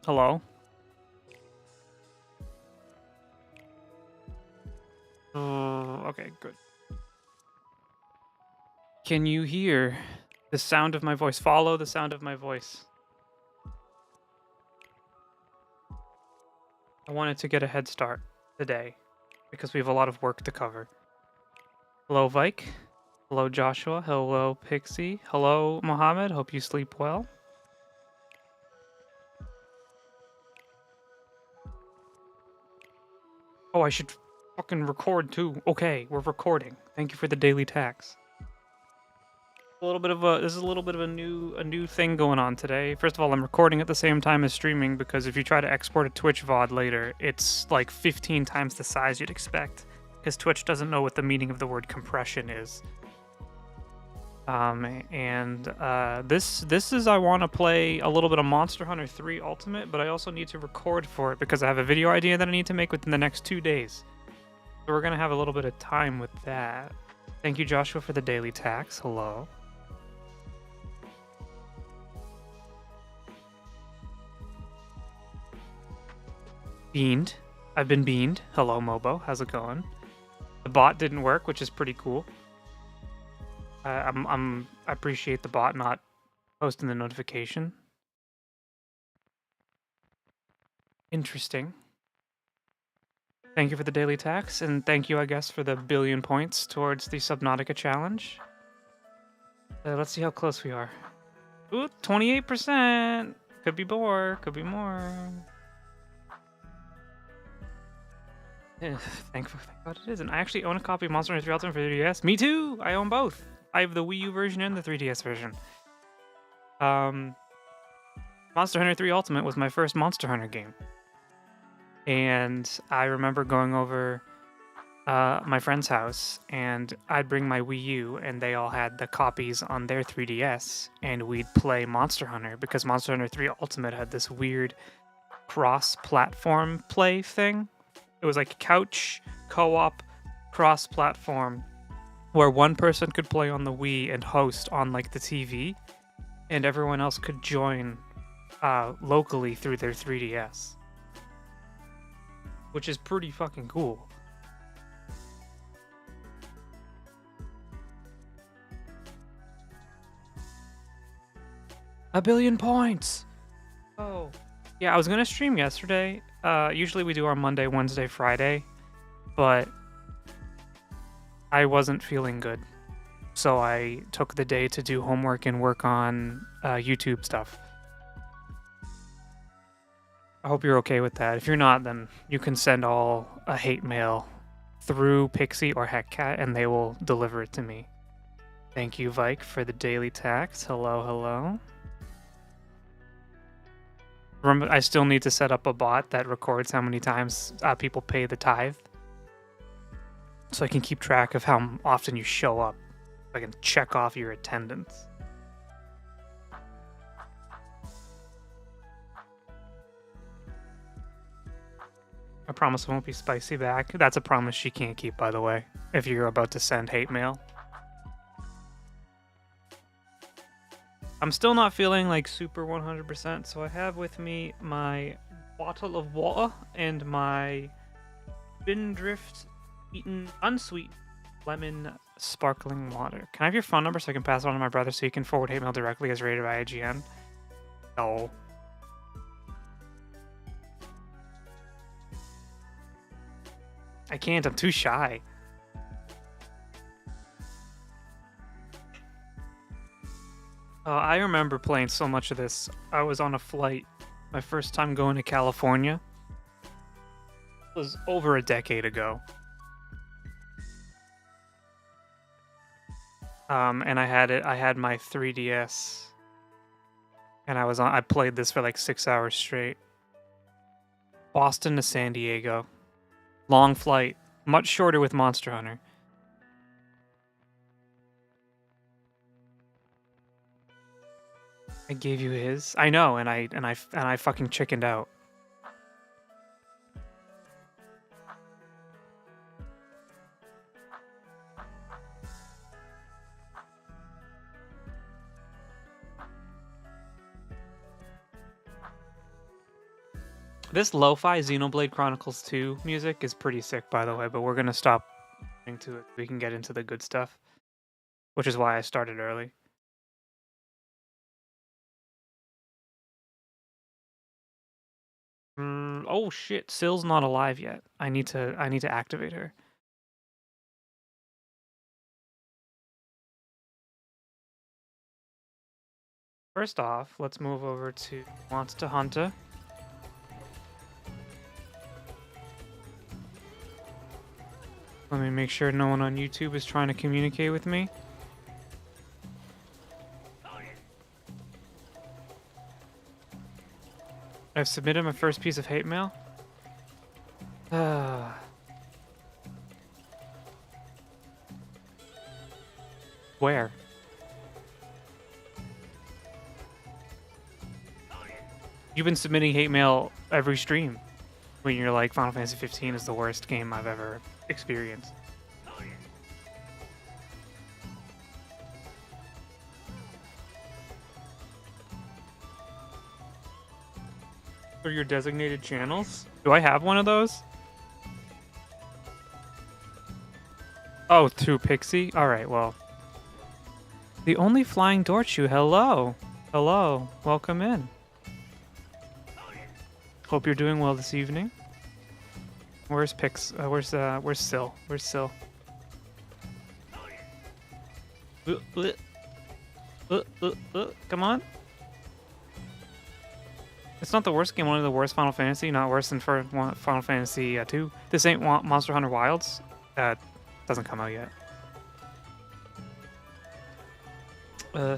Hello? Okay, good. Can you hear the sound of my voice? Follow the sound of my voice. I wanted to get a head start today because we have a lot of work to cover. Hello, Vike. Hello, Joshua. Hello, Pixie. Hello, Mohammed. Hope you sleep well. Oh, I should fucking record too. Okay, we're recording. Thank you for the daily tax. This is a little bit of a new thing going on today. First of all, I'm recording at the same time as streaming because if you try to export a Twitch VOD later, it's like 15 times the size you'd expect because Twitch doesn't know what the meaning of the word compression is. This is I want to play a little bit of Monster Hunter 3 Ultimate, but I also need to record for it because I have a video idea that I need to make within the next 2 days. So we're gonna have a little bit of time with that. Thank you, Joshua, for the daily tax. Hello. Beaned. I've been beaned. Hello, Mobo. How's it going? The bot didn't work, which is pretty cool. I appreciate the bot not posting the notification. Interesting. Thank you for the daily tax, and thank you, I guess, for the 1 billion points towards the Subnautica challenge. Let's see how close we are. Ooh, 28%. Could be more. Could be more. Thank God it is. And I actually own a copy of Monster Hunter 3 Ultimate for 3DS. Me too! I own both. I have the Wii U version and the 3DS version. Monster Hunter 3 Ultimate was my first Monster Hunter game. And I remember going over my friend's house, and I'd bring my Wii U, and they all had the copies on their 3DS, and we'd play Monster Hunter, because Monster Hunter 3 Ultimate had this weird cross-platform play thing. It was like couch, co-op, cross-platform, where one person could play on the Wii and host on like the TV, and everyone else could join locally through their 3DS. Which is pretty fucking cool. A 1 billion points! Oh. Yeah, I was gonna stream yesterday. Usually we do our Monday, Wednesday, Friday, but I wasn't feeling good. So I took the day to do homework and work on YouTube stuff. I hope you're okay with that. If you're not, then you can send all a hate mail through Pixie or Heckcat, and they will deliver it to me. Thank you, Vike, for the daily tax. Hello, hello. Remember, I still need to set up a bot that records how many times people pay the tithe, so I can keep track of how often you show up. I can check off your attendance. I promise I won't be spicy back. That's a promise she can't keep, by the way, if you're about to send hate mail. I'm still not feeling like super 100%, so I have with me my bottle of water and my Spindrift Eaten unsweetened lemon sparkling water. Can I have your phone number so I can pass it on to my brother so he can forward hate mail directly as rated by IGN? No. I can't, I'm too shy. I remember playing so much of this. I was on a flight, my first time going to California. It was over a decade ago. And I had my 3DS. And I played this for like 6 hours straight. Boston to San Diego. Long flight. Much shorter with Monster Hunter. I gave you his. I know, and I fucking chickened out. This lo-fi Xenoblade Chronicles 2 music is pretty sick, by the way, but we're gonna stop listening to it. We can get into the good stuff, which is why I started early. Oh shit, Sill's not alive yet. I need to activate her. First off, let's move over to Monster Hunter. Let me make sure no one on YouTube is trying to communicate with me. I've submitted my first piece of hate mail. Where? You've been submitting hate mail every stream when you're like, Final Fantasy 15 is the worst game I've ever experienced. For your designated channels? Do I have one of those? Oh, through Pixie? Alright, well. The only flying Dorchu, hello. Hello, welcome in. Hope you're doing well this evening. Where's where's Sill? Where's Sill? Come on. It's not the worst game, only the worst Final Fantasy, not worse than for Final Fantasy 2. This ain't Monster Hunter Wilds. Doesn't come out yet.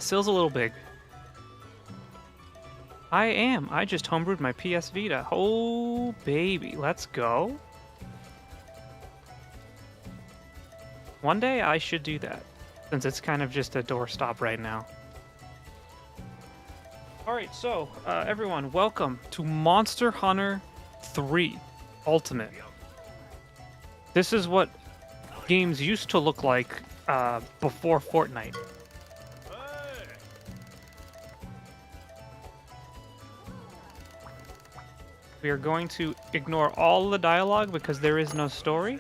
Sill's a little big. I am. I just homebrewed my PS Vita. Oh, baby. Let's go. One day I should do that, since it's kind of just a doorstop right now. Alright, so, everyone, welcome to Monster Hunter 3 Ultimate. This is what games used to look like before Fortnite. We are going to ignore all the dialogue because there is no story.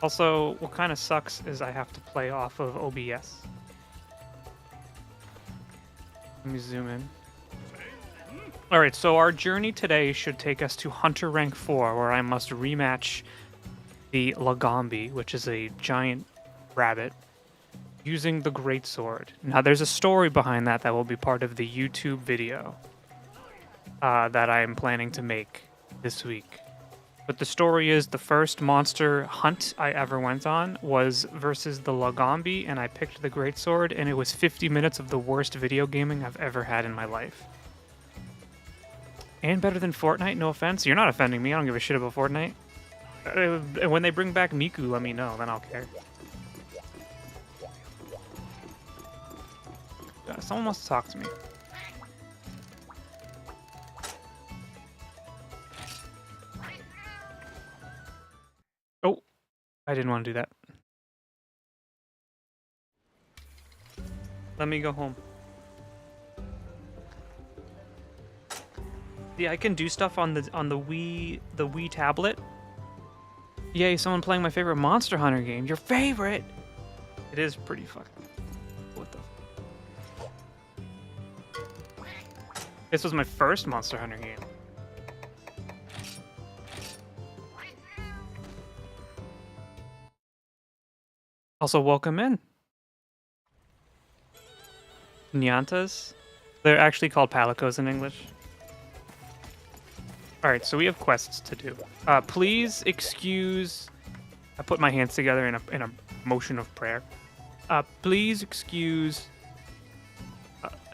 Also, what kind of sucks is I have to play off of OBS. Let me zoom in. Alright, so our journey today should take us to Hunter Rank 4, where I must rematch the Lagombi, which is a giant rabbit, using the Greatsword. Now, there's a story behind that that will be part of the YouTube video that I am planning to make this week. But the story is the first monster hunt I ever went on was versus the Lagombi, and I picked the Greatsword, and it was 50 minutes of the worst video gaming I've ever had in my life. And better than Fortnite, no offense. You're not offending me, I don't give a shit about Fortnite. When they bring back Miku, let me know, then I'll care. Someone wants to talk to me. Oh, I didn't want to do that. Let me go home. Yeah, I can do stuff on the Wii tablet. Yay, someone playing my favorite Monster Hunter game. Your favorite? It is pretty fucking... What the... This was my first Monster Hunter game. Also, welcome in. Nyantas? They're actually called palicos in English. Alright, so we have quests to do. Please excuse... I put my hands together in a motion of prayer. Please excuse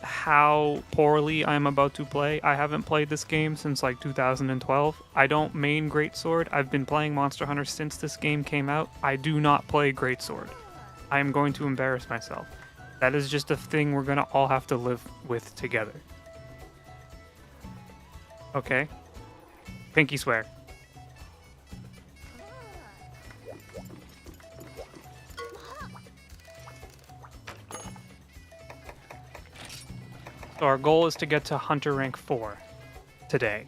how poorly I'm about to play. I haven't played this game since like 2012. I don't main Greatsword. I've been playing Monster Hunter since this game came out. I do not play Greatsword. I am going to embarrass myself. That is just a thing we're gonna all have to live with together. Okay? Pinky swear. So our goal is to get to Hunter Rank 4 today.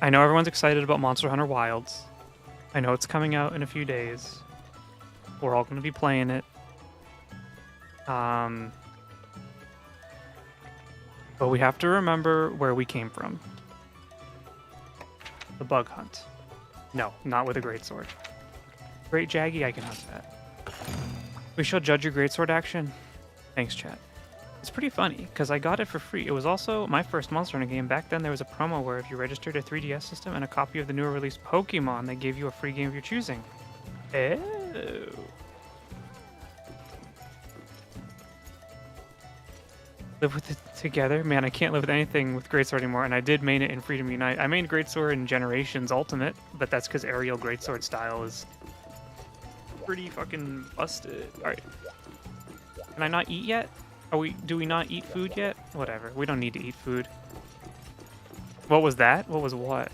I know everyone's excited about Monster Hunter Wilds. I know it's coming out in a few days. We're all going to be playing it. But we have to remember where we came from. The bug hunt. No, not with a greatsword. Great Jaggy, I can hunt that. We shall judge your greatsword action. Thanks, chat. It's pretty funny, because I got it for free. It was also my first Monster Hunter game. Back then, there was a promo where if you registered a 3DS system and a copy of the newer released Pokemon, they gave you a free game of your choosing. Oh. Live with it together? Man, I can't live with anything with Greatsword anymore, and I did main it in Freedom Unite. I mained Greatsword in Generations Ultimate, but that's because aerial Greatsword style is pretty fucking busted. Alright. Can I not eat yet? Do we not eat food yet? Whatever. We don't need to eat food. What was that? What was what?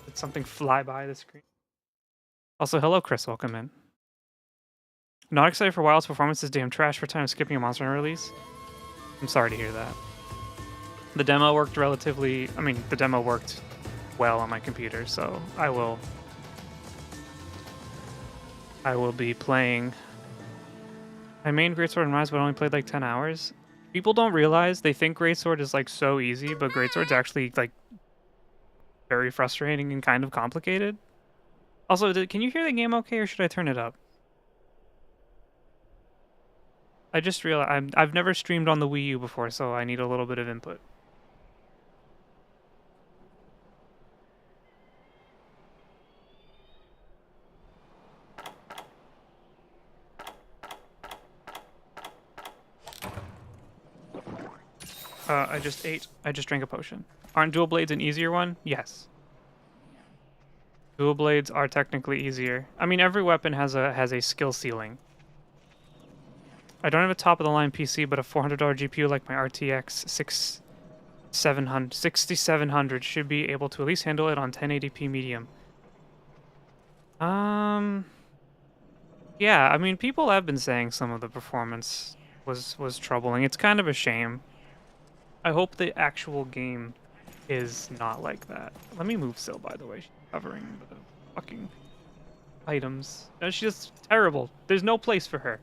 Did something fly by the screen? Also, hello, Chris. Welcome in. Not excited for Wild's performance is damn trash for time of skipping a Monster Hunter release. I'm sorry to hear that. The demo worked relatively... I mean, the demo worked well on my computer, so I will be playing... I main Greatsword and Rise, but only played like 10 hours. People don't realize, they think Greatsword is like so easy, but Greatsword's actually like very frustrating and kind of complicated. Also, can you hear the game okay, or should I turn it up? I just realized I've never streamed on the Wii U before, so I need a little bit of input. I just drank a potion. Aren't dual blades an easier one? Yes. Dual blades are technically easier. I mean, every weapon has a skill ceiling. I don't have a top-of-the-line PC, but a $400 GPU like my RTX 6700 should be able to at least handle it on 1080p medium. Yeah, I mean, people have been saying some of the performance was troubling. It's kind of a shame. I hope the actual game is not like that. Let me move Syl, by the way. She's covering the fucking items. No, she's just terrible. There's no place for her.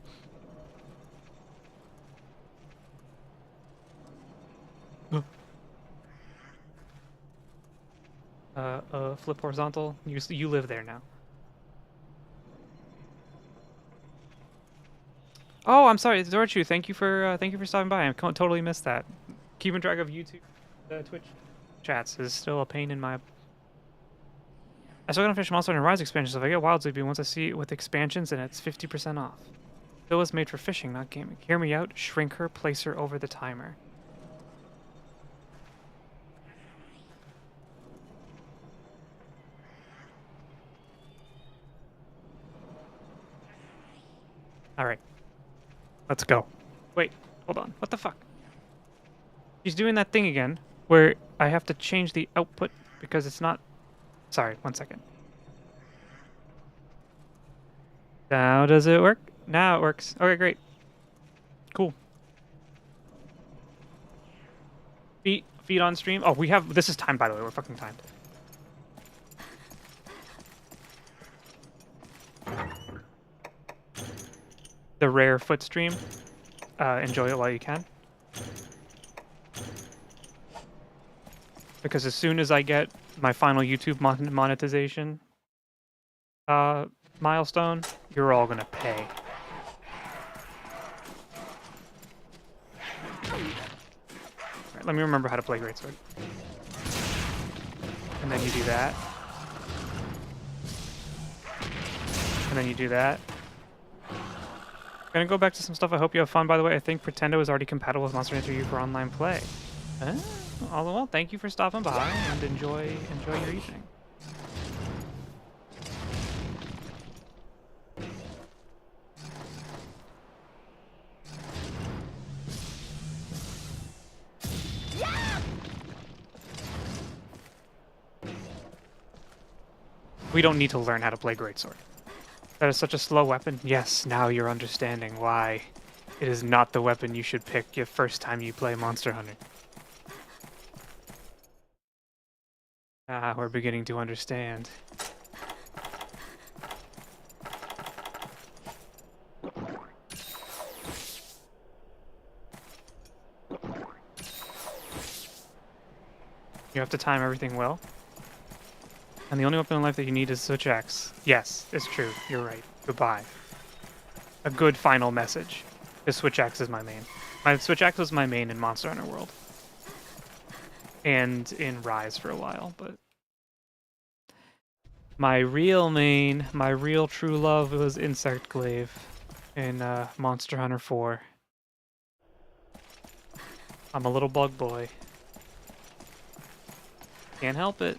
Flip horizontal. You live there now. Oh, I'm sorry, Zorchu. Thank you for stopping by. I totally missed that. Keeping track of YouTube, Twitch chats is still a pain in my... I still gotta finish Monster Hunter Rise expansion, so if I get Wild Sleepy, once I see it with expansions, and it's 50% off. It was made for fishing, not gaming. Hear me out. Shrink her, place her over the timer. Alright. Let's go. Wait, hold on. What the fuck? She's doing that thing again, where I have to change the output because it's not... Sorry, 1 second. Now does it work? Now it works. Okay, great. Cool. Feet on stream. Oh, we have... This is timed, by the way. We're fucking timed. The rare foot stream. Enjoy it while you can. Because as soon as I get my final YouTube monetization milestone, you're all gonna pay. Alright, let me remember how to play Greatsword. And then you do that. And then you do that. Gonna go back to some stuff. I hope you have fun, by the way. I think Pretendo is already compatible with Monster Hunter U for online play. Well, thank you for stopping by, and enjoy your evening. Yeah! We don't need to learn how to play Greatsword. That is such a slow weapon. Yes, now you're understanding why it is not the weapon you should pick your first time you play Monster Hunter. Ah, we're beginning to understand. You have to time everything well. And the only weapon in life that you need is Switch X. Yes, it's true. You're right. Goodbye. A good final message. The Switch X is my main. My Switch X was my main in Monster Hunter World. And in Rise for a while, but... My real main, my real true love was Insect Glaive in Monster Hunter 4. I'm a little bug boy. Can't help it.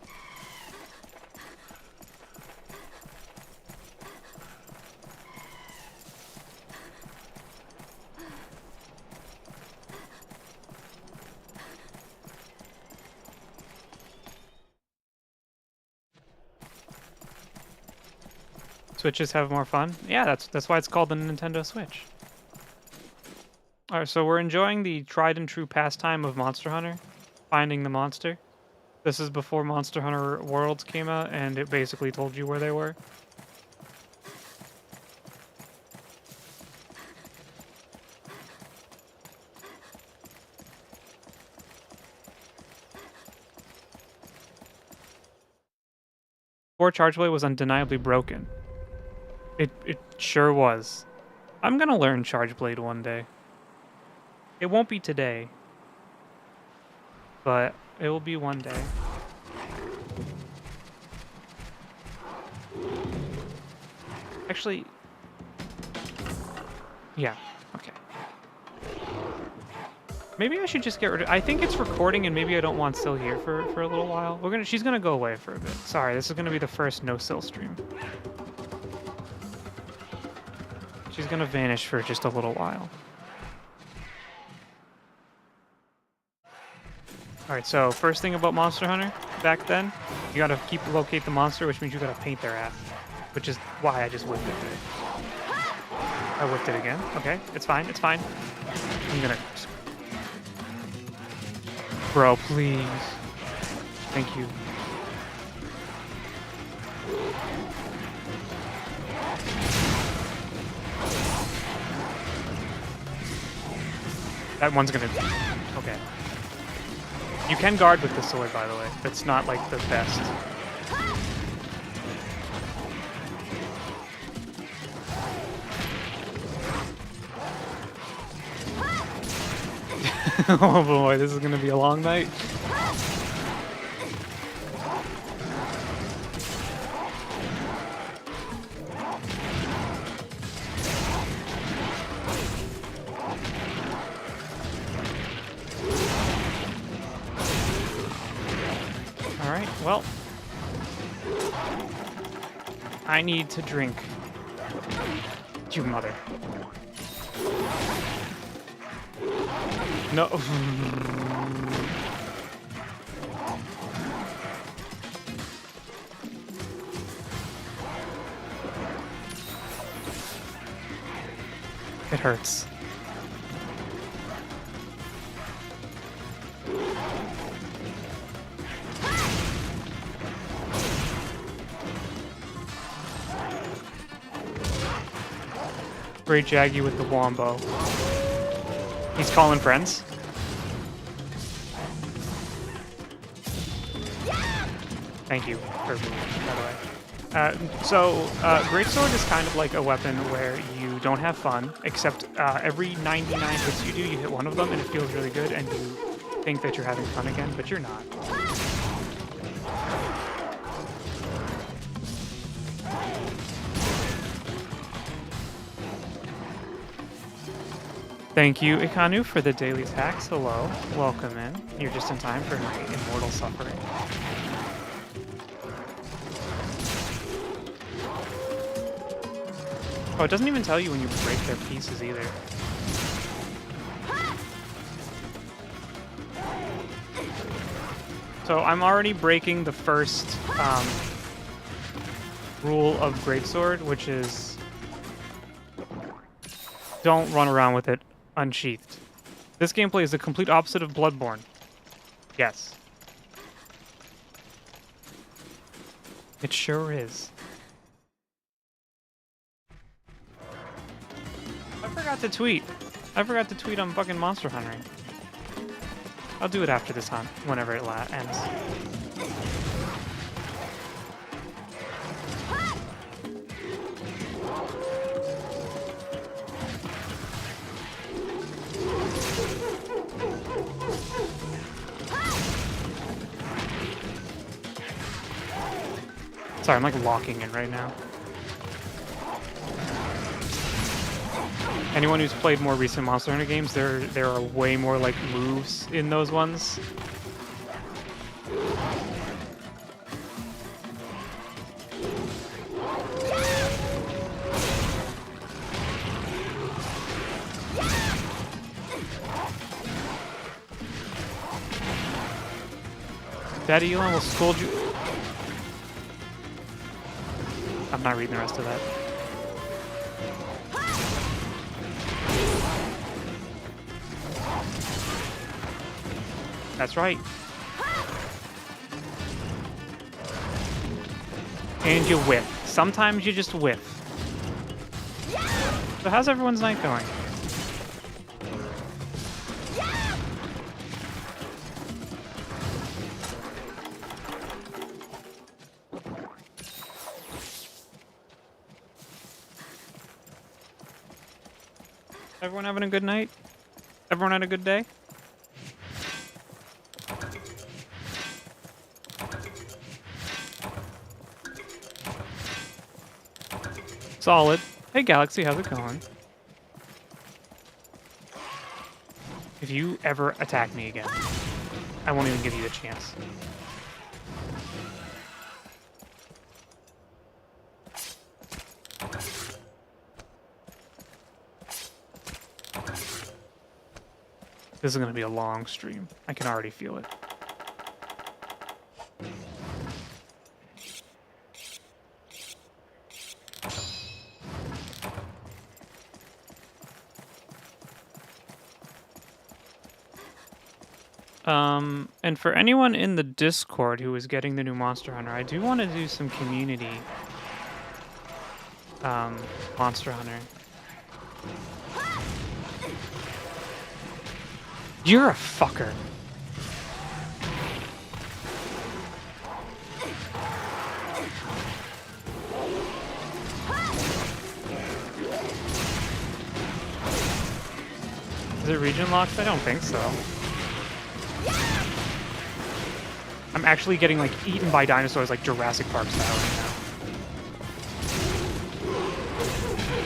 Switches have more fun? Yeah, that's why it's called the Nintendo Switch. Alright, so we're enjoying the tried and true pastime of Monster Hunter, finding the monster. This is before Monster Hunter Worlds came out, and it basically told you where they were. Before Charge Blade was undeniably broken. It sure was. I'm gonna learn Charge Blade one day. It won't be today, but it will be one day. Actually, yeah, okay. Maybe I should just get rid of... I think it's recording and maybe I don't want Sil here for a little while. She's gonna go away for a bit. Sorry, this is gonna be the first no Sil stream. She's gonna vanish for just a little while. Alright, so first thing about Monster Hunter back then, you gotta locate the monster, which means you gotta paint their ass. Which is why I just whipped it. I whipped it again. Okay, it's fine, it's fine. I'm gonna... Bro, please. Thank you. That one's gonna... Okay. You can guard with the sword, by the way. That's not, like, the best. Oh boy, this is gonna be a long night. Alright, well. I need to drink. You mother. No. It hurts. Great Jaggy with the Wombo. He's calling friends. Thank you for moving, by the way. Greatsword is kind of like a weapon where you don't have fun, except every 99 hits you do, you hit one of them, and it feels really good, and you think that you're having fun again, but you're not. Thank you, Ikanu, for the daily tax. Hello. Welcome in. You're just in time for my immortal suffering. Oh, it doesn't even tell you when you break their pieces either. So I'm already breaking the first rule of Greatsword, which is don't run around with it unsheathed. This gameplay is the complete opposite of Bloodborne. Yes. It sure is. I forgot to tweet. I forgot to tweet on fucking Monster Hunter. I'll do it after this hunt, whenever it ends. Sorry, I'm like locking in right now. Anyone who's played more recent Monster Hunter games, there are way more like moves in those ones. Daddy Elon will scold you. I'm not reading the rest of that. That's right. And you whiff. Sometimes you just whiff. So how's everyone's night going? Everyone having a good night? Everyone had a good day? Solid. Hey Galaxy, how's it going? If you ever attack me again, I won't even give you a chance. This is going to be a long stream. I can already feel it. And for anyone in the Discord who is getting the new Monster Hunter, I do want to do some community Monster Hunter. You're a fucker. Is it region locked? I don't think so. I'm actually getting like eaten by dinosaurs like Jurassic Park style right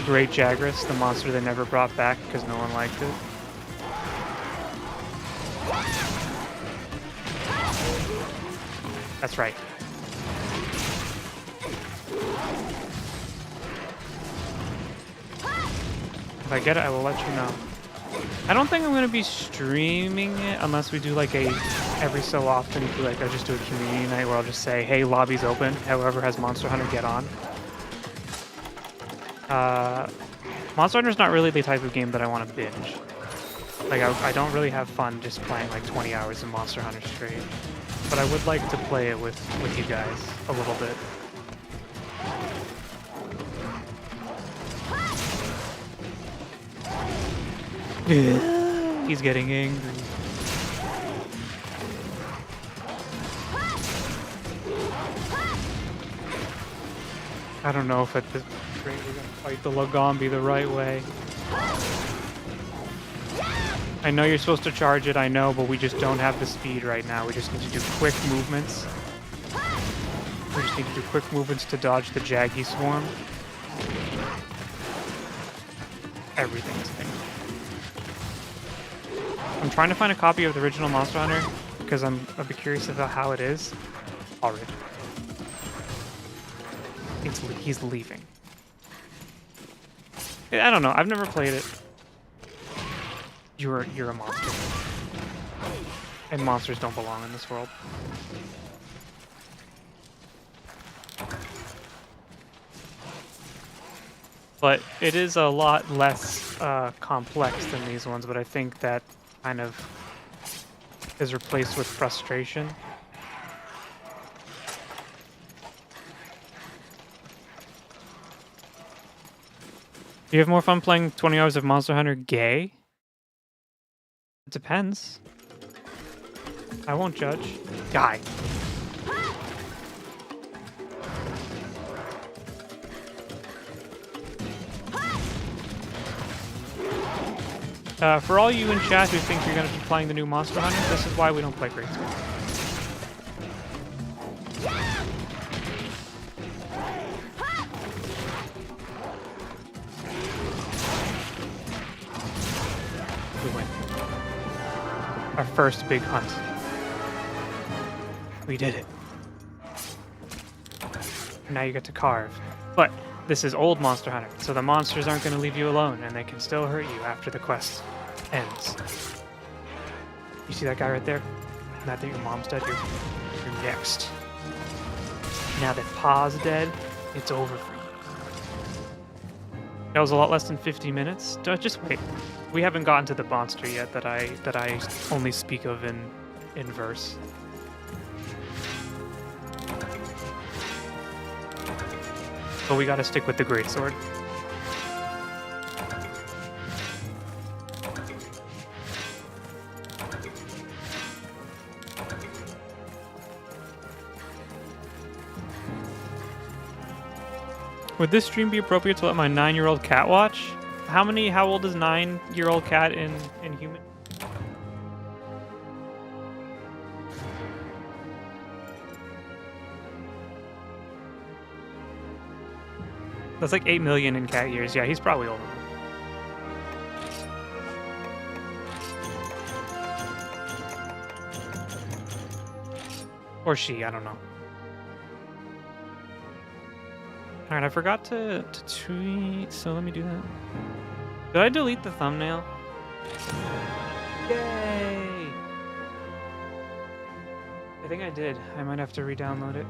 now. Great Jagras, the monster they never brought back because no one liked it. That's right. If I get it, I will let you know. I don't think I'm going to be streaming it unless we do like a every so often, like I just do a community night where I'll just say, hey, lobby's open. Whoever has Monster Hunter, get on. Monster Hunter's not really the type of game that I want to binge. Like, I don't really have fun just playing like 20 hours of Monster Hunter straight. But I would like to play it with you guys a little bit. He's getting angry. I don't know if at this rate we're gonna fight the Lagombi the right way. I know you're supposed to charge it, I know, but we just don't have the speed right now. We just need to do quick movements. We just need to do quick movements to dodge the Jaggy Swarm. Everything's been. I'm trying to find a copy of the original Monster Hunter because I'm a bit curious about how it is. Already. He's leaving. I don't know. I've never played it. You're a monster. And monsters don't belong in this world. But it is a lot less complex than these ones, but I think that kind of is replaced with frustration. Do you have more fun playing 20 hours of Monster Hunter gay? It depends. I won't judge. Guy. For all you in chat who think you're going to be playing the new Monster Hunter, this is why we don't play Great School. We win. Our first big hunt. We did it. Now you get to carve. But this is old Monster Hunter, so the monsters aren't going to leave you alone, and they can still hurt you after the quest ends. You see that guy right there? Now that your mom's dead, you're next. Now that Pa's dead, it's over for you. That was a lot less than 50 minutes. Just wait. We haven't gotten to the monster yet that I only speak of in verse. But we gotta stick with the greatsword. Would this stream be appropriate to let my 9-year-old cat watch? How old is 9-year-old cat in human? That's like 8 million in cat years. Yeah, he's probably older. Or she, I don't know. Alright, I forgot to tweet, so let me do that. Did I delete the thumbnail? Yay! I think I did. I might have to re-download it.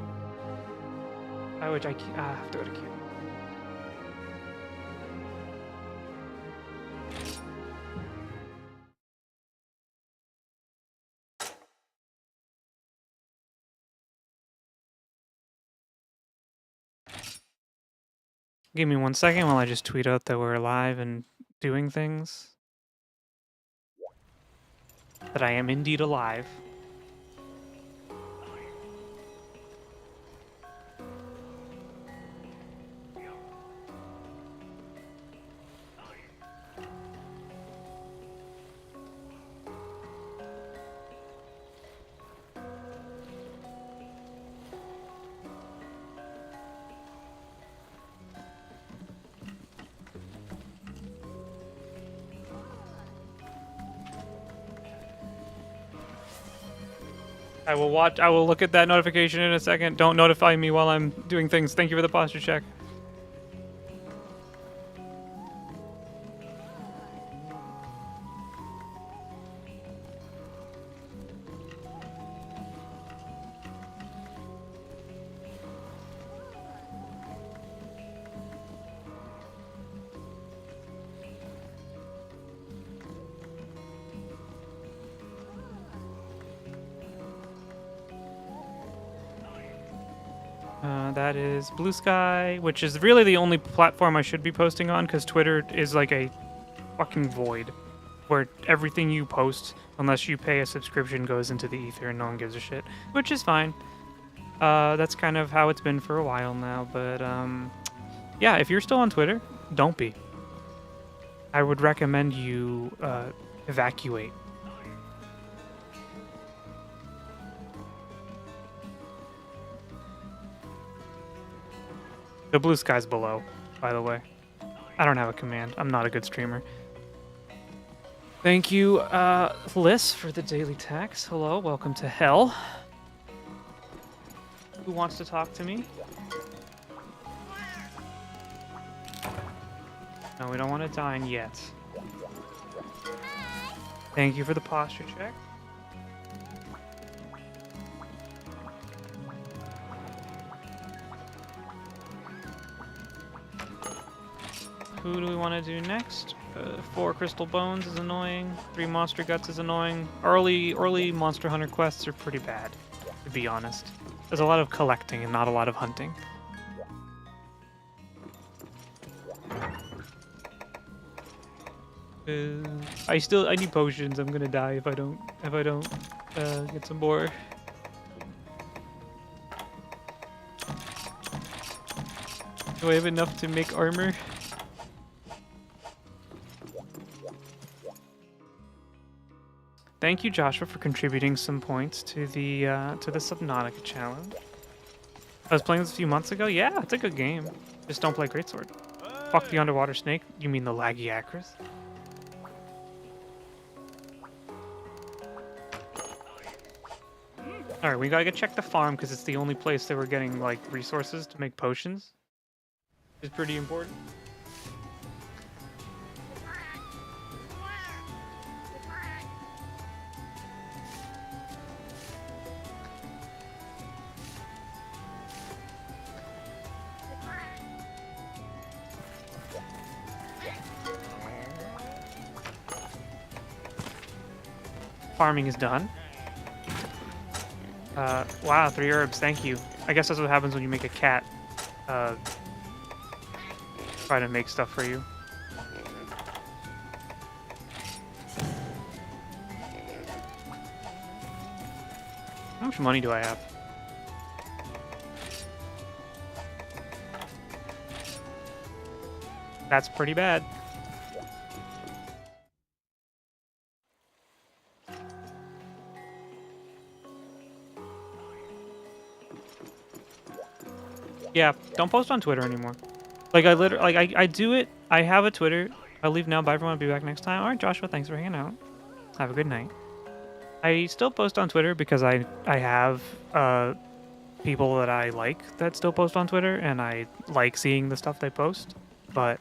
I have to go to Q. Give me 1 second while I just tweet out that we're live and doing things. That I am indeed alive. I will look at that notification in a second. Don't notify me while I'm doing things. Thank you for the posture check. That is Blue Sky, which is really the only platform I should be posting on, because Twitter is like a fucking void, where everything you post, unless you pay a subscription, goes into the ether and no one gives a shit, which is fine. That's kind of how it's been for a while now, but yeah, if you're still on Twitter, don't be. I would recommend you evacuate. The blue sky's below, by the way. I don't have a command. I'm not a good streamer. Thank you, Liz, for the daily tax. Hello, welcome to hell. Who wants to talk to me? No, we don't want to dine yet. Thank you for the posture check. Who do we want to do next? 4 Crystal Bones is annoying. 3 Monster Guts is annoying. Early Monster Hunter quests are pretty bad, to be honest. There's a lot of collecting and not a lot of hunting. I need potions. I'm gonna die if I don't get some more. Do I have enough to make armor? Thank you, Joshua, for contributing some points to the Subnautica challenge. I was playing this a few months ago. Yeah, it's a good game. Just don't play Greatsword. Fuck the underwater snake. You mean the laggy Acris? Alright, we gotta go check the farm because it's the only place that we're getting, like, resources to make potions. Which is pretty important. Farming is done. Wow, 3 herbs, thank you. I guess that's what happens when you make a cat, try to make stuff for you. How much money do I have? That's pretty bad. Yeah, don't post on Twitter anymore. Like, I do it. I have a Twitter. I'll leave now. Bye, everyone. I'll be back next time. All right, Joshua, thanks for hanging out. Have a good night. I still post on Twitter because I have people that I like that still post on Twitter, and I like seeing the stuff they post. But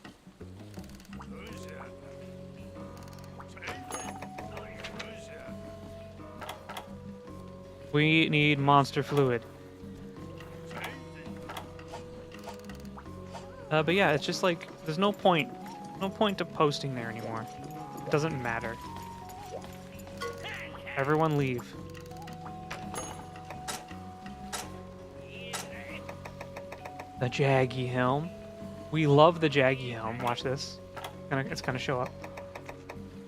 we need monster fluid. But yeah, it's just like there's no point to posting there anymore. It doesn't matter. Everyone leave. The Jaggy Helm. We love the Jaggy Helm. Watch this. It's gonna show up.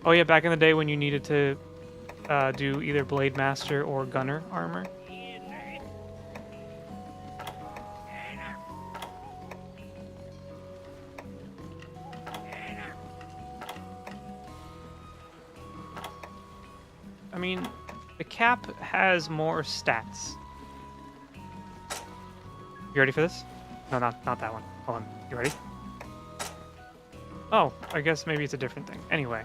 Oh yeah, back in the day when you needed to do either Blade Master or Gunner armor. I mean, the cap has more stats. You ready for this? No, not that one. Hold on. You ready? Oh, I guess maybe it's a different thing. Anyway.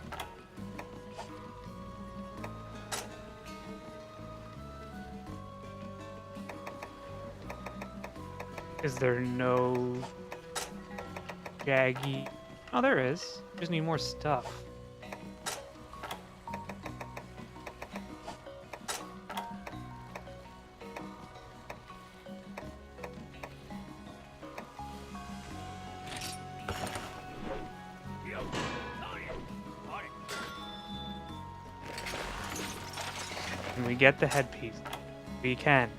Is there no Jaggy? Oh, there is. Just need more stuff. Can we get the headpiece? We can.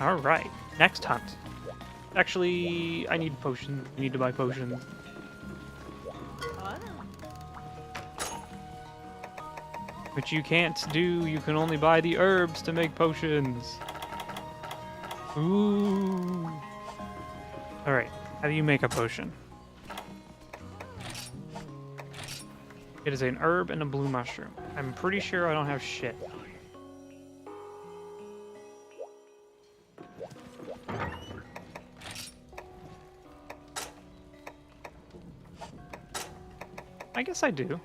All right, next hunt. Actually, I need potions. I need to buy potions. Which you can't do. You can only buy the herbs to make potions. Ooh. All right, how do you make a potion? It is an herb and a blue mushroom. I'm pretty sure I don't have shit. I guess I do.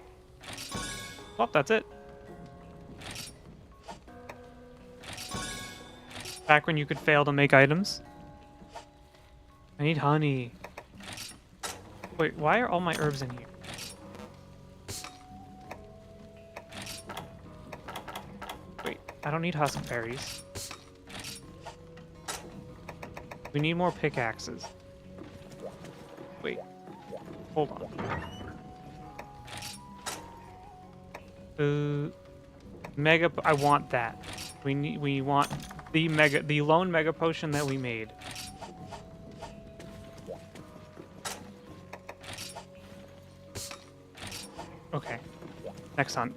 Well, that's it. Back when you could fail to make items. I need honey. Wait, why are all my herbs in here? Wait, I don't need husk berries. We need more pickaxes. Wait, hold on. Mega. I want that. We want the lone mega potion that we made. Okay. Next hunt.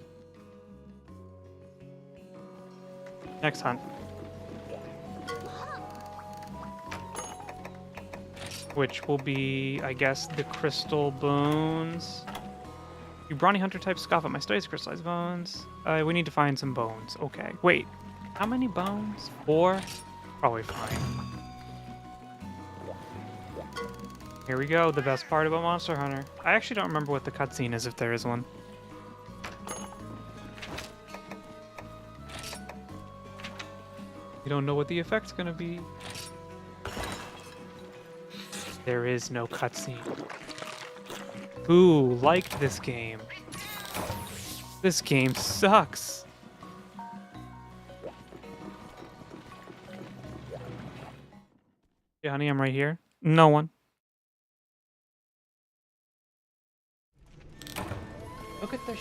Next hunt. Which will be, I guess, the crystal bones. You brawny hunter type scoff at my studies, crystallized bones. We need to find some bones. Okay. Wait. How many bones? 4? Probably fine. Here we go. The best part about Monster Hunter. I actually don't remember what the cutscene is, if there is one. You don't know what the effect's gonna be. There is no cutscene. Who liked this game? This game sucks. Yeah, honey, I'm right here. No one. Look at this.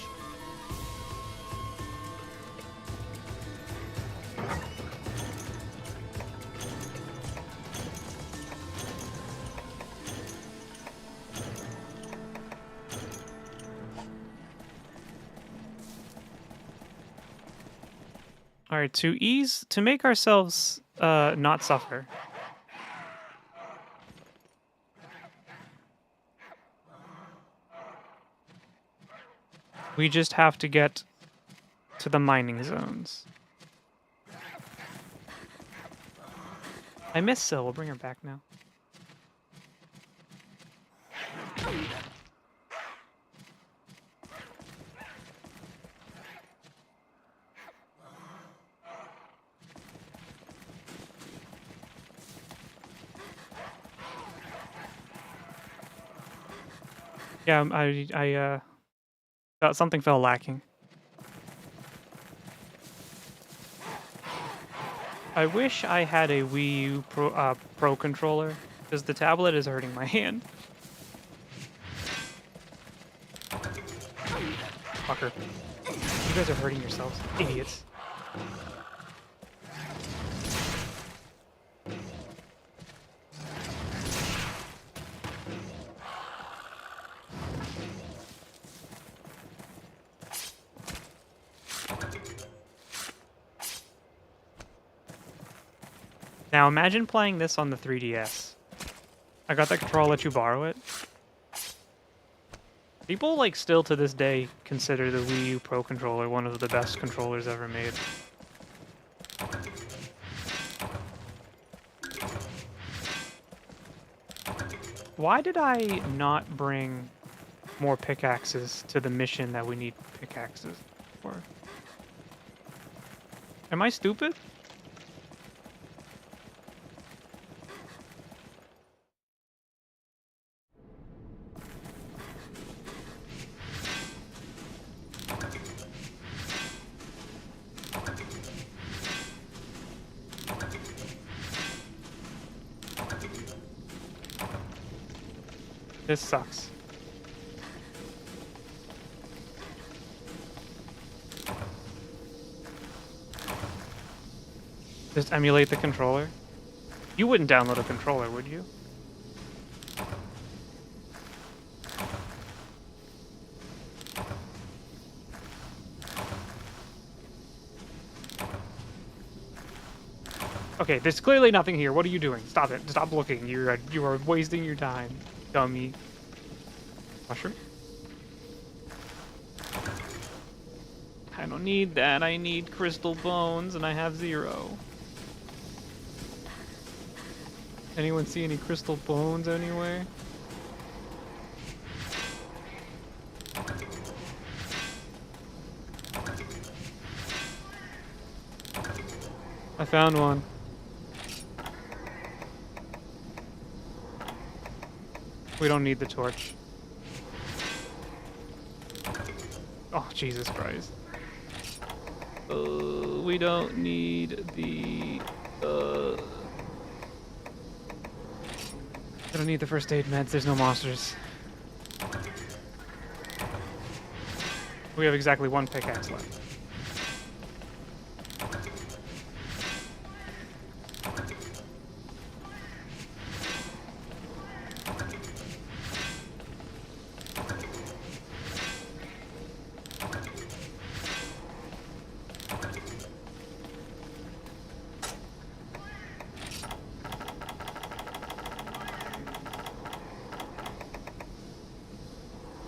All right, to make ourselves not suffer. We just have to get to the mining zones. I miss Syl. We'll bring her back now. Yeah, I thought something felt lacking. I wish I had a WiiU Pro controller, because the tablet is hurting my hand. Fucker. You guys are hurting yourselves. Idiots. Now imagine playing this on the 3DS. I got that controller, I'll let you borrow it. People, like, still to this day consider the WiiU Pro controller one of the best controllers ever made. Why did I not bring more pickaxes to the mission that we need pickaxes for? Am I stupid? This sucks. Just emulate the controller? You wouldn't download a controller, would you? Okay, there's clearly nothing here. What are you doing? Stop it. Stop looking. You are wasting your time, dummy. Mushroom? I don't need that. I need crystal bones, and I have 0. Anyone see any crystal bones anywhere? I found one. We don't need the torch. Oh, Jesus Christ. We don't need the... I don't need the first aid meds, there's no monsters. We have exactly one pickaxe left.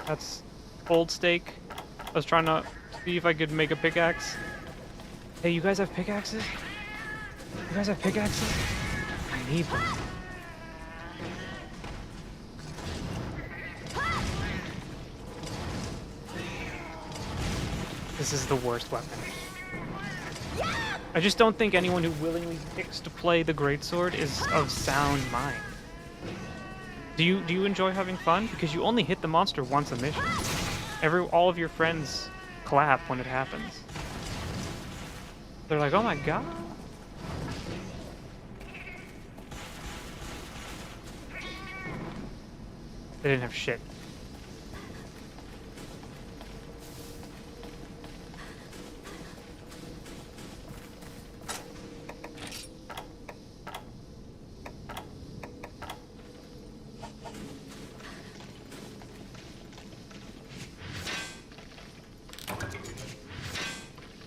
That's old steak. I was trying to see if I could make a pickaxe. Hey, you guys have pickaxes? You guys have pickaxes? I need them. This is the worst weapon. I just don't think anyone who willingly picks to play the greatsword is of sound mind. Do you enjoy having fun? Because you only hit the monster once a mission. All of your friends clap when it happens. They're like, oh my god. They didn't have shit.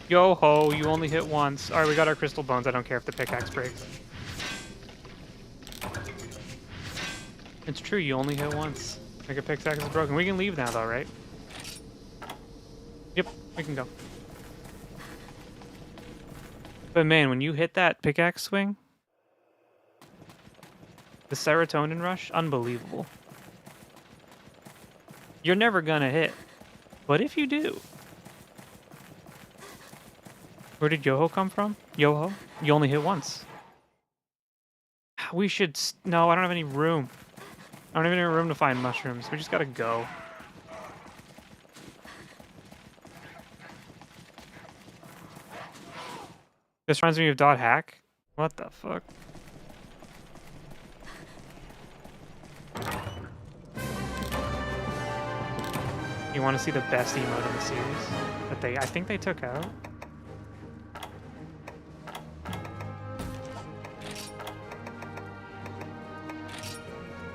Yo ho, you only hit once. Alright, we got our crystal bones. I don't care if the pickaxe breaks. It's true, you only hit once. Like a pickaxe is broken. We can leave now though, right? Yep, we can go. But man, when you hit that pickaxe swing, the serotonin rush, unbelievable. You're never gonna hit. But if you do... Where did Yoho come from? Yoho? You only hit once. We should... No, I don't have any room. I don't even have room to find mushrooms. We just gotta go. This reminds me of Dot Hack. What the fuck? You want to see the best emote in the series? That I think they took out?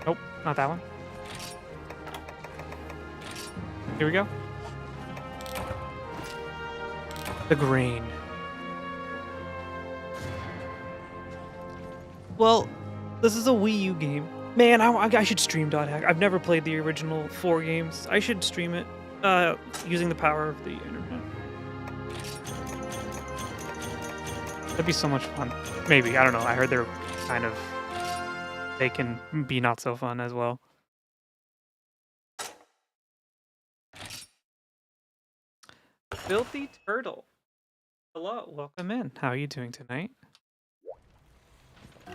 Nope, not that one. Here we go. The grain. Well, this is a Wii U game. Man, I should stream Dot Hack. I've never played the original 4 games. I should stream it using the power of the internet. That'd be so much fun. Maybe, I don't know. I heard they're kind of... They can be not so fun as well. Filthy Turtle. Hello, welcome in. How are you doing tonight?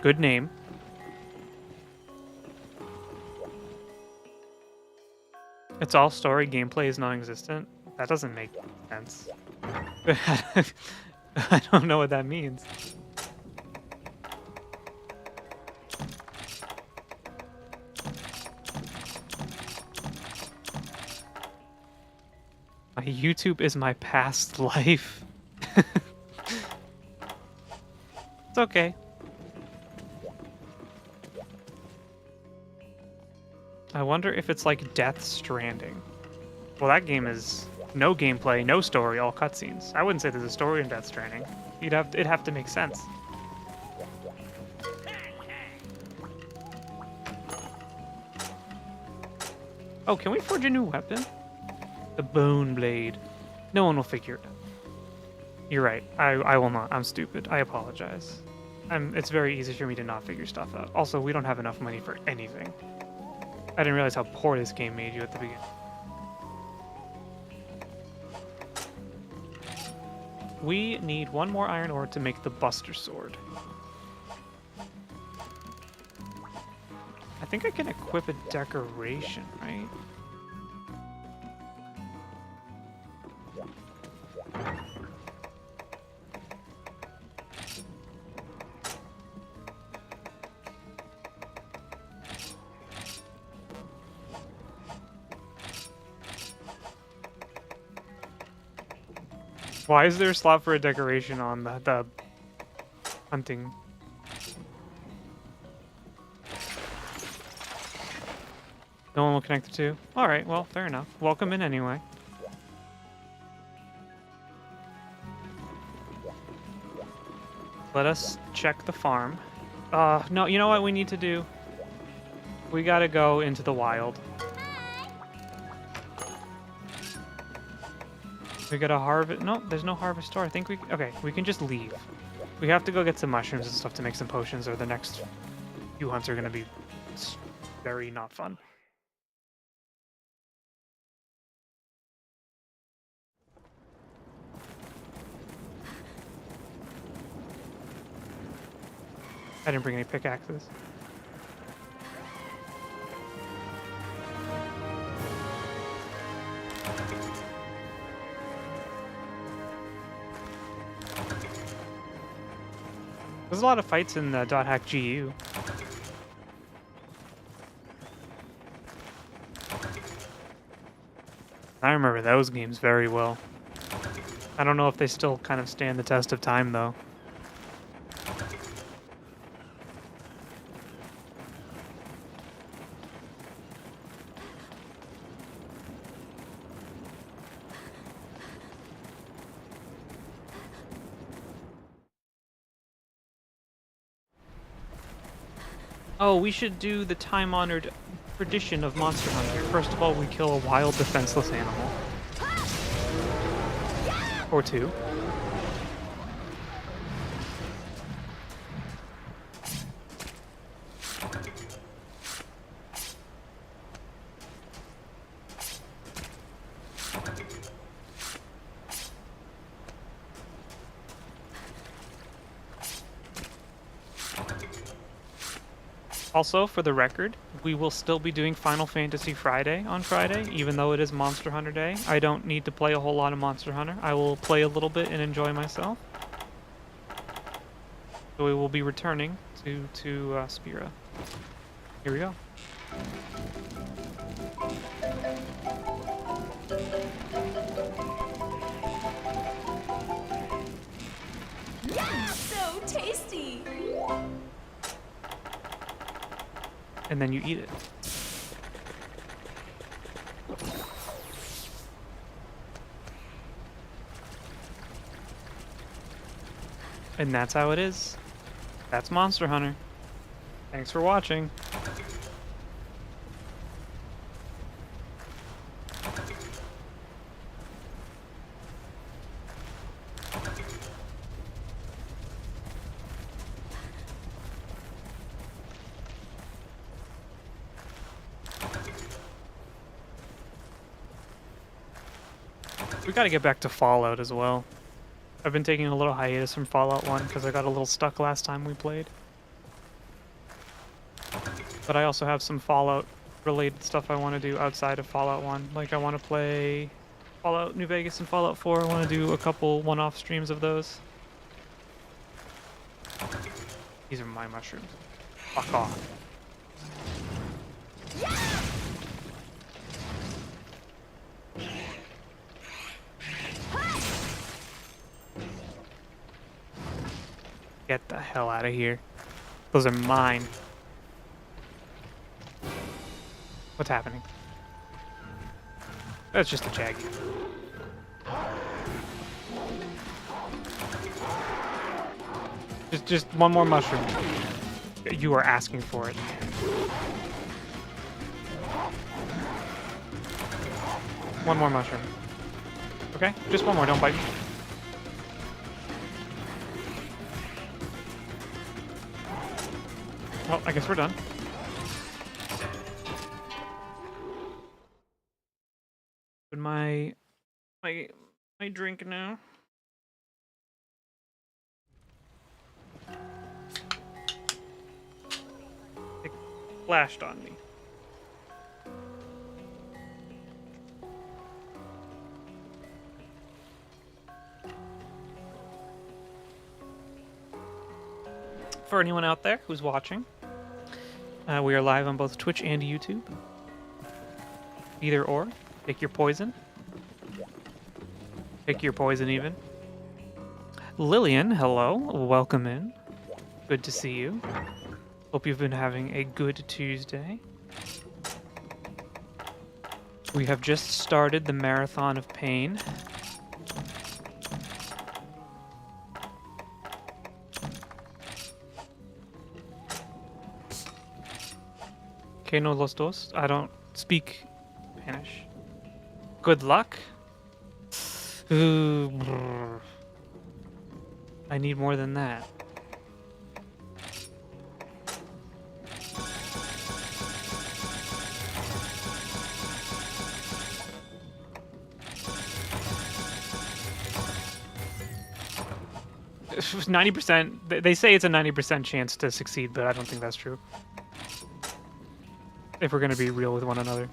Good name. It's all story, gameplay is non-existent? That doesn't make sense. I don't know what that means. My YouTube is my past life. It's okay. I wonder if it's like Death Stranding. Well, that game is no gameplay, no story, all cutscenes. I wouldn't say there's a story in Death Stranding. It'd have to make sense. Oh, can we forge a new weapon? The Bone Blade. No one will figure it out. You're right. I will not. I'm stupid. I apologize. It's very easy for me to not figure stuff out. Also, we don't have enough money for anything. I didn't realize how poor this game made you at the beginning. We need one more iron ore to make the Buster Sword. I think I can equip a decoration, right? Why is there a slot for a decoration on the hunting? No one will connect the two? Alright, well, fair enough. Welcome in anyway. Let us check the farm. No, you know what we need to do? We gotta go into the wild. We gotta harvest. No, there's no harvest store. I think we. Okay, we can just leave. We have to go get some mushrooms and stuff to make some potions, or the next few hunts are gonna be very not fun. I didn't bring any pickaxes. There's a lot of fights in the .hack GU. I remember those games very well. I don't know if they still kind of stand the test of time, though. Oh, we should do the time-honored tradition of Monster Hunter. First of all, we kill a wild, defenseless animal. Or two. Also, for the record, we will still be doing Final Fantasy Friday on Friday, even though it is Monster Hunter Day. I don't need to play a whole lot of Monster Hunter. I will play a little bit and enjoy myself. So we will be returning to Spira. Here we go. Yeah, so tasty. And then you eat it. And that's how it is. That's Monster Hunter. Thanks for watching. We gotta get back to Fallout as well. I've been taking a little hiatus from Fallout 1 because I got a little stuck last time we played. But I also have some Fallout related stuff I want to do outside of Fallout 1. Like I want to play Fallout New Vegas and Fallout 4. I want to do a couple one-off streams of those. These are my mushrooms. Fuck off. Get the hell out of here. Those are mine. What's happening? That's just a Jaggy. Just one more mushroom. You are asking for it. One more mushroom. Okay? Just one more, don't bite me. Well, I guess we're done. But my drink now. It flashed on me. For anyone out there who's watching, we are live on both Twitch and YouTube. Either or. Pick your poison. Pick your poison even. Lillian, hello. Welcome in. Good to see you. Hope you've been having a good Tuesday. We have just started the Marathon of Pain. Que no los dos? I don't speak Spanish. Good luck. Ooh, brr. I need more than that. It was 90%. They say it's a 90% chance to succeed, but I don't think that's true. If we're gonna be real with one another.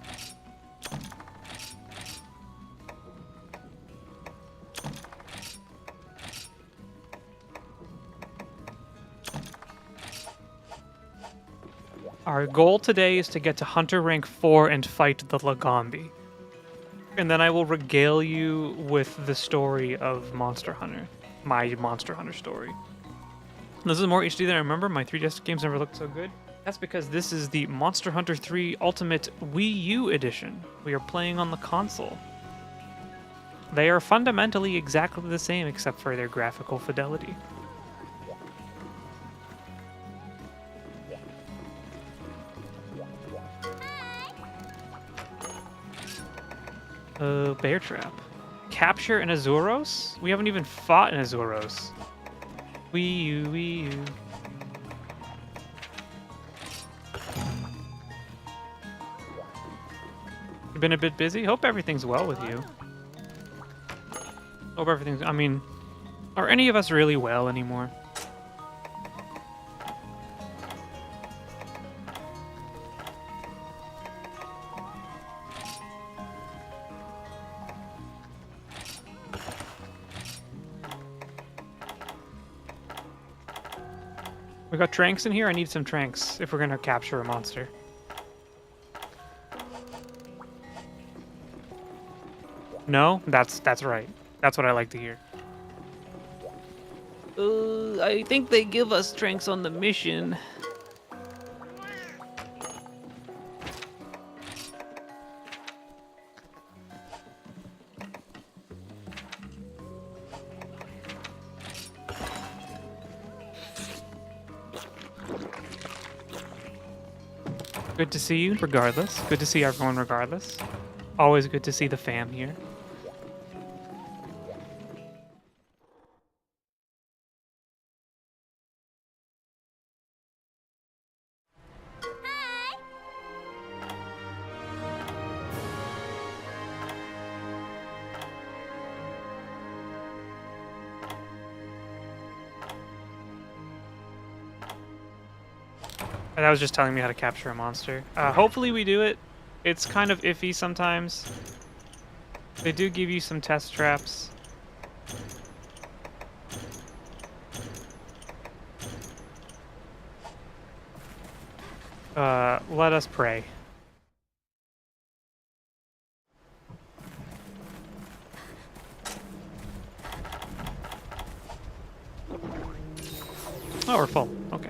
Our goal today is to get to Hunter rank 4 and fight the Lagambi. And then I will regale you with the story of Monster Hunter. My Monster Hunter story. This is more HD than I remember. My 3DS games never looked so good. That's because this is the Monster Hunter 3 Ultimate WiiU edition. We are playing on the console. They are fundamentally exactly the same except for their graphical fidelity. Bear trap. Capture an Azuros? We haven't even fought an Azuros. WiiU, WiiU. You've been a bit busy? Hope everything's well with you. Hope everything's... I mean, are any of us really well anymore? We got tranks in here? I need some tranks if we're gonna capture a monster. No? That's right. That's what I like to hear. I think they give us tranks on the mission. Good to see you, regardless. Good to see everyone, regardless. Always good to see the fam here. That was just telling me how to capture a monster. Hopefully we do it. It's kind of iffy sometimes. They do give you some test traps. Let us pray. Oh, we're full. Okay.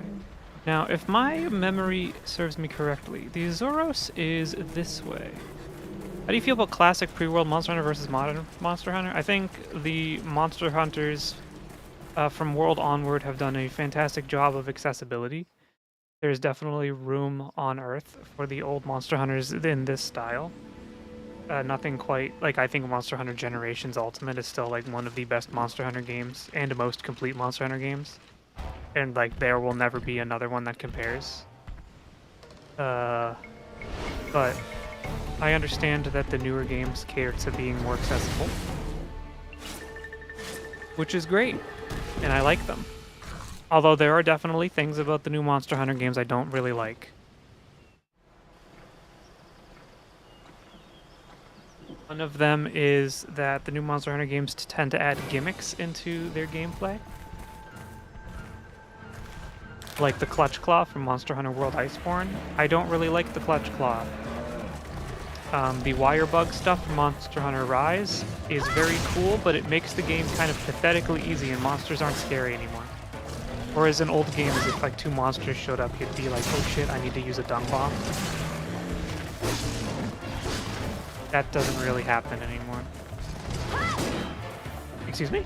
Now, if my memory serves me correctly, the Azuros is this way. How do you feel about classic pre-world Monster Hunter versus modern Monster Hunter? I think the Monster Hunters from World onward have done a fantastic job of accessibility. There's definitely room on Earth for the old Monster Hunters in this style. Nothing quite... Like, I think Monster Hunter Generations Ultimate is still, like, one of the best Monster Hunter games and most complete Monster Hunter games. And, like, there will never be another one that compares. But I understand that the newer games cater to being more accessible. Which is great. And I like them. Although there are definitely things about the new Monster Hunter games I don't really like. One of them is that the new Monster Hunter games tend to add gimmicks into their gameplay. Like the Clutch Claw from Monster Hunter World Iceborne. I don't really like the Clutch Claw. The wire bug stuff from Monster Hunter Rise is very cool, but it makes the game kind of pathetically easy and monsters aren't scary anymore. Whereas in old games, if like 2 monsters showed up, you'd be like, oh shit, I need to use a dung bomb. That doesn't really happen anymore. Excuse me?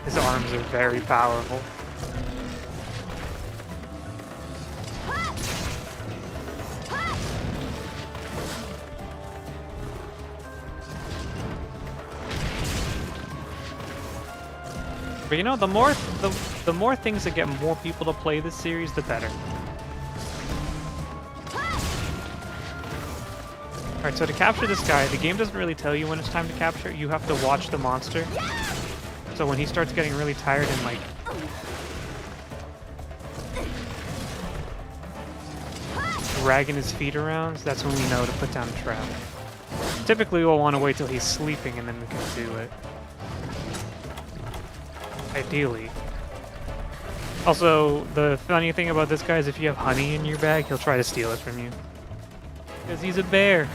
His arms are very powerful. But you know, the more things that get more people to play this series, the better. Alright, so to capture this guy, the game doesn't really tell you when it's time to capture. You have to watch the monster. So when he starts getting really tired and like dragging his feet around, that's when we know to put down a trap. Typically we'll want to wait till he's sleeping and then we can do it. Ideally. Also, the funny thing about this guy is if you have honey in your bag, he'll try to steal it from you. Because he's a bear.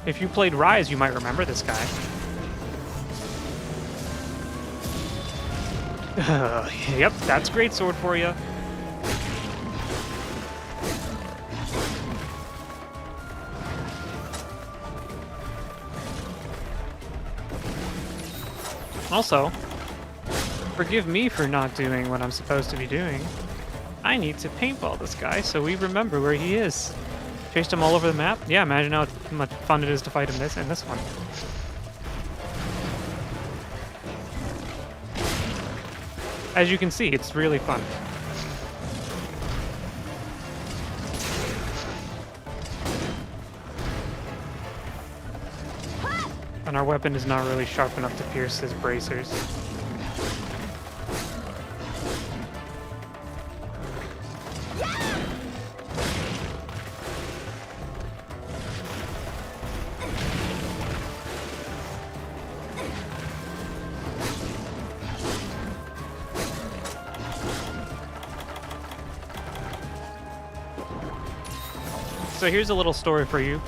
If you played Rise, you might remember this guy. Yep, that's great sword for you. Also, forgive me for not doing what I'm supposed to be doing. I need to paintball this guy so we remember where he is. Chased him all over the map? Yeah, imagine how much fun it is to fight him in this one. As you can see, it's really fun. And our weapon is not really sharp enough to pierce his bracers. So here's a little story for you.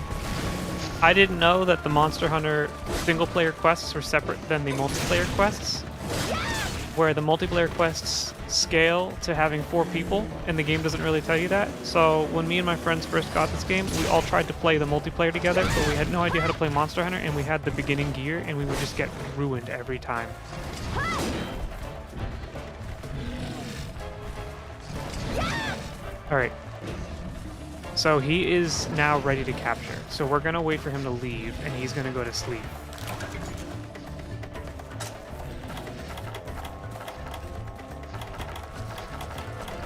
I didn't know that the Monster Hunter single-player quests were separate than the multiplayer quests, where the multiplayer quests scale to having 4 people, and the game doesn't really tell you that. So when me and my friends first got this game, we all tried to play the multiplayer together, but we had no idea how to play Monster Hunter, and we had the beginning gear, and we would just get ruined every time. Alright. So he is now ready to capture. So we're gonna wait for him to leave, and he's gonna go to sleep.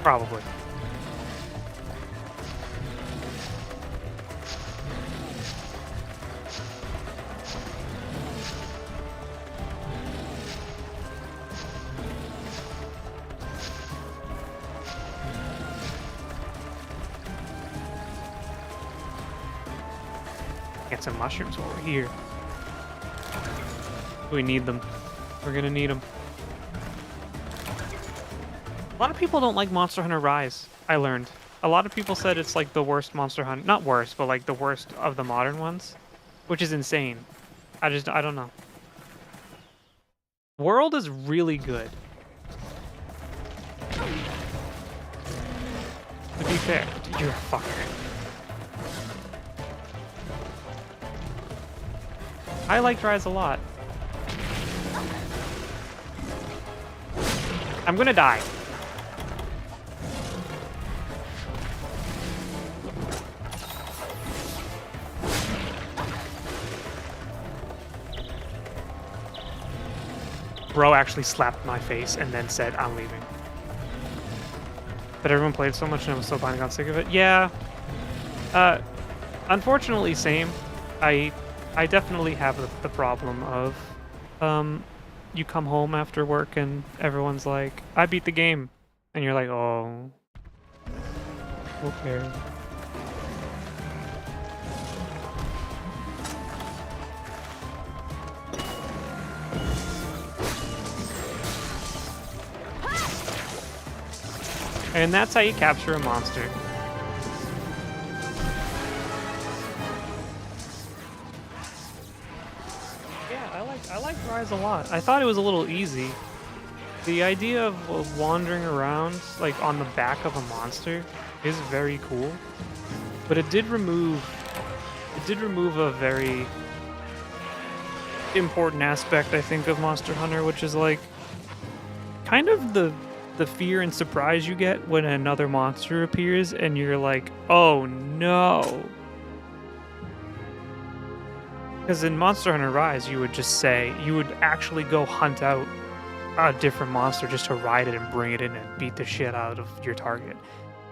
Probably. Get some mushrooms while we're here. We need them. We're gonna need them. A lot of people don't like Monster Hunter Rise, I learned. A lot of people said it's like the worst Monster Hunter. Not worst, but like the worst of the modern ones. Which is insane. I don't know. World is really good. To be fair, you're a fucker. I liked Rise a lot. I'm gonna die. Bro actually slapped my face and then said, I'm leaving. But everyone played so much and I was so finally got sick of it. Yeah. Unfortunately, same. I definitely have the problem of, you come home after work and everyone's like, I beat the game. And you're like, oh, okay. And that's how you capture a monster. Yeah, I like Rise a lot. I thought it was a little easy. The idea of wandering around like on the back of a monster is very cool, but it did remove a very important aspect, I think, of Monster Hunter, which is like kind of the fear and surprise you get when another monster appears and you're like, "Oh no." Because in Monster Hunter Rise, you would actually go hunt out a different monster just to ride it and bring it in and beat the shit out of your target.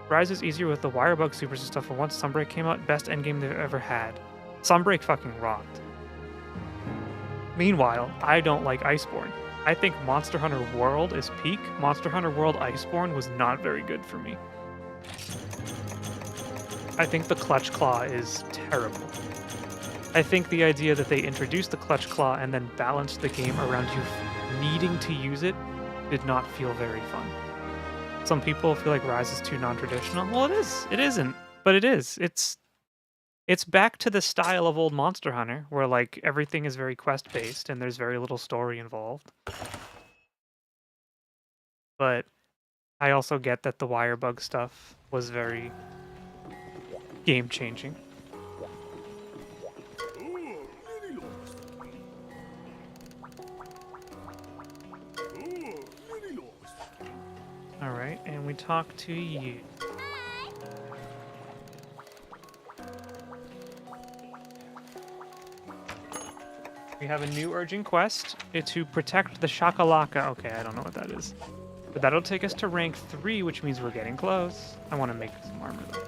Rise is easier with the wire bug supers and stuff, and once Sunbreak came out, best endgame they've ever had. Sunbreak fucking rocked. Meanwhile, I don't like Iceborne. I think Monster Hunter World is peak. Monster Hunter World Iceborne was not very good for me. I think the Clutch Claw is terrible. I think the idea that they introduced the Clutch Claw and then balanced the game around you needing to use it did not feel very fun. Some people feel like Rise is too non-traditional. Well, it is. It isn't, but it is. It's back to the style of old Monster Hunter, where like everything is very quest-based and there's very little story involved. But I also get that the wire bug stuff was very game-changing. All right, and we talk to you. We have a new urgent quest. It's to protect the Shakalaka. Okay, I don't know what that is. But that'll take us to rank 3, which means we're getting close. I want to make some armor, though.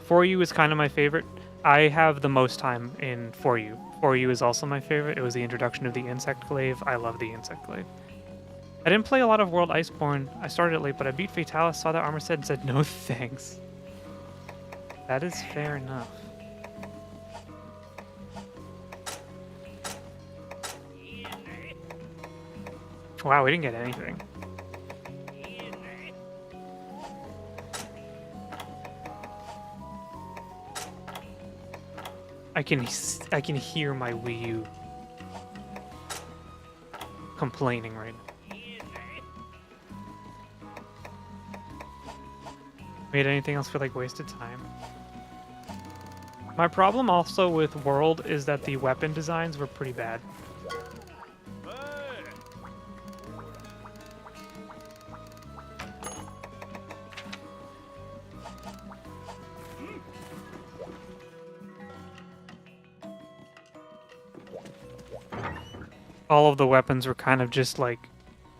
For You is kind of my favorite. I have the most time in For You. For You is also my favorite. It was the introduction of the Insect Glaive. I love the Insect Glaive. I didn't play a lot of World Iceborne. I started it late, but I beat Fatalis, saw that armor set, and said no thanks. That is fair enough. Wow, we didn't get anything. I can hear my WiiU complaining right now. Made anything else feel like wasted time? My problem also with World is that the weapon designs were pretty bad. All of the weapons were kind of just like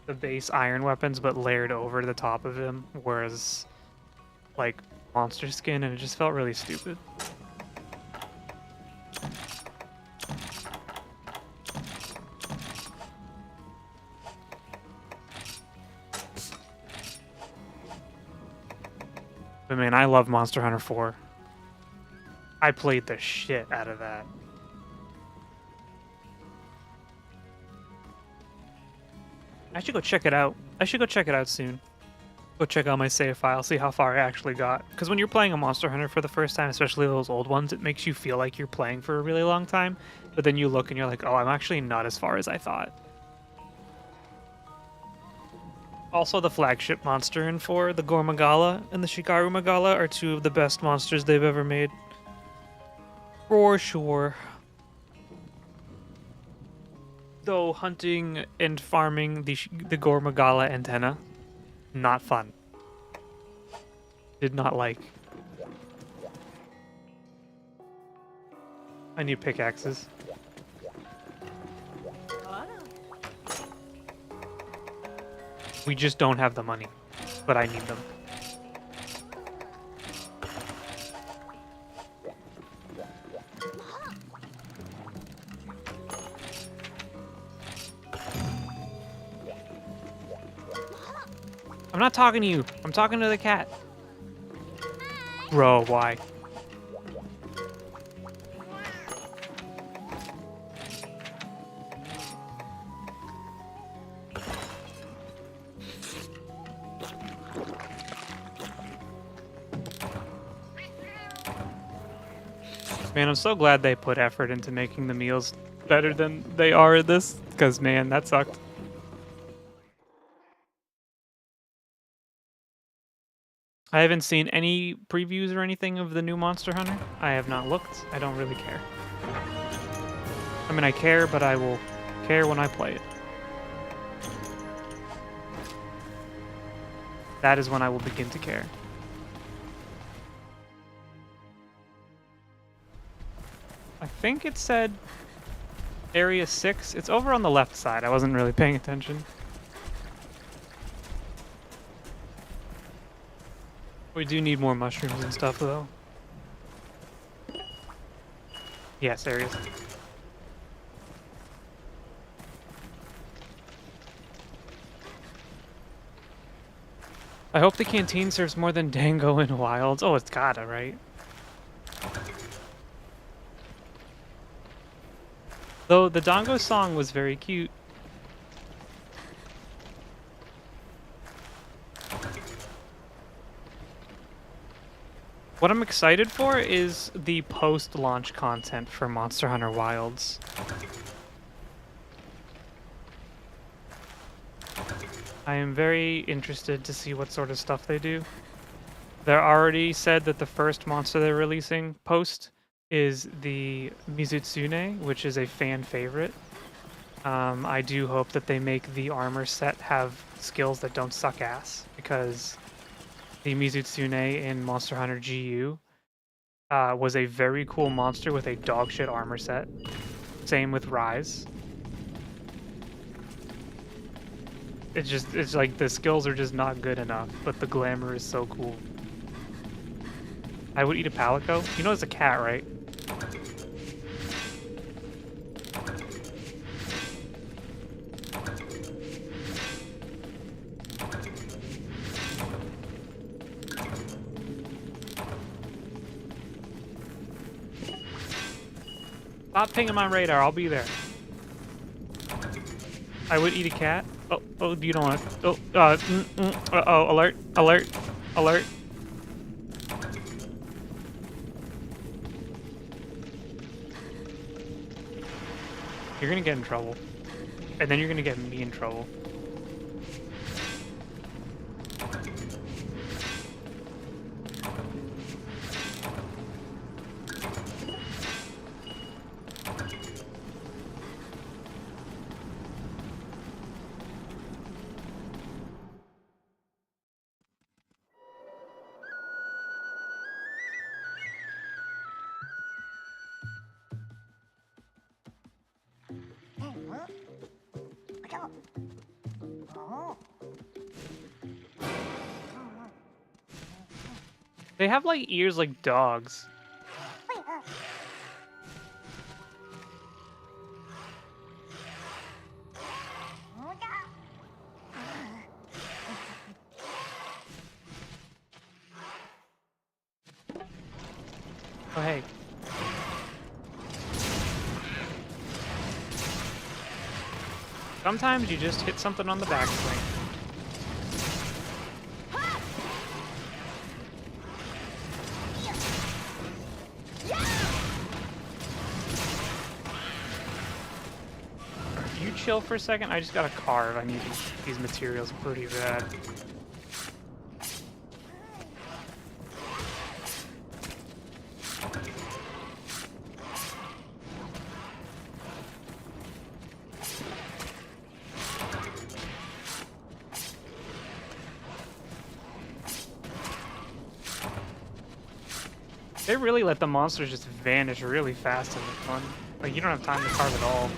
the base iron weapons, but layered over the top of them, whereas like monster skin, and it just felt really stupid. But man, I love Monster Hunter 4. I played the shit out of that. I should go check it out. I should go check it out soon. Go check out my save file, see how far I actually got. Because when you're playing a Monster Hunter for the first time, especially those old ones, it makes you feel like you're playing for a really long time. But then you look and you're like, oh, I'm actually not as far as I thought. Also, the flagship monster in 4, the Gormagala and the Shikaru Magala, are two of the best monsters they've ever made. For sure. Though hunting and farming the Gormagala antenna, not fun. Did not like. I need pickaxes. We just don't have the money, but I need them. I'm not talking to you. I'm talking to the cat. Bro, why? Man, I'm so glad they put effort into making the meals better than they are at this, because man, that sucked. I haven't seen any previews or anything of the new Monster Hunter. I have not looked. I don't really care. I mean, I care, but I will care when I play it. That is when I will begin to care. I think it said Area 6. It's over on the left side. I wasn't really paying attention. We do need more mushrooms and stuff, though. Yes, Area 6. I hope the canteen serves more than Dango in Wilds. Oh, it's gotta, right? Though the Dango song was very cute. What I'm excited for is the post-launch content for Monster Hunter Wilds. I am very interested to see what sort of stuff they do. They're already said that the first monster they're releasing post is the Mizutsune, which is a fan favorite. I do hope that they make the armor set have skills that don't suck ass, because the Mizutsune in Monster Hunter GU was a very cool monster with a dogshit armor set. Same with Rise. It's like the skills are just not good enough, but the glamour is so cool. I would eat a palico. You know it's a cat, right? Stop pinging my radar, I'll be there. I would eat a cat. Oh, you don't want to. Uh-oh, alert, alert, alert. You're gonna get in trouble. And then you're gonna get me in trouble. They have like ears like dogs. Oh, hey. Sometimes you just hit something on the backswing. You chill for a second? I just got a carve. I need these materials pretty bad. They really let the monsters just vanish really fast in this one. Like, you don't have time to carve at all.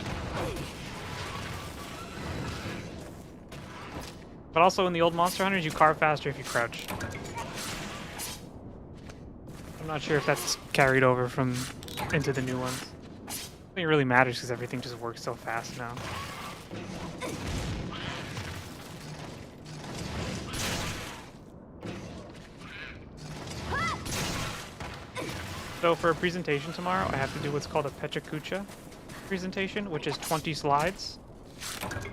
But also in the old Monster Hunters, you carve faster if you crouch. I'm not sure if that's carried over from into the new ones. I think it really matters because everything just works so fast now. So for a presentation tomorrow, I have to do what's called a Pechakucha presentation, which is 20 slides.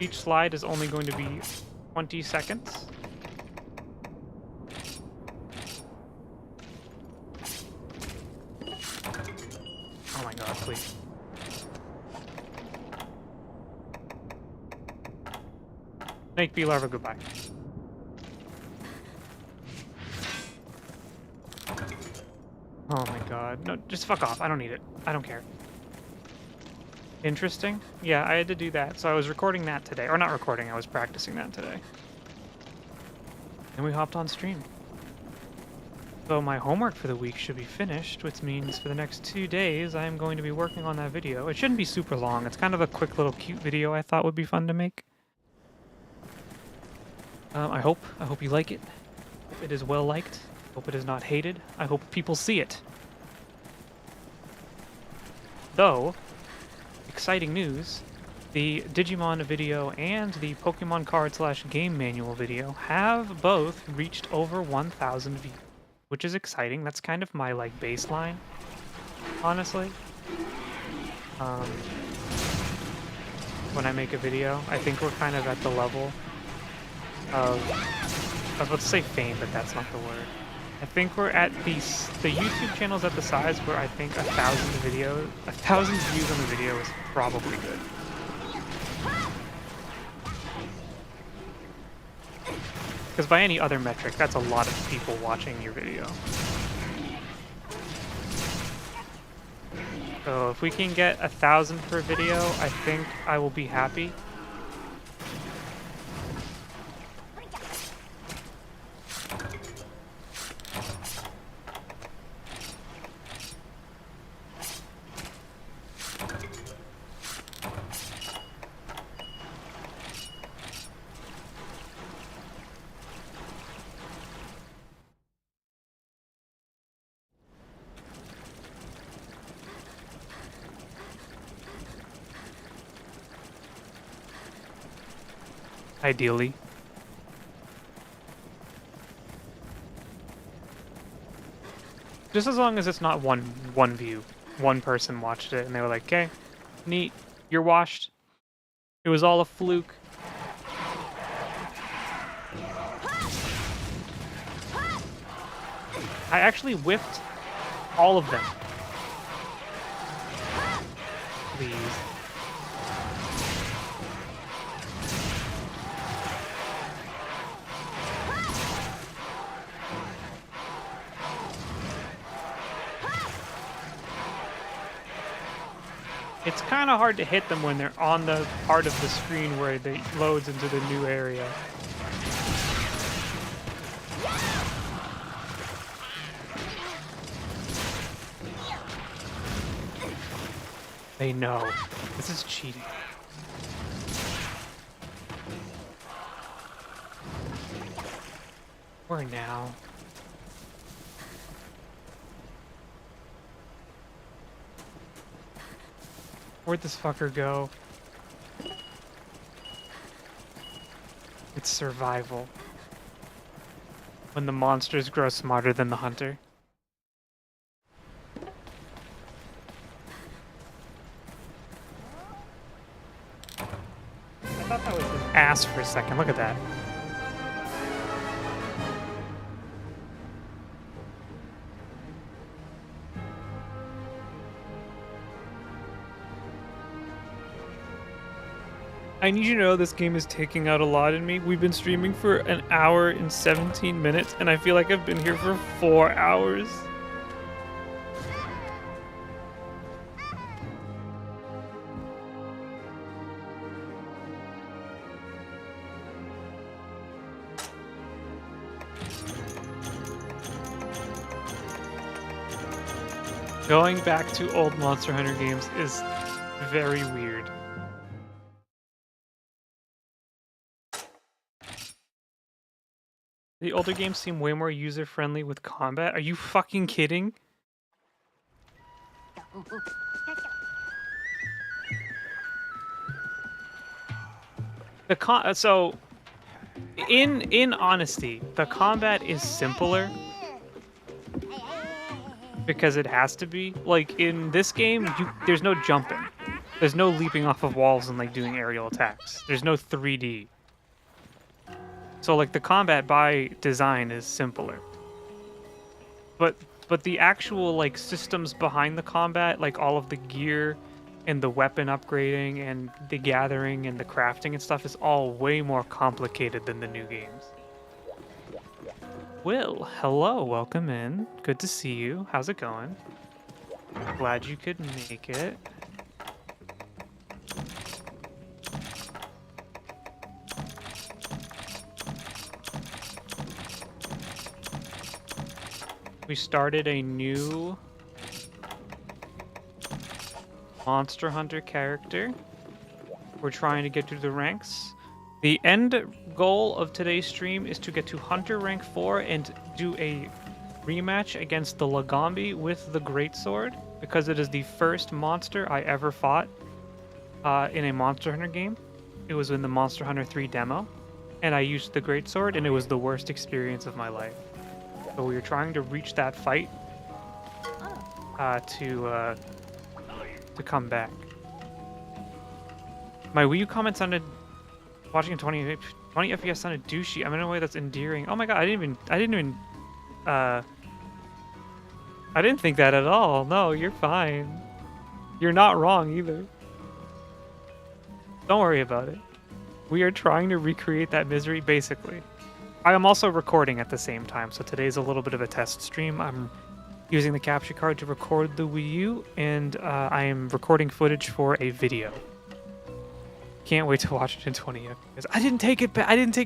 Each slide is only going to be 20 seconds. Oh my god, please. Snake bee larva, goodbye. Oh my god. No, just fuck off. I don't need it. I don't care. Interesting. Yeah, I had to do that. So I was recording that today. Or not recording, I was practicing that today. And we hopped on stream. So my homework for the week should be finished, which means for the next 2 days I am going to be working on that video. It shouldn't be super long. It's kind of a quick little cute video I thought would be fun to make. I hope you like it. Hope it is well liked. Hope it is not hated. I hope people see it. Though, exciting news, the Digimon video and the Pokemon card / game manual video have both reached over 1,000 views, which is exciting. That's kind of my like baseline, honestly. When I make a video, I think we're kind of at the level of let's say fame, but that's not the word. I think we're at the YouTube channel's at the size where I think 1,000 views on the video is probably good. Because by any other metric, that's a lot of people watching your video. So if we can get 1,000 per video, I think I will be happy. Ideally. Just as long as it's not one view. One person watched it and they were like, okay, neat, you're washed. It was all a fluke. I actually whiffed all of them. Please. It's kind of hard to hit them when they're on the part of the screen where it loads into the new area. They know. This is cheating. Where now? Where'd this fucker go? It's survival. When the monsters grow smarter than the hunter. I thought that was his ass for a second. Look at that. I need you to know this game is taking out a lot in me. We've been streaming for an hour and 17 minutes, and I feel like I've been here for 4 hours. Going back to old Monster Hunter games is very weird. The older games seem way more user-friendly with combat. Are you fucking kidding? So in honesty, the combat is simpler. because it has to be. Like in this game, there's no jumping. There's no leaping off of walls and like doing aerial attacks. There's no 3D. So like the combat by design is simpler. But the actual like systems behind the combat, like all of the gear and the weapon upgrading and the gathering and the crafting and stuff is all way more complicated than the new games. Will, hello, welcome in. Good to see you. How's it going? Glad you could make it. We started a new Monster Hunter character. We're trying to get through the ranks. The end goal of today's stream is to get to Hunter rank 4 and do a rematch against the Lagombi with the Greatsword, because it is the first monster I ever fought in a Monster Hunter game. It was in the Monster Hunter 3 demo, and I used the Greatsword, and it was the worst experience of my life. So we were trying to reach that fight to come back. My Wii U comment sounded, watching a 20 FPS sounded douchey. I'm in a way that's endearing. Oh my god, I didn't think that at all. No, you're fine. You're not wrong either. Don't worry about it. We are trying to recreate that misery, basically. I am also recording at the same time, so today's a little bit of a test stream. I'm using the capture card to record the Wii U, and I am recording footage for a video. Can't wait to watch it in 20 FPS. I didn't take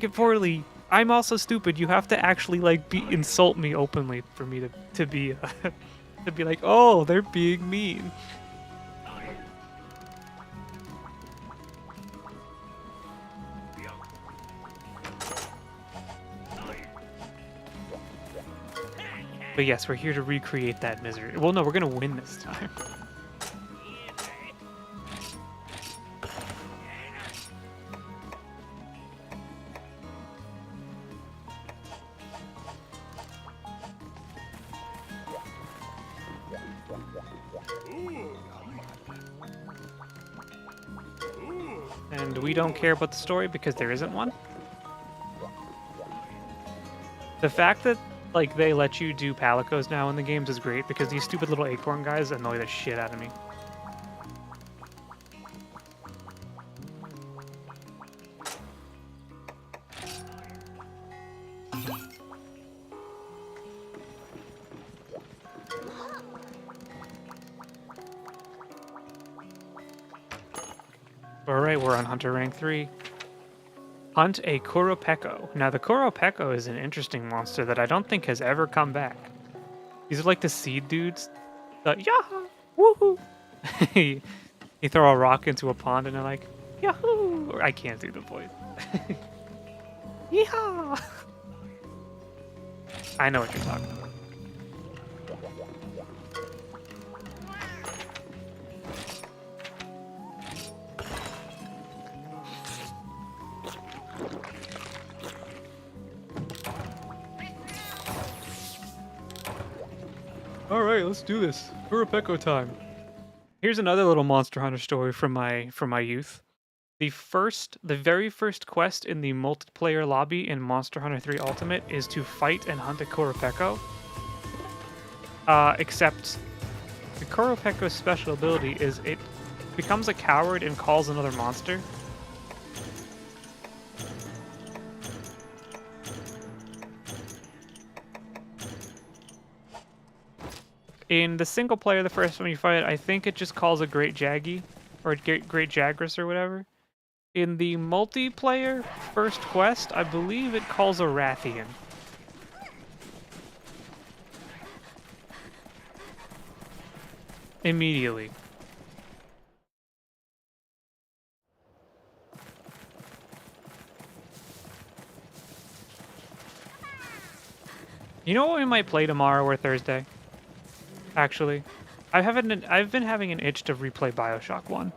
it poorly. I'm also stupid. You have to actually like insult me openly for me to be to be like, oh, they're being mean. But yes, we're here to recreate that misery. Well, no, we're gonna win this time. And we don't care about the story because there isn't one. The fact that like they let you do palicos now in the games is great, because these stupid little acorn guys annoy the shit out of me. Alright, we're on Hunter rank 3. Hunt a Kuropeko. Now, the Kuropeko is an interesting monster that I don't think has ever come back. These are like the seed dudes. The yahoo! Woohoo! you throw a rock into a pond and they're like, yahoo! Or I can't do the voice. Yeehaw! I know what you're talking about. Alright, let's do this. Kuropeko time. Here's another little Monster Hunter story from my youth. The very first quest in the multiplayer lobby in Monster Hunter 3 Ultimate is to fight and hunt a Kuropeko. Except the Kuropeko's special ability is it becomes a coward and calls another monster. In the single player, the first time you fight, I think it just calls a Great Jaggy, or a Great Jagras or whatever. In the multiplayer first quest, I believe it calls a Rathian. Immediately. You know what we might play tomorrow or Thursday? Actually, I've been having an itch to replay BioShock 1.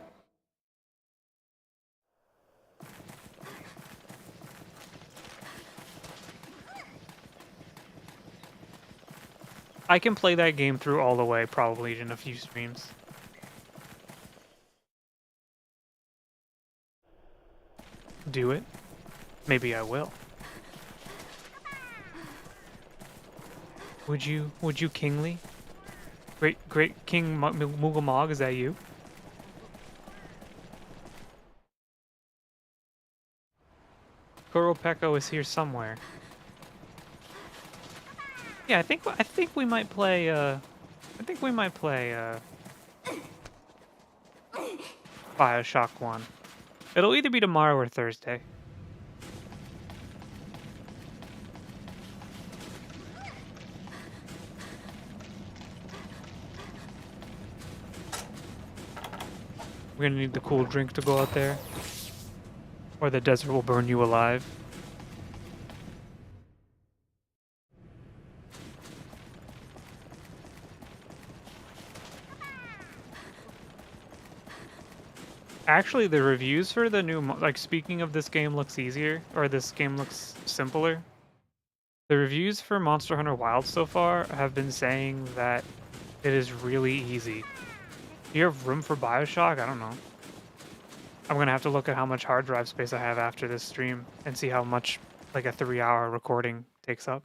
I can play that game through all the way, probably in a few streams. Do it? Maybe I will. Would you, Kingly? Great King Moogle, is that you? Kuropeko is here somewhere. Yeah, I think we might play BioShock 1. It'll either be tomorrow or Thursday. We're gonna need the cool drink to go out there, or the desert will burn you alive. Actually, the reviews for the new, like, speaking of this game looks easier, or this game looks simpler. The reviews for Monster Hunter Wilds so far have been saying that it is really easy. Do you have room for BioShock? I don't know. I'm gonna have to look at how much hard drive space I have after this stream and see how much, like, a 3-hour recording takes up.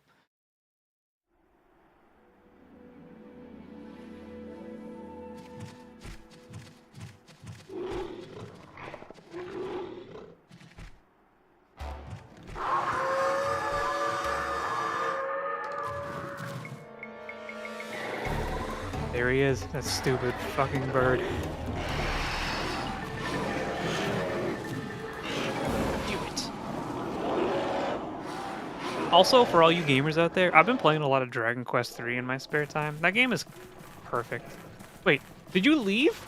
There he is, that stupid fucking bird. Do it. Also, for all you gamers out there, I've been playing a lot of Dragon Quest III in my spare time. That game is perfect. Wait, did you leave?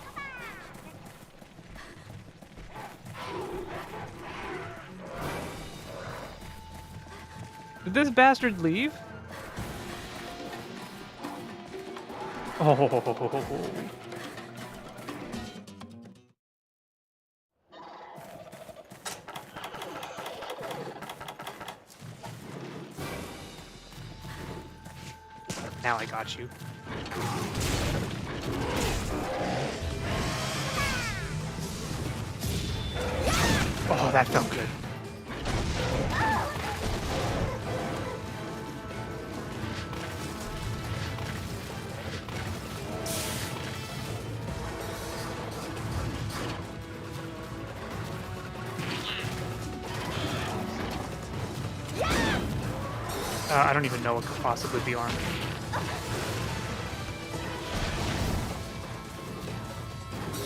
Did this bastard leave? Oh. Now I got you. Oh, that felt good. I don't even know what could possibly be on.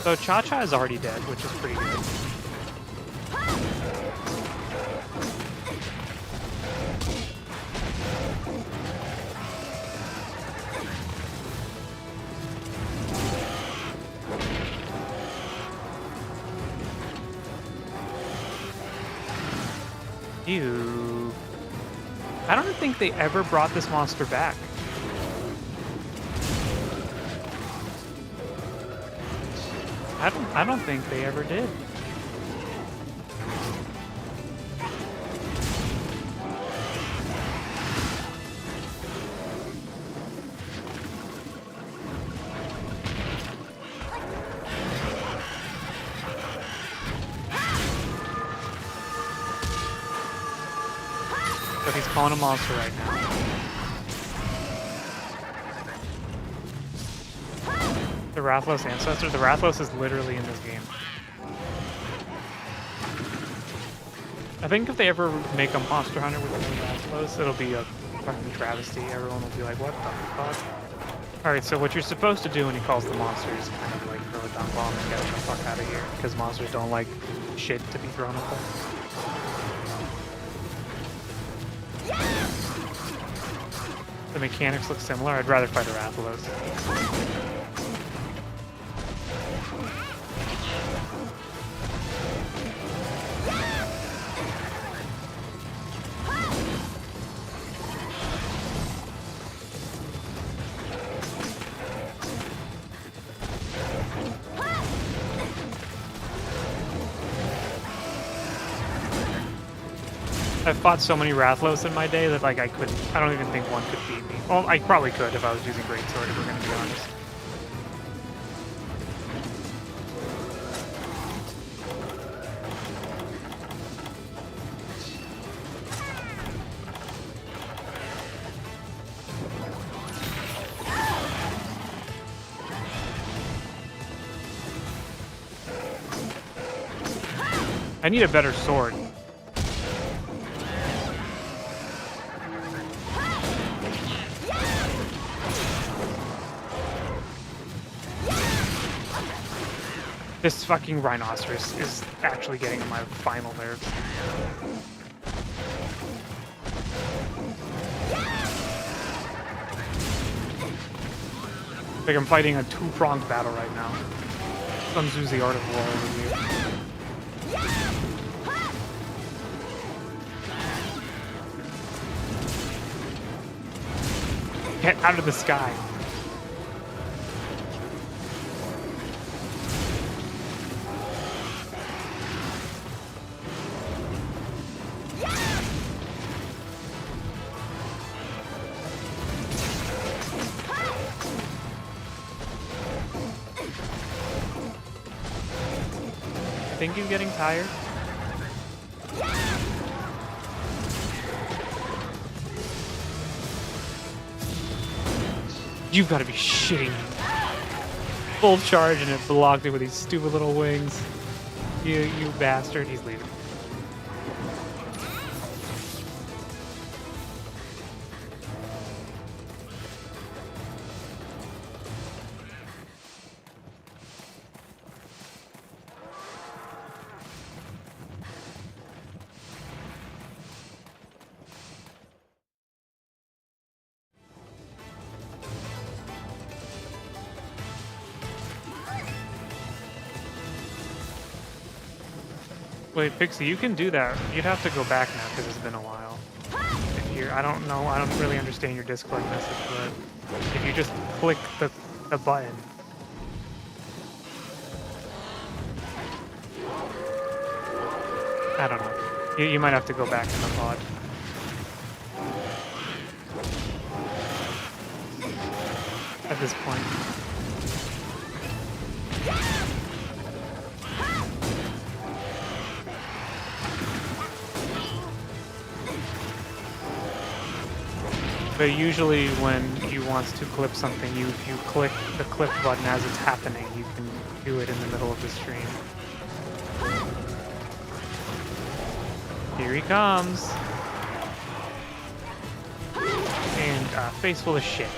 So Cha-Cha is already dead, which is pretty good. Ew. I don't think they ever brought this monster back. I don't think they ever did. But he's calling a monster right now. The Rathalos ancestor? The Rathalos is literally in this game. I think if they ever make a Monster Hunter with the Rathalos, it'll be a fucking travesty. Everyone will be like, what the fuck? Alright, so what you're supposed to do when he calls the monster is kind of like throw a dump bomb and get the fuck out of here, because monsters don't like shit to be thrown at them. The mechanics look similar. I'd rather fight a Rathalos. I've fought so many Rathlos in my day that like I don't even think one could beat me. Well, I probably could if I was using Greatsword, if we're gonna be honest. I need a better sword. This fucking rhinoceros is actually getting on my final nerves. Like I'm fighting a two-pronged battle right now. Sun Tzu's The Art of War overview. Get out of the sky. I think he's getting tired. You've got to be shitting me. Full charge and it blocked it with these stupid little wings. You bastard. He's leaving. Wait, Pixie, you can do that. You'd have to go back now because it's been a while. If you're, I don't know, I don't really understand your Discord message, but if you just click the button. I don't know. You might have to go back in the pod. At this point. But usually when you want to clip something, if you click the clip button as it's happening, you can do it in the middle of the stream. Here he comes. And face full of shit.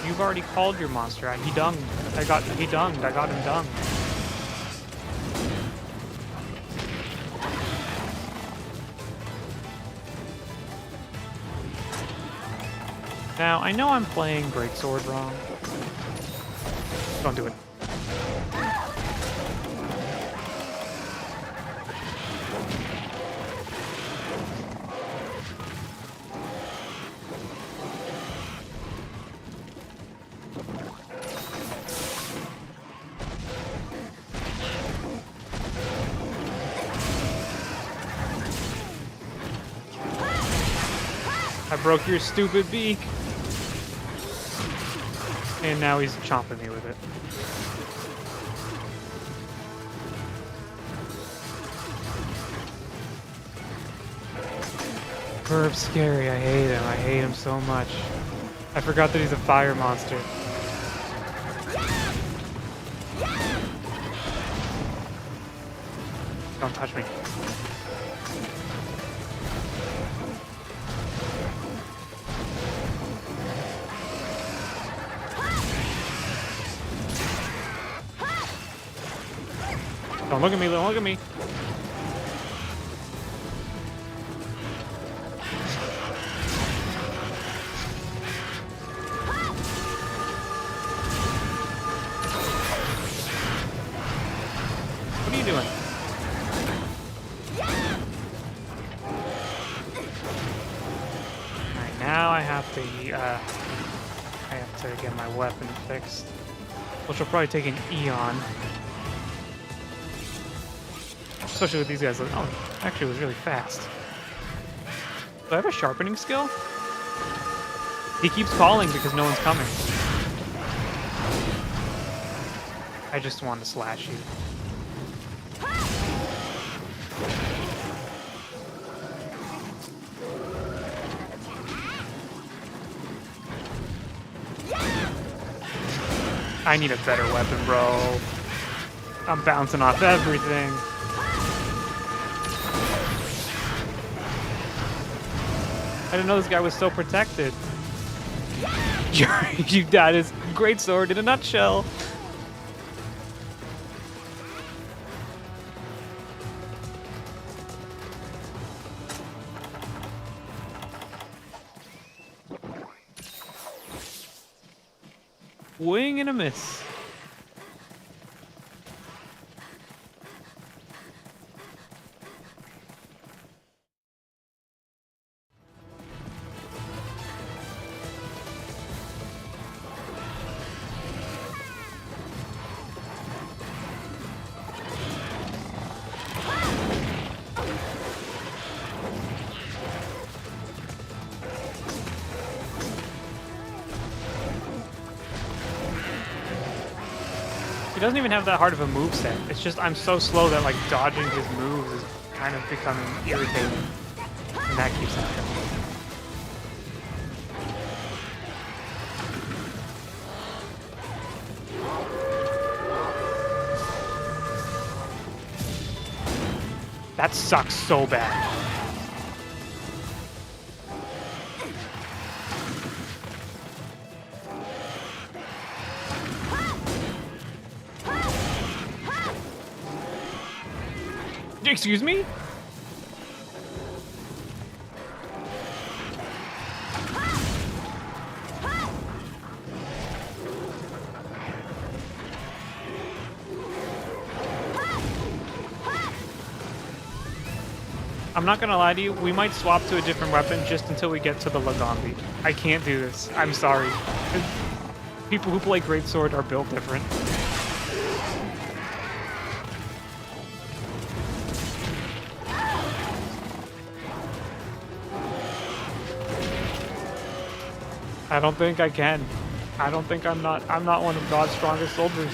You've already called your monster out. He dunged. I got him dunged. Now, I know I'm playing Greatsword wrong. Don't do it. I broke your stupid beak. And now he's chomping me with it. Burb's scary. I hate him. I hate him so much. I forgot that he's a fire monster. Don't touch me. Don't look at me, don't look at me. I have to get my weapon fixed, which will probably take an eon. Especially with these guys. Oh, actually, it was really fast. Do I have a sharpening skill? He keeps calling because no one's coming. I just want to slash you. I need a better weapon, bro. I'm bouncing off everything. I didn't know this guy was so protected. That is great sword in a nutshell. Wing and a miss. He doesn't even have that hard of a moveset. It's just I'm so slow that like dodging his moves is kind of becoming irritating. And that keeps happening. That sucks so bad. Excuse me? I'm not gonna lie to you, we might swap to a different weapon just until we get to the Lagambi. I can't do this. I'm sorry. People who play Greatsword are built different. I don't think I can. I don't think I'm not one of God's strongest soldiers.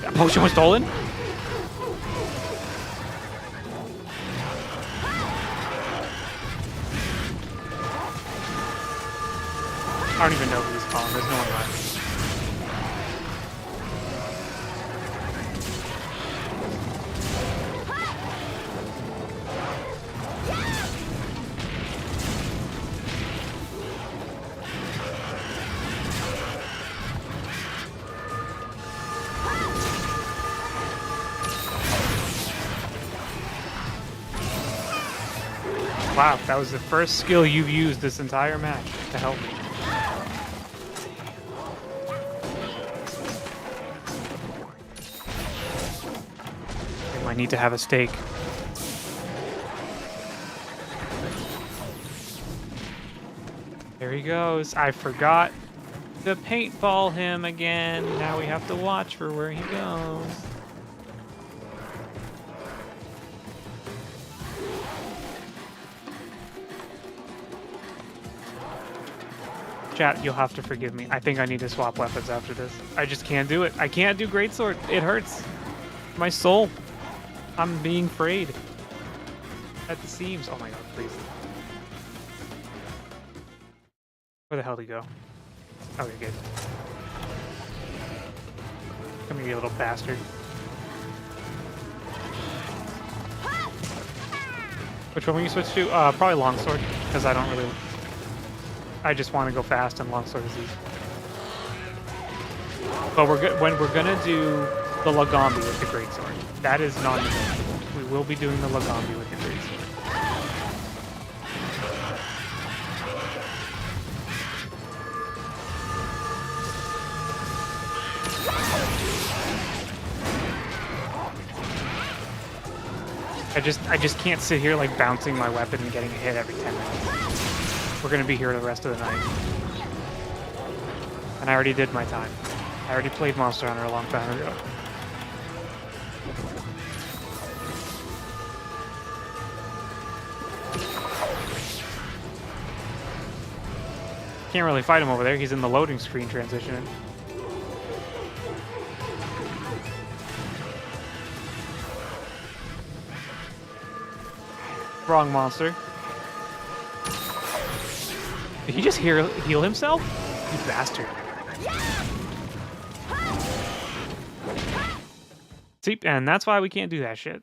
That potion was stolen? I don't even know who he's calling. There's no one left. Wow, that was the first skill you've used this entire match to help me. I might need to have a steak. There he goes. I forgot to paintball him again. Now we have to watch for where he goes. Chat, you'll have to forgive me. I think I need to swap weapons after this. I just can't do it. I can't do Greatsword. It hurts. My soul. I'm being frayed at the seams. Oh my god, please. Where the hell did he go? Okay, good. Come here, you little bastard. Which one will you switch to? Probably longsword, because I don't really... I just want to go fast and longsword is easy. But when we're gonna do the Lagambi with the greatsword. That is non-negotiable. We will be doing the Lagambi with the greatsword. I just can't sit here like bouncing my weapon and getting a hit every 10 minutes. We're gonna be here the rest of the night. And I already did my time. I already played Monster Hunter a long time ago. Can't really fight him over there. He's in the loading screen transitioning. Wrong monster. Did he just heal himself? You bastard. See, and that's why we can't do that shit.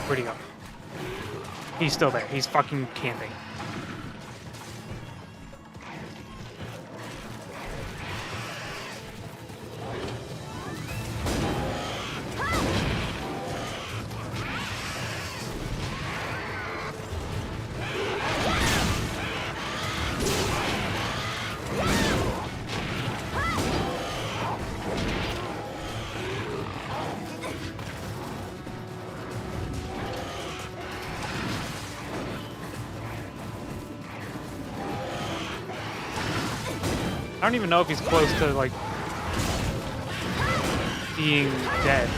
Where'd he go? He's still there. He's fucking camping. I don't even know if he's close to, like, being dead.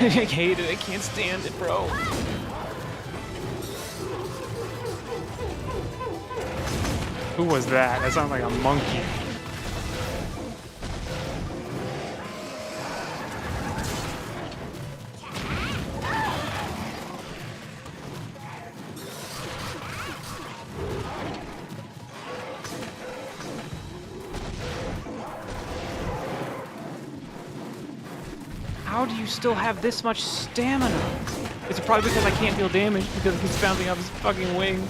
I hate it. I can't stand it, bro. Who was that? That sounds like a monkey. How do you still have this much stamina? Is it probably because I can't deal damage because he's bouncing off his fucking wing?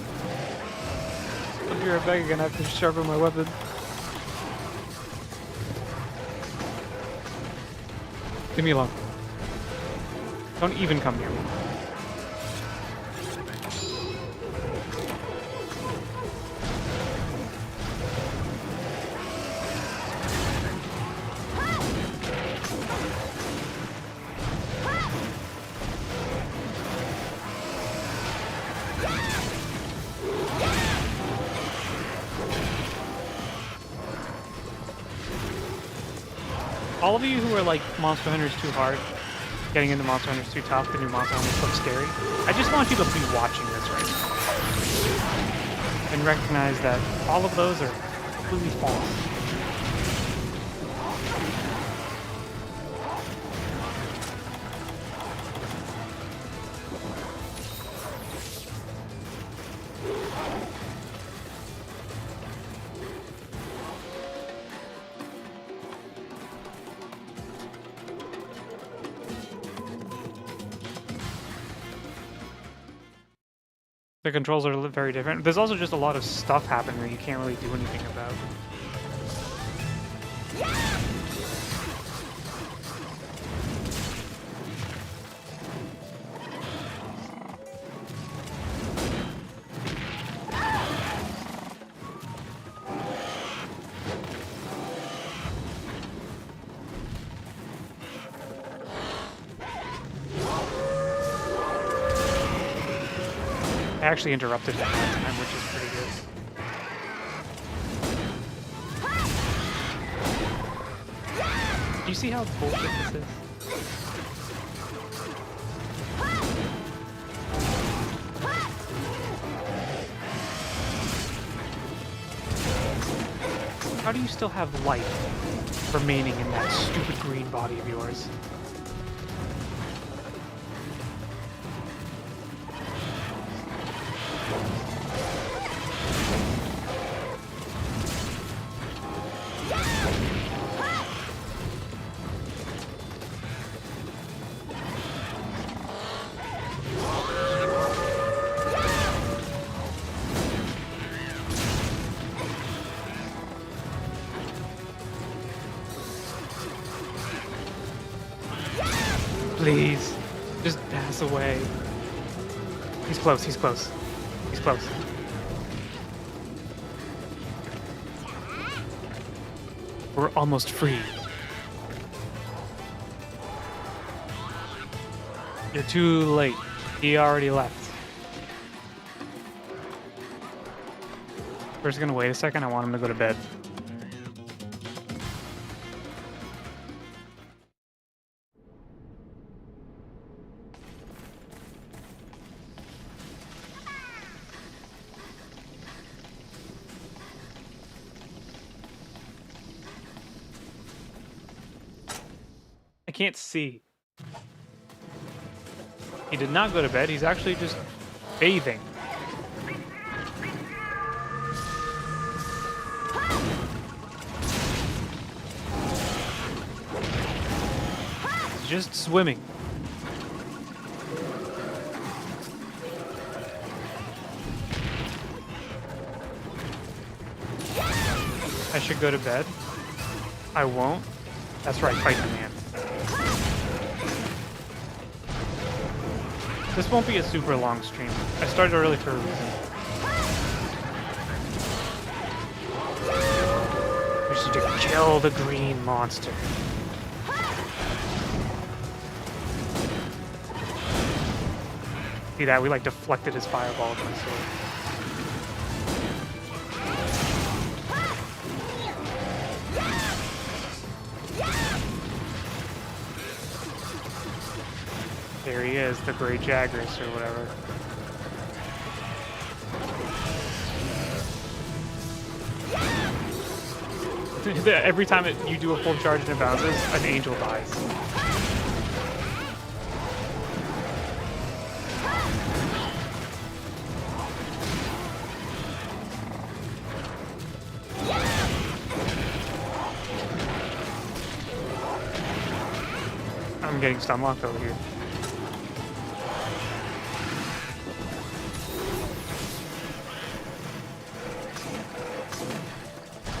I'll be right back again. I have to sharpen my weapon. Leave me alone. Don't even come near me. All of you who are like Monster Hunter's too hard, getting into Monster Hunter's too tough, the new Monster Hunter's so scary, I just want you to be watching this right now. And recognize that all of those are completely false. The controls are very different. There's also just a lot of stuff happening that you can't really do anything about. I actually interrupted him that time, which is pretty good. Do you see how bullshit this is? How do you still have life remaining in that stupid green body of yours? Please. Just pass away. He's close, he's close. He's close. We're almost free. You're too late. He already left. We're just gonna wait a second. I want him to go to bed. I can't see. He did not go to bed. He's actually just bathing. He's just swimming. I should go to bed. I won't. That's right, fight the man. This won't be a super long stream. I started early for a reason. We should kill the green monster. See that? We like deflected his fireball with my sword. There he is, the Great Jagras or whatever. Every time you do a full charge and it bounces, an angel dies. I'm getting stun locked over here.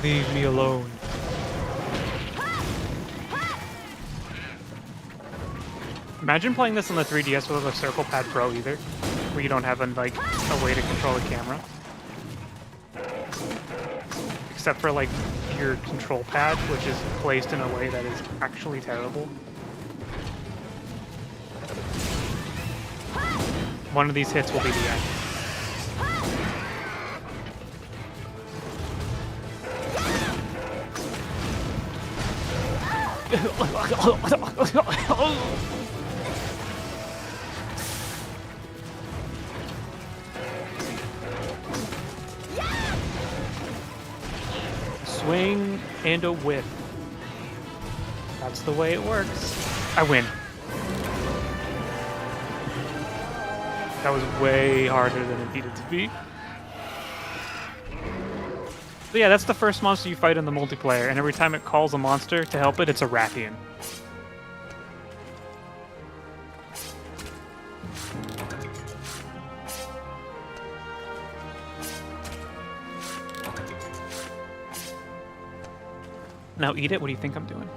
Leave me alone. Imagine playing this on the 3DS with a Circle Pad Pro either, where you don't have a way to control the camera. Except for like your control pad, which is placed in a way that is actually terrible. One of these hits will be the end. Swing and a whiff. That's the way it works. I win. That was way harder than it needed to be. So yeah, that's the first monster you fight in the multiplayer, and every time it calls a monster to help it, it's a Rathian. Now eat it? What do you think I'm doing?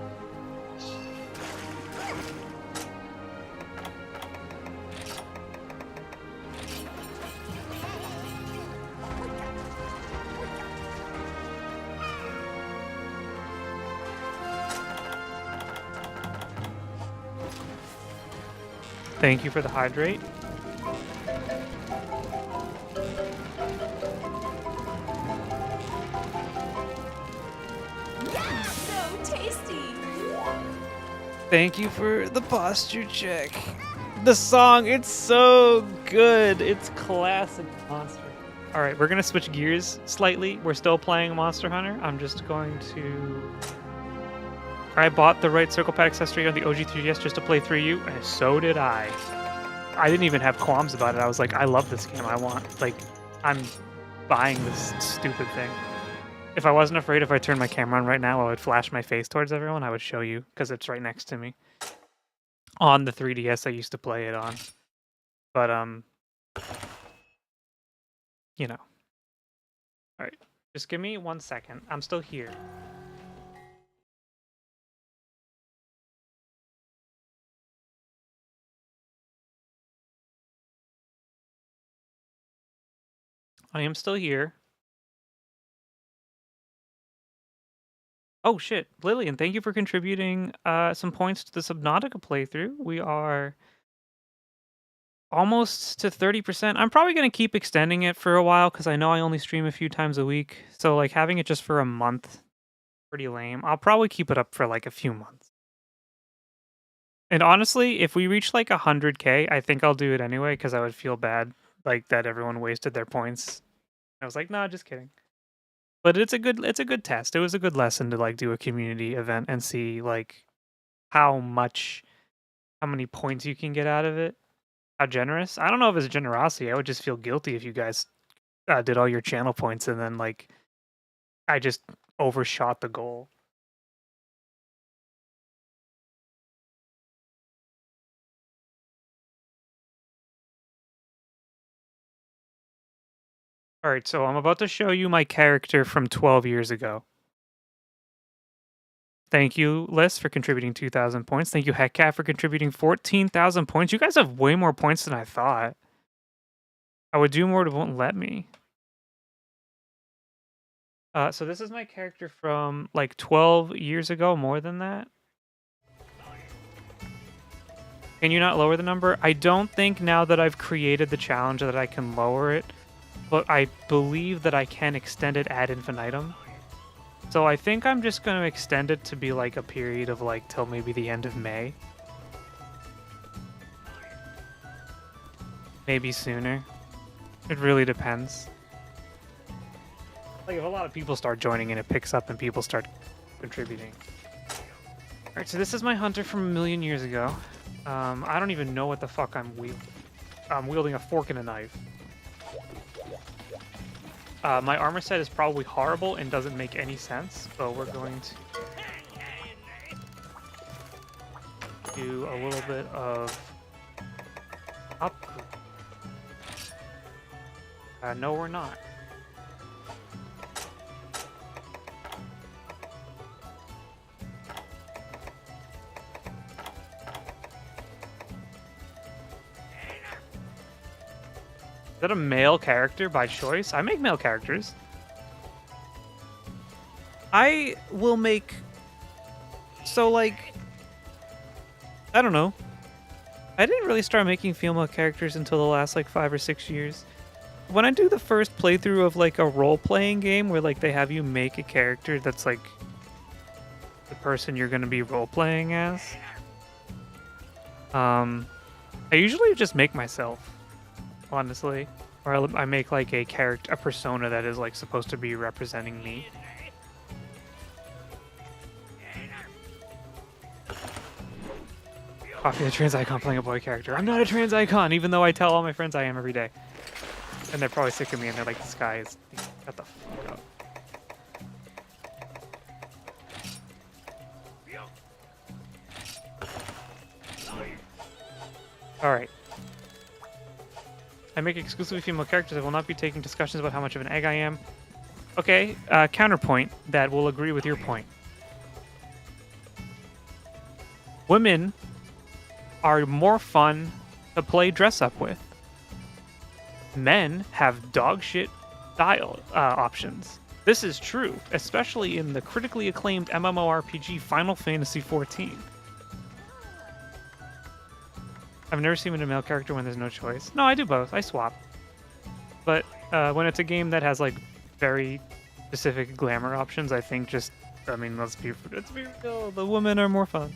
Thank you for the hydrate. So tasty. Thank you for the posture check. The song, it's so good. It's classic Monster. All right, we're gonna switch gears slightly. We're still playing Monster Hunter. I'm just going to... I bought the right Circle Pad accessory on the OG 3DS just to play 3U, and so did I. I didn't even have qualms about it. I was like, I love this game. I'm buying this stupid thing. If I wasn't afraid, if I turned my camera on right now, I would flash my face towards everyone. I would show you, because it's right next to me. On the 3DS, I used to play it on. But, you know. Alright, just give me 1 second. I'm still here. I am still here. Oh shit, Lillian, thank you for contributing some points to the Subnautica playthrough. We are almost to 30%. I'm probably going to keep extending it for a while because I know I only stream a few times a week. So like having it just for a month, pretty lame. I'll probably keep it up for like a few months. And honestly, if we reach like 100K, I think I'll do it anyway because I would feel bad like that everyone wasted their points. I was like, nah, just kidding. But it's a good test. It was a good lesson to like do a community event and see like how many points you can get out of it. How generous? I don't know if it's generosity. I would just feel guilty if you guys did all your channel points and then like I just overshot the goal. All right, so I'm about to show you my character from 12 years ago. Thank you, Liz, for contributing 2,000 points. Thank you, Heckcat, for contributing 14,000 points. You guys have way more points than I thought. I would do more, but it won't let me. So this is my character from like 12 years ago, more than that. Can you not lower the number? I don't think now that I've created the challenge that I can lower it, but I believe that I can extend it ad infinitum. So I think I'm just going to extend it to be like a period of like till maybe the end of May. Maybe sooner. It really depends. Like if a lot of people start joining and it picks up and people start contributing. Alright, so this is my hunter from a million years ago. I don't even know what the fuck I'm wielding. I'm wielding a fork and a knife. My armor set is probably horrible and doesn't make any sense, so we're going to do a little bit of upgrade. No, we're not. Is that a male character by choice? I make male characters. I will make... So, like... I don't know. I didn't really start making female characters until the last, like, 5 or 6 years. When I do the first playthrough of, like, a role-playing game where, like, they have you make a character that's, like, the person you're going to be role-playing as, I usually just make myself. Honestly, or I make like a character, a persona that is like supposed to be representing me. Coffee, a trans icon playing a boy character. I'm not a trans icon, even though I tell all my friends I am every day. And they're probably sick of me and they're like, this guy is... Shut the fuck up. Alright. I make exclusively female characters. I will not be taking discussions about how much of an egg I am. Okay, counterpoint that will agree with your point. Women are more fun to play dress up with. Men have dog shit style options. This is true, especially in the critically acclaimed MMORPG Final Fantasy XIV. I've never seen a male character when there's no choice. No, I do both. I swap. But when it's a game that has like very specific glamour options, I think just, I mean, let's be real. The women are more fun.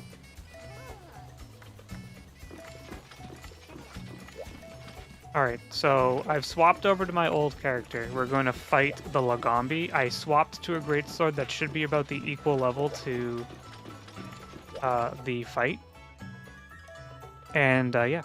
Alright, so I've swapped over to my old character. We're going to fight the Lagombi. I swapped to a greatsword that should be about the equal level to the fight. And, yeah.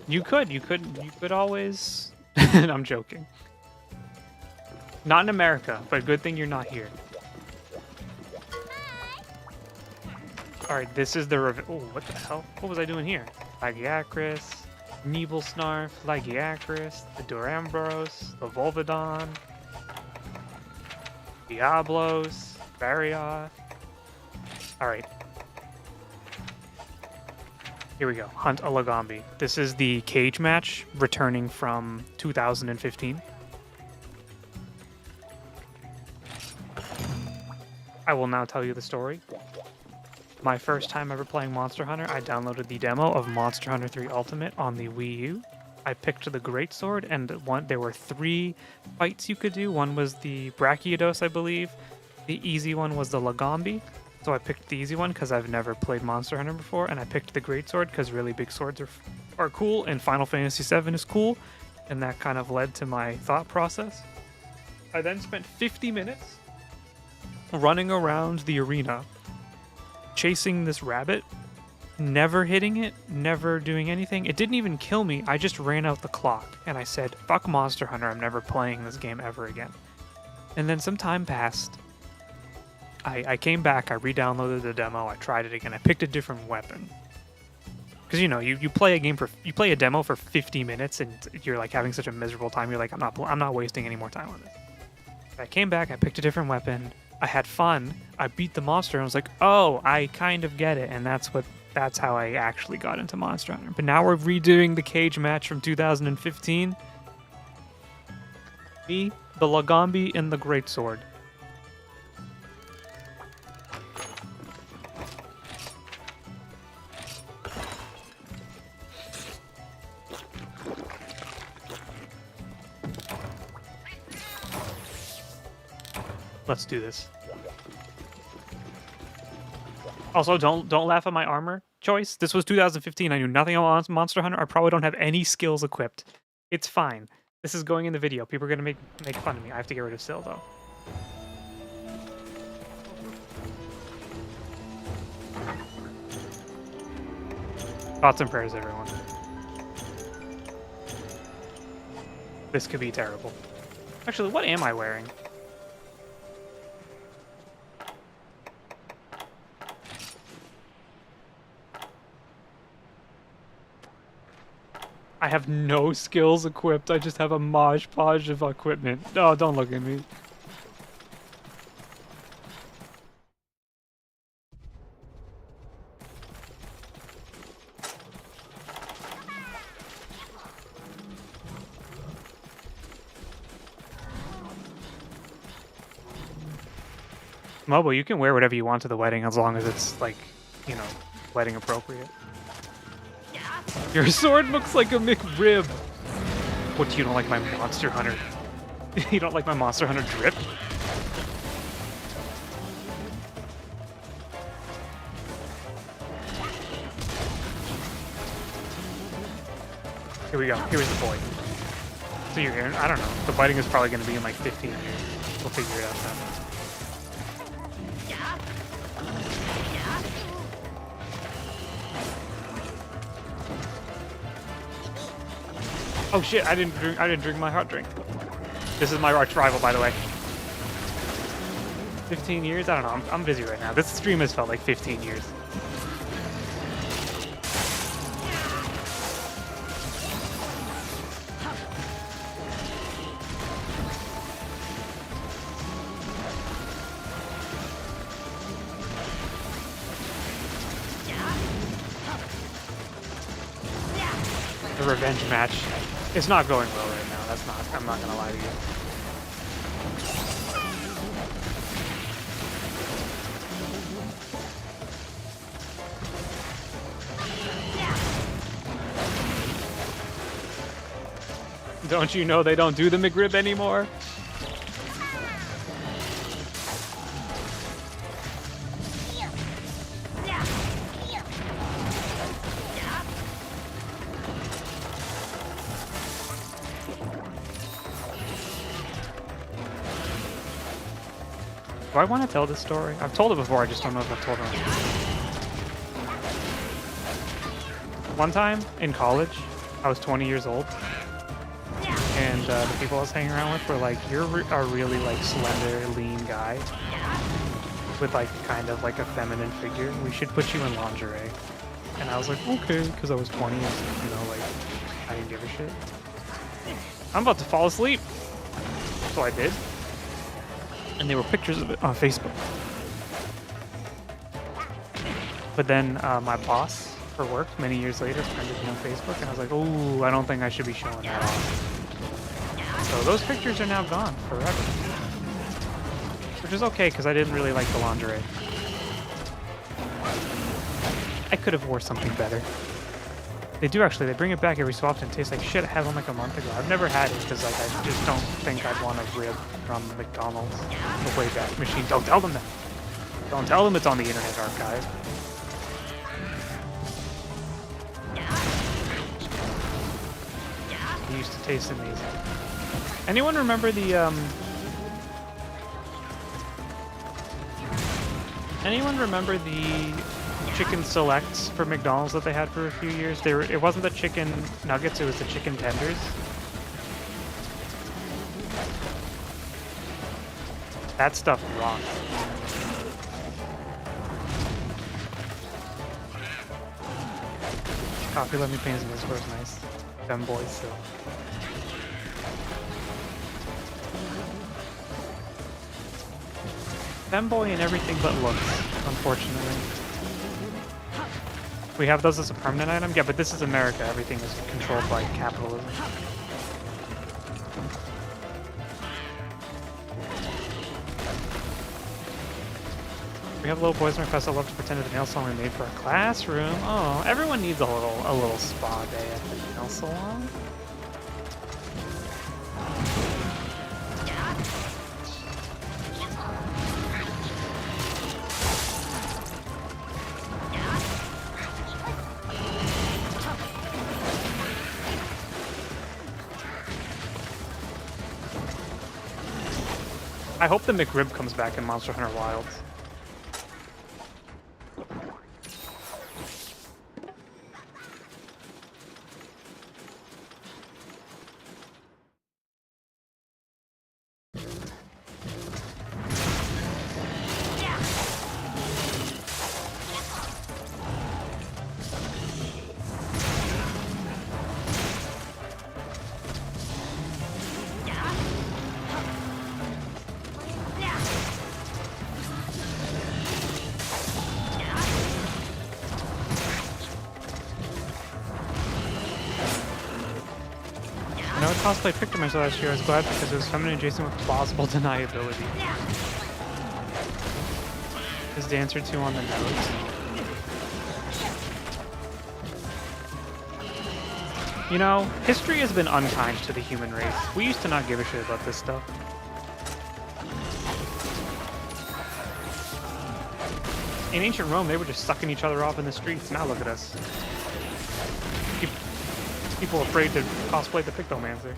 You could always... I'm joking. Not in America, but good thing you're not here. Alright, this is the oh, what the hell? What was I doing here? Lagiacrus, Nebelsnarf, Lagiacrus, the Durambros, the Volvidon, Diablos, Barioth. Alright. Here we go. Hunt a Lagombi. This is the cage match returning from 2015. I will now tell you the story. My first time ever playing Monster Hunter, I downloaded the demo of Monster Hunter 3 Ultimate on the Wii U. I picked the Greatsword, and there were 3 fights you could do. One was the Brachiodos, I believe. The easy one was the Lagombi. So I picked the easy one because I've never played Monster Hunter before, and I picked the Greatsword because really big swords are cool, and Final Fantasy VII is cool, and that kind of led to my thought process. I then spent 50 minutes running around the arena, chasing this rabbit, never hitting it, never doing anything. It didn't even kill me. I just ran out the clock, and I said, fuck Monster Hunter, I'm never playing this game ever again. And then some time passed. I came back, I re-downloaded the demo, I tried it again, I picked a different weapon. Because, you know, you play a demo for 50 minutes, and you're like having such a miserable time, you're like, I'm not wasting any more time on this. I came back, I picked a different weapon, I had fun, I beat the monster, and I was like, oh, I kind of get it, and that's how I actually got into Monster Hunter. But now we're redoing the cage match from 2015. Me, the Lagombi, and the Greatsword. Let's do this. Also, don't laugh at my armor choice. This was 2015. I knew nothing about Monster Hunter. I probably don't have any skills equipped. It's fine. This is going in the video. People are gonna make fun of me. I have to get rid of Syl though. Thoughts and prayers, everyone. This could be terrible. Actually, what am I wearing? I have no skills equipped. I just have a mosh podge of equipment. Oh, don't look at me. Mobile, you can wear whatever you want to the wedding as long as it's, like, you know, wedding appropriate. Your sword looks like a McRib. What, you don't like my Monster Hunter? You don't like my Monster Hunter drip? Here we go. Here's the boy. So you're here. I don't know. The wedding is probably going to be in like 15 years. We'll figure it out then. Oh shit, I didn't drink my hot drink. This is my arch rival, by the way. 15 years? I don't know, I'm busy right now. This stream has felt like 15 years. The revenge match. It's not going well right now. I'm not gonna lie to you. Don't you know they don't do the McRib anymore? Do I want to tell this story? I've told it before, I just don't know if I've told it. One time in college, I was 20 years old, and the people I was hanging around with were like, "You're a really like slender, lean guy. with like kind of like a feminine figure. We should put you in lingerie. And I was like, okay, because I was 20 and, you know, like, I didn't give a shit. I'm about to fall asleep. So I did. And there were pictures of it on Facebook. But then my boss for work, many years later, friended me on Facebook, and I was like, oh, I don't think I should be showing that off. So those pictures are now gone forever. Which is okay, because I didn't really like the lingerie. I could have wore something better. They do actually, they bring it back every so often. It tastes like shit. I had one like a month ago. I've never had it because like I just don't think I'd want a rib from McDonald's. The Wayback Machine. Don't tell them that. Don't tell them it's on the Internet Archive. It used to taste amazing. Anyone remember the Anyone remember the chicken selects for McDonald's that they had for a few years? It wasn't the chicken nuggets, it was the chicken tenders. That stuff rocked. Coffee Let Me Paint This was nice. Femboy still. Femboy and everything but looks, unfortunately. We have those as a permanent item? Yeah, but this is America. Everything is controlled by capitalism. We have little boys in our class that love to pretend that the nail salon we made for our classroom. Oh, everyone needs a little spa day at the nail salon. I hope the McRib comes back in Monster Hunter Wilds. Cosplay picked myself last year. I was glad because it was feminine adjacent with plausible deniability. Is the answer 2 on the nose? You know, history has been unkind to the human race. We used to not give a shit about this stuff. In ancient Rome, they were just sucking each other off in the streets. Now look at us. People afraid to cosplay the Pictomancer.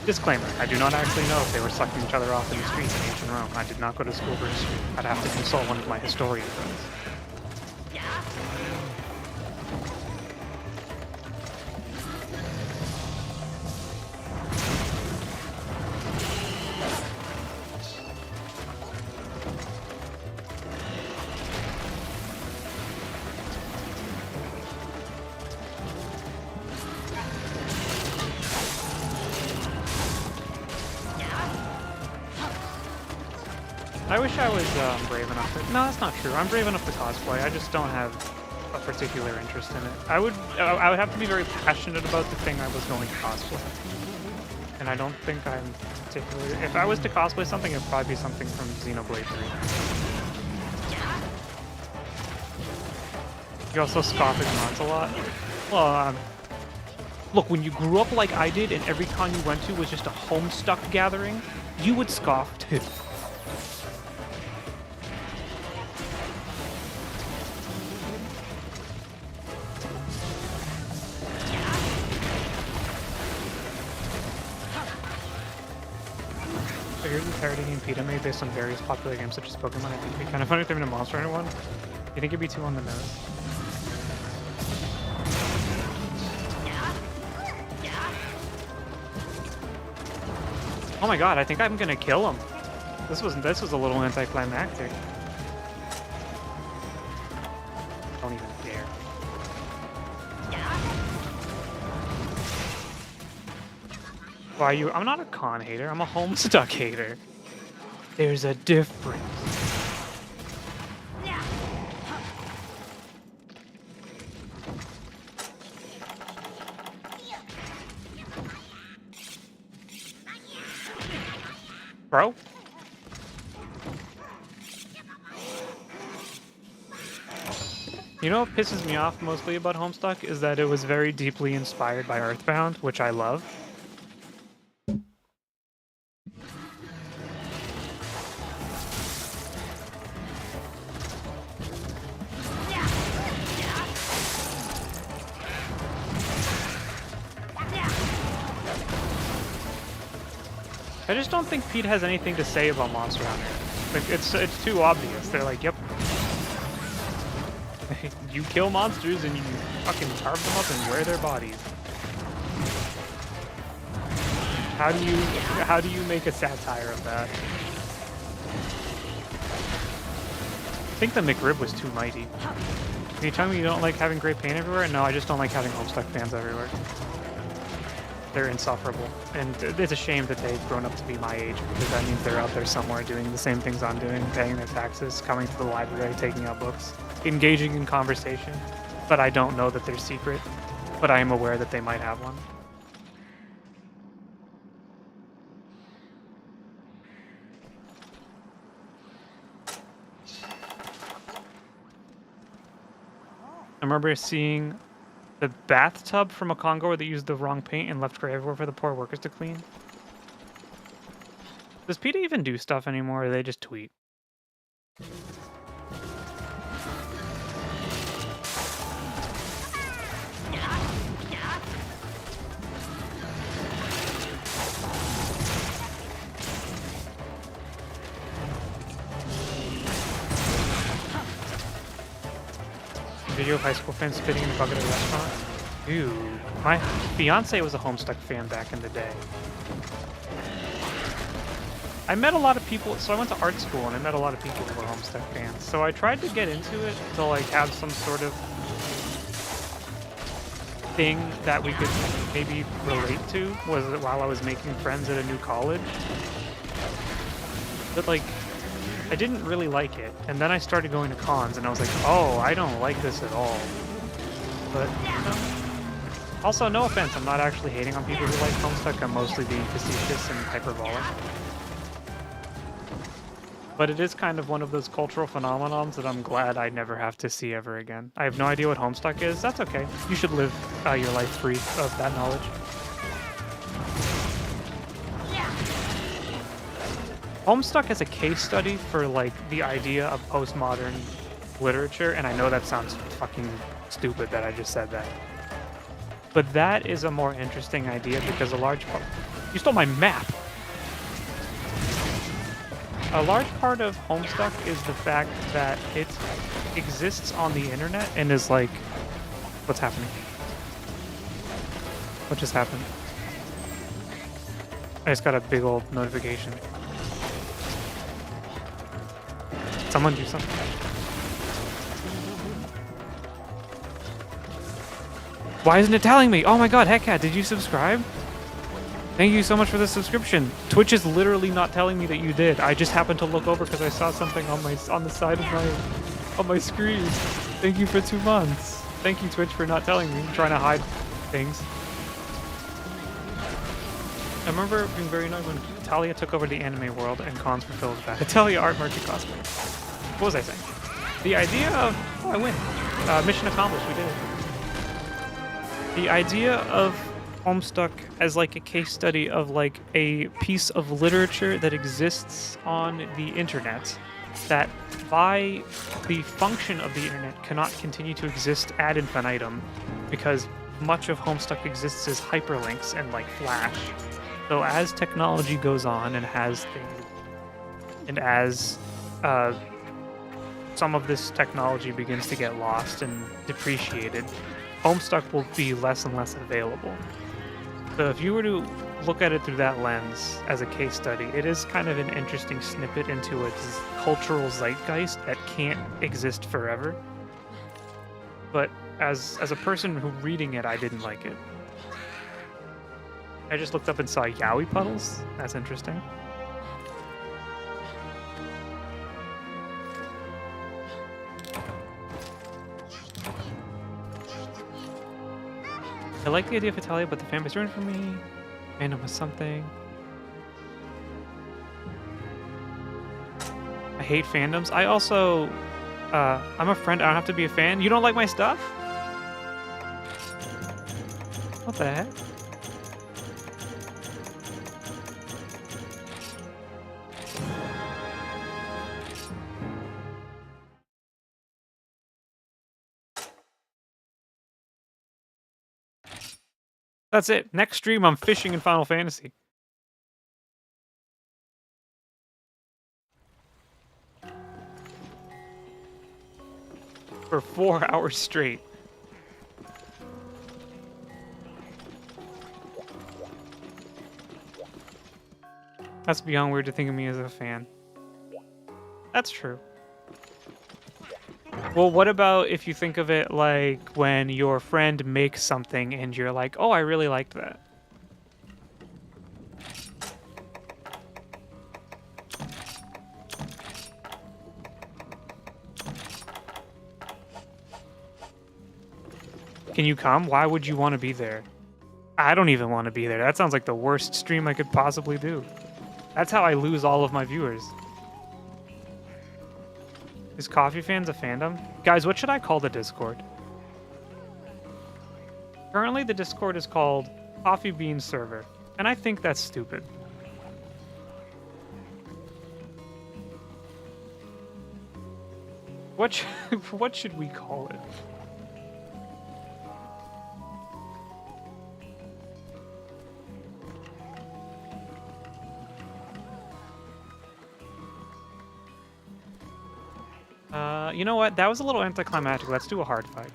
Disclaimer, I do not actually know if they were sucking each other off in the streets in ancient Rome. I did not go to school for history. I'd have to consult one of my historian friends. I wish I was brave enough to... No, that's not true. I'm brave enough to cosplay. I just don't have a particular interest in it. I would have to be very passionate about the thing I was going to cosplay. And I don't think I'm particularly... If I was to cosplay something, it would probably be something from Xenoblade 3. You also scoff at cons a lot? Well, look, when you grew up like I did and every con you went to was just a Homestuck gathering, you would scoff too. So here's a parody game PETA made based on various popular games such as Pokemon. I think it'd be kind of funny if they made a Monster Hunter one. You think it'd be too on the nose? Oh my god, I think I'm gonna kill him. This was a little anticlimactic. Don't even dare. WiiU, I'm not a con hater, I'm a Homestuck hater. There's a difference. Bro? You know what pisses me off mostly about Homestuck is that it was very deeply inspired by Earthbound, which I love. I just don't think Pete has anything to say about Monster Hunter. Like, it's too obvious. They're like, yep. You kill monsters and you fucking carve them up and wear their bodies. How do you make a satire of that? I think the McRib was too mighty. Can you tell me you don't like having great paint everywhere? No, I just don't like having Homestuck fans everywhere. They're insufferable. And it's a shame that they've grown up to be my age, because that means they're out there somewhere doing the same things I'm doing, paying their taxes, coming to the library, taking out books, engaging in conversation. But I don't know that they're secret, but I am aware that they might have one. I remember seeing the bathtub from a Congo where they used the wrong paint and left gray everywhere for the poor workers to clean. Does PETA even do stuff anymore, or they just tweet? Video of high school fans spitting in the bucket at a restaurant. Dude, my fiance was a Homestuck fan back in the day. I met a lot of people, so I went to art school and I met a lot of people who were Homestuck fans. So I tried to get into it to like have some sort of thing that we could maybe relate to while I was making friends at a new college. But like, I didn't really like it, and then I started going to cons, and I was like, oh, I don't like this at all. But, also, no offense, I'm not actually hating on people who like Homestuck, I'm mostly being facetious and hyperbolic. But it is kind of one of those cultural phenomenons that I'm glad I never have to see ever again. I have no idea what Homestuck is, that's okay. You should live your life free of that knowledge. Homestuck is a case study for, like, the idea of postmodern literature, and I know that sounds fucking stupid that I just said that. But that is a more interesting idea because a large part... You stole my map! A large part of Homestuck is the fact that it exists on the internet and is like... What's happening? What just happened? I just got a big old notification. Someone do something. Why isn't it telling me? Oh my god, Heckcat, did you subscribe? Thank you so much for the subscription. Twitch is literally not telling me that you did. I just happened to look over because I saw something on the side of my screen. Thank you for 2 months. Thank you, Twitch, for not telling me. I'm trying to hide things. I remember being very annoyed when Talia took over the anime world and cons were filled with that. Talia art merchant cosplay. What was I saying? The idea of... Oh, I win. Mission accomplished, we did it. The idea of Homestuck as like a case study of like a piece of literature that exists on the internet that by the function of the internet cannot continue to exist ad infinitum because much of Homestuck exists as hyperlinks and like Flash. So as technology goes on and has things, and as some of this technology begins to get lost and depreciated, Homestuck will be less and less available. So if you were to look at it through that lens as a case study, it is kind of an interesting snippet into a cultural zeitgeist that can't exist forever. But as a person who reading it, I didn't like it. I just looked up and saw yaoi puddles. That's interesting. I like the idea of Italia, but the fan base ruined for me. Fandom was something. I hate fandoms. I also, I'm a friend. I don't have to be a fan. You don't like my stuff? What the heck? That's it. Next stream, I'm fishing in Final Fantasy. For 4 hours straight. That's beyond weird to think of me as a fan. That's true. Well, what about if you think of it like when your friend makes something and you're like, oh, I really liked that. Can you come? Why would you want to be there? I don't even want to be there. That sounds like the worst stream I could possibly do. That's how I lose all of my viewers. Is Coffee Fans a fandom? Guys, what should I call the Discord? Currently, the Discord is called Coffee Bean Server, and I think that's stupid. What should we call it? You know what? That was a little anticlimactic. Let's do a hard fight.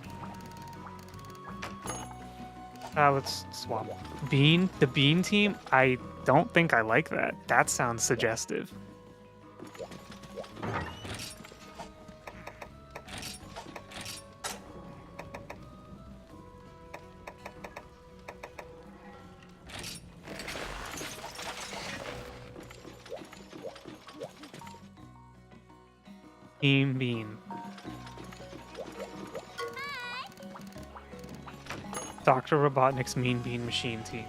Let's swap. Bean? The Bean team? I don't think I like that. That sounds suggestive. Team Bean. Dr. Robotnik's Mean Bean Machine team.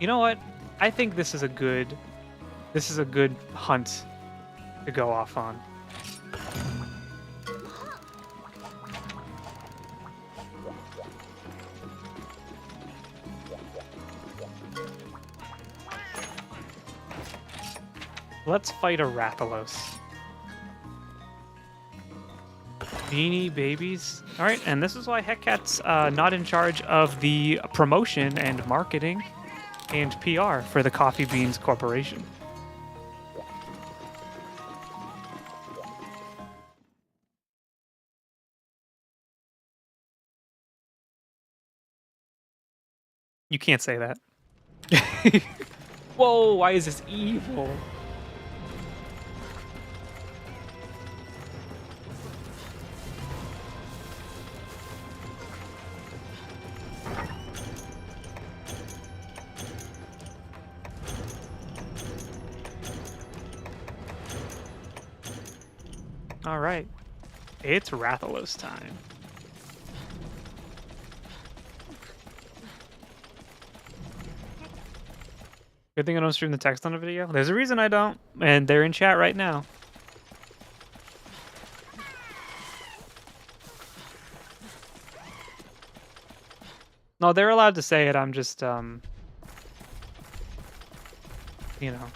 You know what? I think this is a good hunt to go off on. Let's fight a Rathalos. Beanie Babies. Alright, and this is why Heckcat's not in charge of the promotion and marketing and PR for the Coffee Beans Corporation. You can't say that. Whoa, why is this evil? All right, it's Rathalos time. Good thing I don't stream the text on a video. There's a reason I don't, and they're in chat right now. No, they're allowed to say it. I'm just, you know,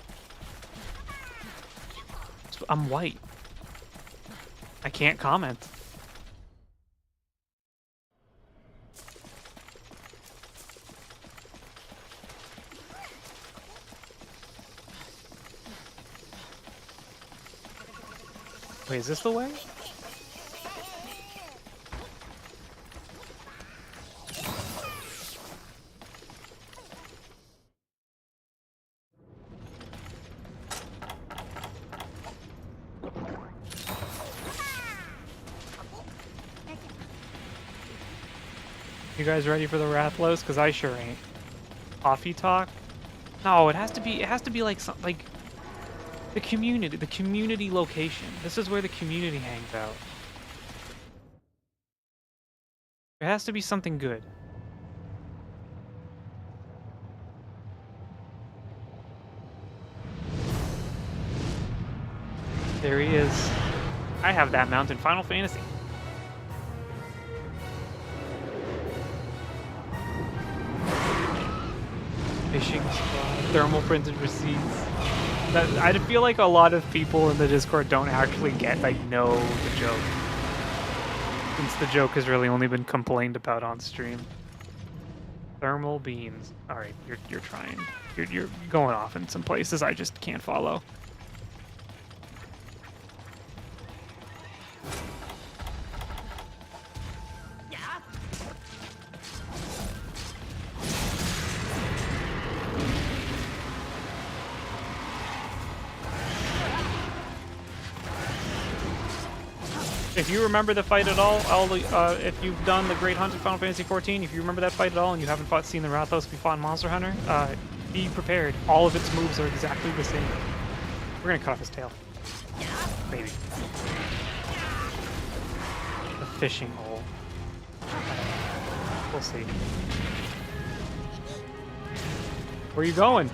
I'm white. I can't comment. Wait, is this the way? You guys ready for the Rathlos? Because I sure ain't. Coffee talk? No, it has to be. It has to be like some like the community. The community location. This is where the community hangs out. It has to be something good. There he is. I have that mount in Final Fantasy. Fishing squad, thermal printed receipts. I feel like a lot of people in the Discord don't actually know the joke. Since the joke has really only been complained about on stream. Thermal beams. Alright, you're trying. You're going off in some places I just can't follow. If you remember the fight at all, if you've done the Great Hunt in Final Fantasy XIV, if you remember that fight at all and you haven't seen the Rathos we fought in Monster Hunter, be prepared. All of its moves are exactly the same. We're gonna cut off his tail. Maybe. The fishing hole. We'll see. Where are you going?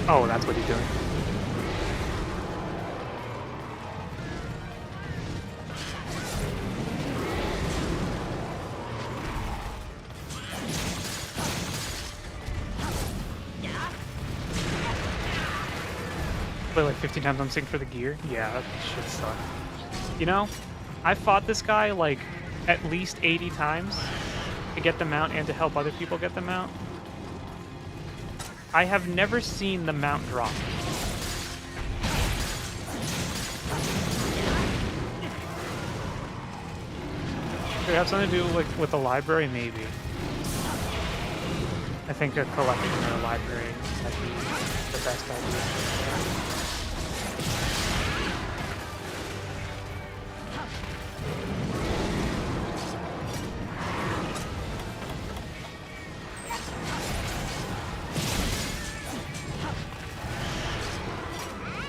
Oh, that's what he's doing. Play like 15 times on sync for the gear? Yeah, that shit sucks. You know, I fought this guy like at least 80 times to get the mount and to help other people get the mount. I have never seen the mount drop. Could it have something to do with the library? Maybe. I think a collection or a library might be the best idea.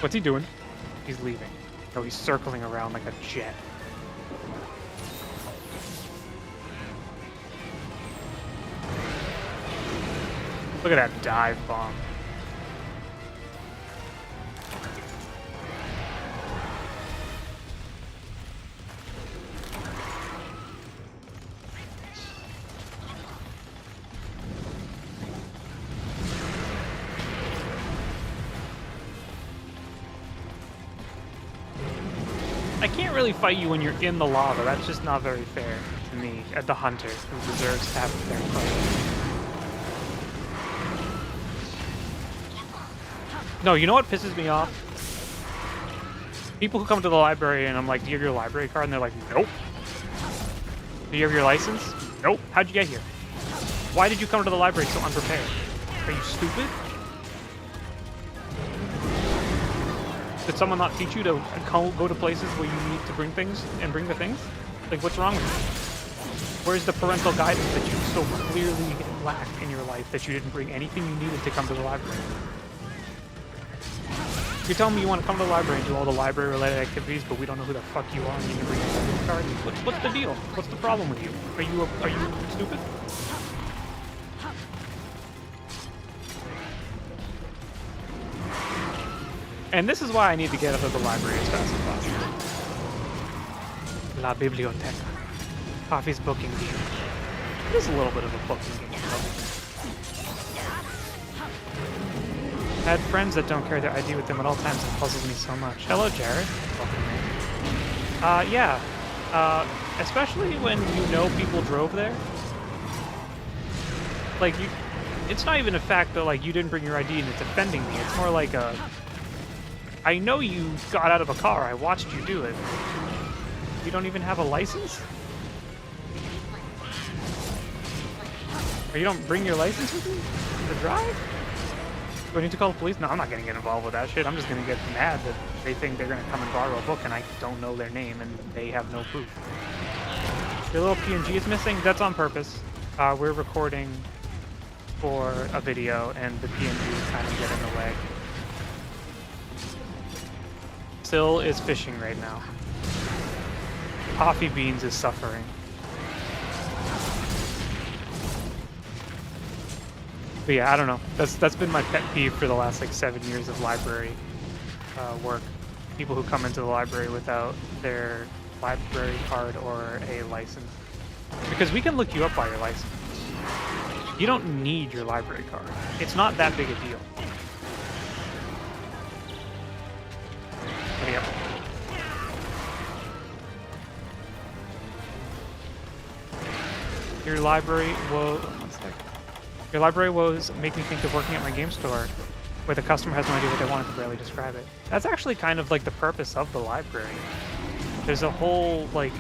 What's he doing? He's leaving. No, he's circling around like a jet. Look at that dive bomb. I can't really fight you when you're in the lava. That's just not very fair to me, at the hunter, who deserves to have a fair fight. No, you know what pisses me off? People who come to the library and I'm like, do you have your library card? And they're like, nope. Do you have your license? Nope. How'd you get here? Why did you come to the library so unprepared? Are you stupid? Did someone not teach you to go to places where you need to bring things and bring the things? Like, what's wrong with you? Where's the parental guidance that you so clearly lack in your life that you didn't bring anything you needed to come to the library? You're telling me you want to come to the library and do all the library-related activities, but we don't know who the fuck you are and you can bring your library card? What's the deal? What's the problem with you? Are you stupid? And this is why I need to get out of the library as fast as possible. La biblioteca. Coffee's booking game. It is a little bit of a booking game. I had friends that don't carry their ID with them at all times. It puzzles me so much. Hello, Jared. Welcome in. Yeah. Especially when you know people drove there. Like, it's not even a fact that, like, you didn't bring your ID and it's offending me. It's more like a... I know you got out of a car. I watched you do it. You don't even have a license? Or you don't bring your license with you to drive? Do I need to call the police? No, I'm not going to get involved with that shit. I'm just going to get mad that they think they're going to come and borrow a book and I don't know their name and they have no proof. Your little PNG is missing? That's on purpose. We're recording for a video, and the PNG is kind of getting in the way. Syl is fishing right now. Coffee Beans is suffering. But yeah, I don't know. That's been my pet peeve for the last like 7 years of library work. People who come into the library without their library card or a license. Because we can look you up by your license. You don't need your library card. It's not that big a deal. But yeah. Your library woes. One sec. Your library woes make me think of working at my game store, where the customer has no idea what they want and can barely describe it. That's actually kind of like the purpose of the library. There's a whole like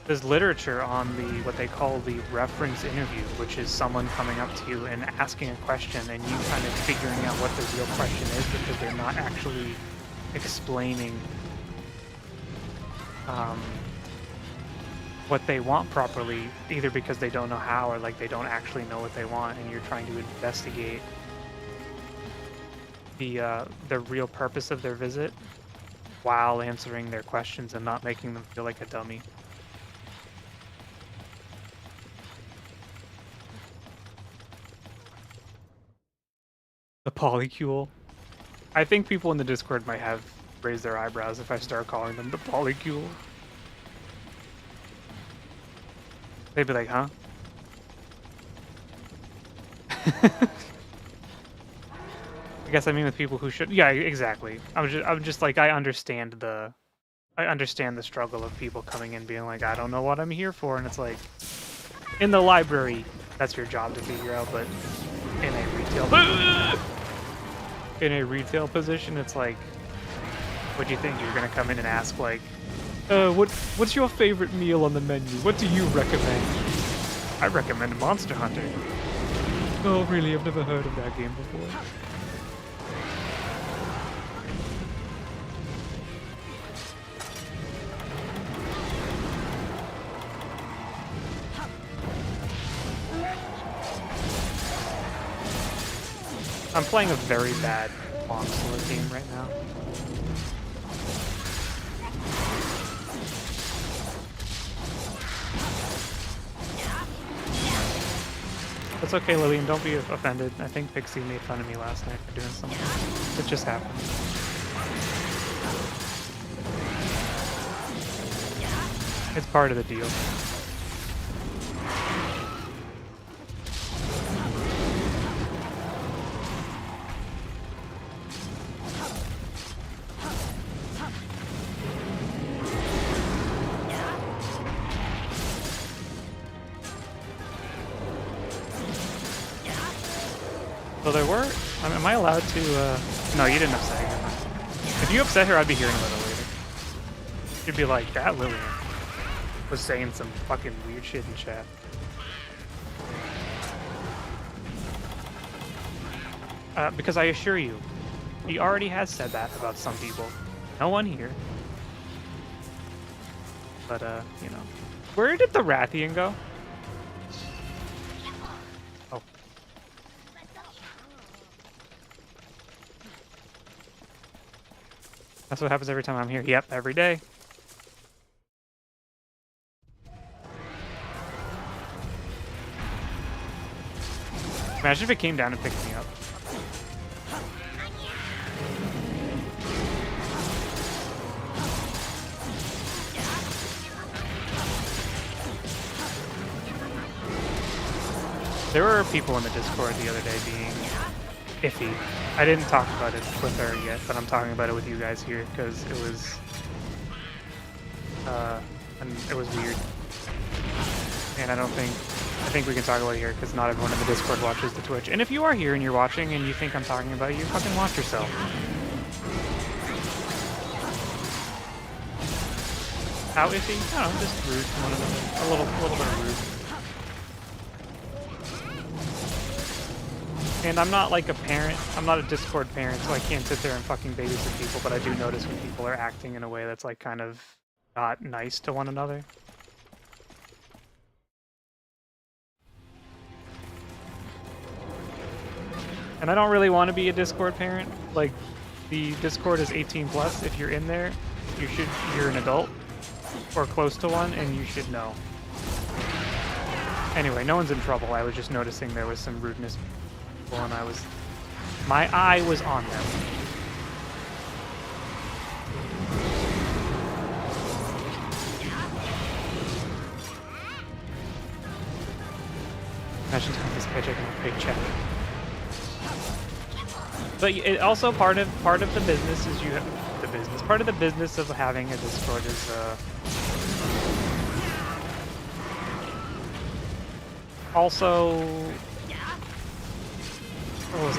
there's literature on the what they call the reference interview, which is someone coming up to you and asking a question and you kind of figuring out what the real question is because they're not actually explaining what they want properly, either because they don't know how or like they don't actually know what they want, and you're trying to investigate the real purpose of their visit while answering their questions and not making them feel like a dummy. The polycule. I think people in the Discord might have raised their eyebrows if I start calling them the polycule. They'd be like, huh? I guess I mean with people who should. Yeah, exactly. I'm just like I understand the struggle of people coming in being like, I don't know what I'm here for, and it's like in the library, that's your job to figure out, but in a retail position, it's like, what do you think? You're gonna come in and ask like, what's your favorite meal on the menu? What do you recommend? I recommend Monster Hunter. Oh, really? I've never heard of that game before. I'm playing a very bad long sword game right now. That's okay, Lillian. Don't be offended. I think Pixie made fun of me last night for doing something. It just happened. It's part of the deal. So there were. Am I allowed to? No, you didn't upset her. If you upset her, I'd be hearing about it later. You'd be like, that Lillian was saying some fucking weird shit in chat. Because I assure you, he already has said that about some people. No one here. But, you know. Where did the Rathian go? Oh. That's what happens every time I'm here. Yep, every day. Imagine if it came down and picked me up. There were people in the Discord the other day being iffy. I didn't talk about it with her yet, but I'm talking about it with you guys here because it was weird. And I think we can talk about it here because not everyone in the Discord watches the Twitch. And if you are here and you're watching and you think I'm talking about you, fucking watch yourself. How iffy? I don't know, just rude to one another. A little bit of rude. And I'm not like a parent, I'm not a Discord parent, so I can't sit there and fucking babysit people, but I do notice when people are acting in a way that's like kind of not nice to one another. And I don't really want to be a Discord parent. Like, the Discord is 18 plus. If you're in there, you're an adult or close to one, and you should know. Anyway, no one's in trouble. I was just noticing there was some rudeness, and my eye was on them. Imagine telling this paycheck and a paycheck. But it also part of the business is part of the business of having a Discord is also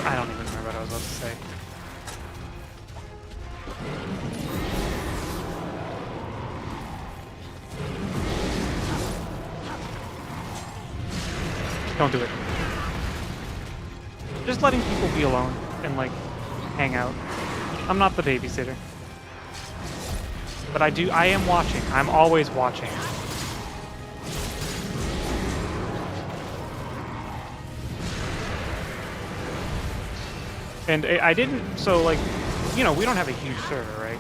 I don't even remember what I was about to say. Don't do it. Just letting people be alone and like hang out. I'm not the babysitter. But I am watching. I'm always watching. And I didn't, so like, you know, we don't have a huge server, right?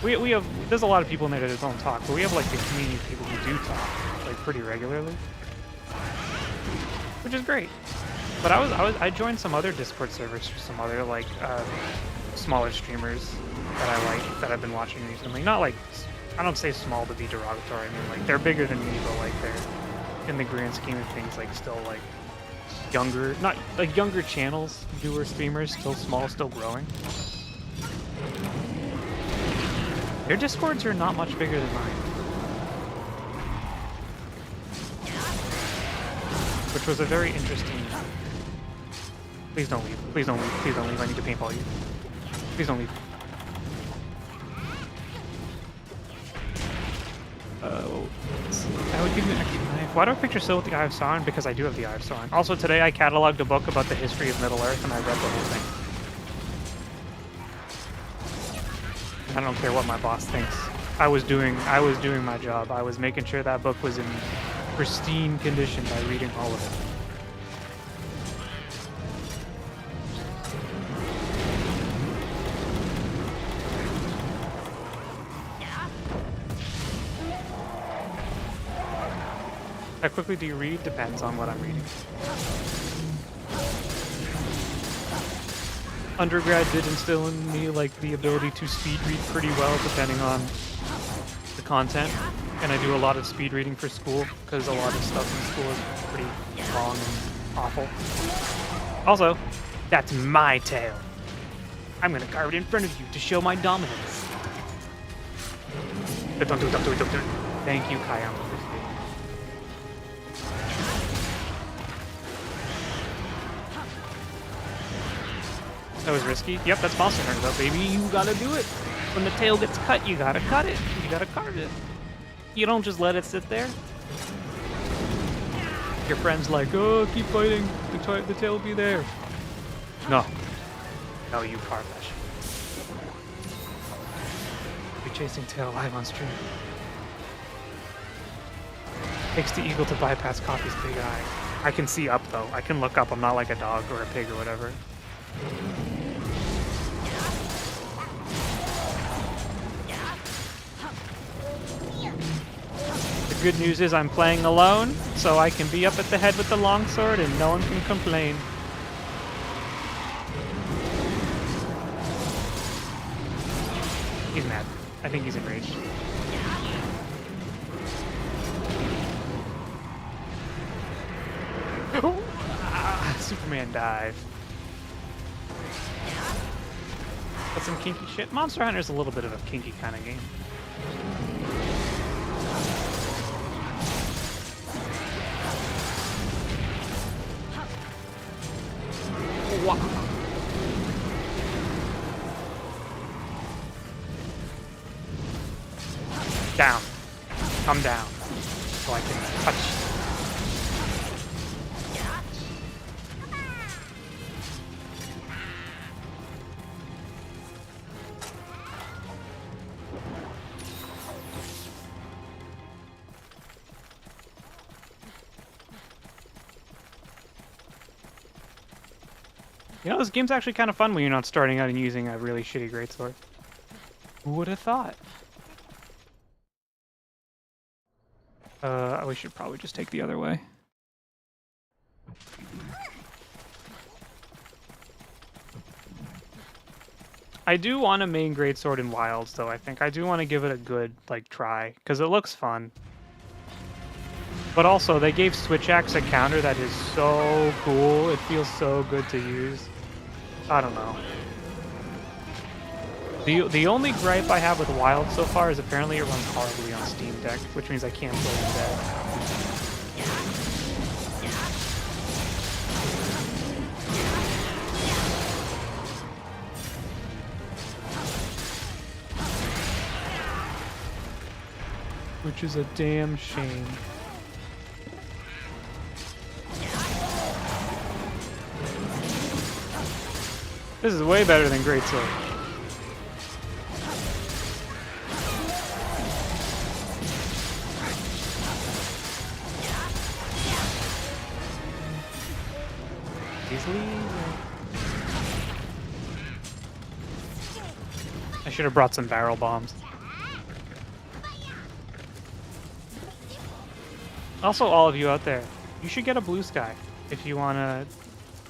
We have, there's a lot of people in there that don't talk, but we have like the community of people who do talk, like pretty regularly. Which is great. But I joined some other Discord servers for some other like smaller streamers that I like that I've been watching recently. Not like, I don't say small to be derogatory. I mean like they're bigger than me, but like they're in the grand scheme of things like still like younger, not like younger channels, newer streamers, still small, still growing. Their Discords are not much bigger than mine. Which was a very interesting... Please don't leave. Please don't leave. Please don't leave. I need to paintball you. Please don't leave. I would give you an extra knife. Why do I picture Syl with the Eye of Sauron? Because I do have the Eye of Sauron. Also, today I cataloged a book about the history of Middle-earth, and I read the whole thing. I don't care what my boss thinks. I was doing my job. I was making sure that book was in pristine condition by reading all of it. How quickly do you read? Depends on what I'm reading. Undergrad did instill in me like the ability to speed read pretty well depending on the content. And I do a lot of speed reading for school because a lot of stuff in school is pretty long and awful. Also, that's my tail. I'm gonna carve it in front of you to show my dominance. Don't do it, don't do it, don't do it. Thank you, Kayama. That was risky. Yep, that's Monster Hunter though, baby. You gotta do it. When the tail gets cut, you gotta cut it. You gotta carve it. You don't just let it sit there. Your friend's like, oh, keep fighting. The tail will be there. No. No, you carve that shit. You're chasing tail live on stream. Takes the eagle to bypass Coffee's big eye. I can see up though. I can look up. I'm not like a dog or a pig or whatever. The good news is I'm playing alone, so I can be up at the head with the longsword and no one can complain. He's mad. I think he's enraged. Superman dive. That's some kinky shit. Monster Hunter's a little bit of a kinky kind of game. Down. Come down. So I can touch you. You know, this game's actually kind of fun when you're not starting out and using a really shitty greatsword. Who would have thought? We should probably just take the other way. I do want a main greatsword in Wilds, though. I think I do want to give it a good try because it looks fun. But also, they gave Switch Axe a counter that is so cool. It feels so good to use. I don't know. The only gripe I have with Wild so far is apparently it runs horribly on Steam Deck, which means I can't play it there. Which is a damn shame. This is way better than Greatsword. I should have brought some barrel bombs. Also, all of you out there, you should get a blue sky if you want to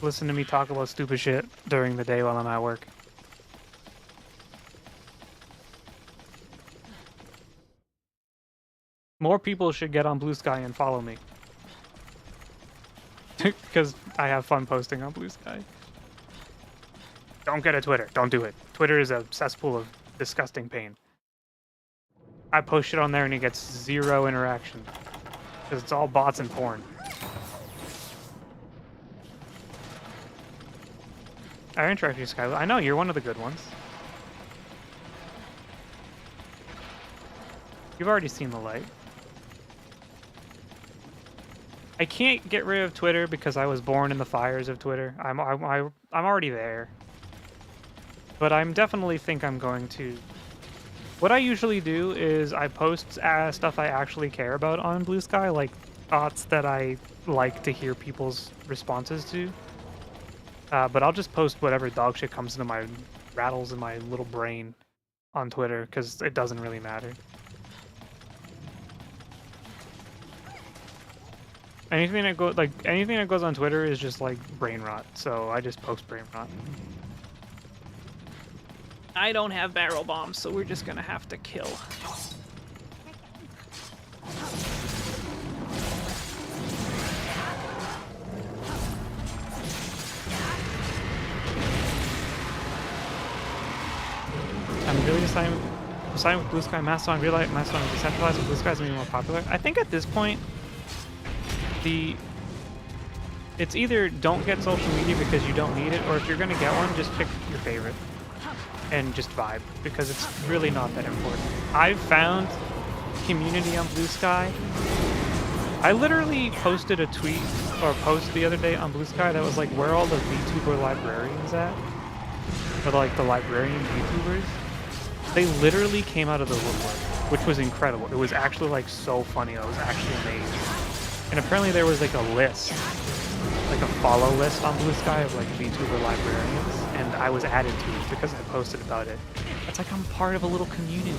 listen to me talk about stupid shit during the day while I'm at work. More people should get on Blue Sky and follow me. Because I have fun posting on Blue Sky. Don't get a Twitter. Don't do it. Twitter is a cesspool of disgusting pain. I post shit on there and it gets 0 interaction. Because it's all bots and porn. I interact with you, Skylar. I know, you're one of the good ones. You've already seen the light. I can't get rid of Twitter because I was born in the fires of Twitter. I'm already there. But I definitely think I'm going to... What I usually do is I post stuff I actually care about on Blue Sky, like thoughts that I like to hear people's responses to. But I'll just post whatever dog shit comes into my rattles in my little brain on Twitter, because it doesn't really matter. Anything that goes on Twitter is just like brain rot, so I just post brain rot. I don't have barrel bombs, so we're just gonna have to kill. I'm really deciding with Blue Sky Mastodon. I realize Mastodon is decentralized, but Blue Sky is going to be more popular. I think at this point, it's either don't get social media because you don't need it, or if you're going to get one, just pick your favorite and just vibe, because it's really not that important. I've found community on Blue Sky. I literally posted a tweet or post the other day on Blue Sky that was like, where are all the VTuber librarians at? Or like the librarian VTubers? They literally came out of the woodwork, which was incredible. It was actually like so funny. I was actually amazed. And apparently there was like a list, like a follow list on Blue Sky of like VTuber librarians, and I was added to it because I posted about it. It's like I'm part of a little community.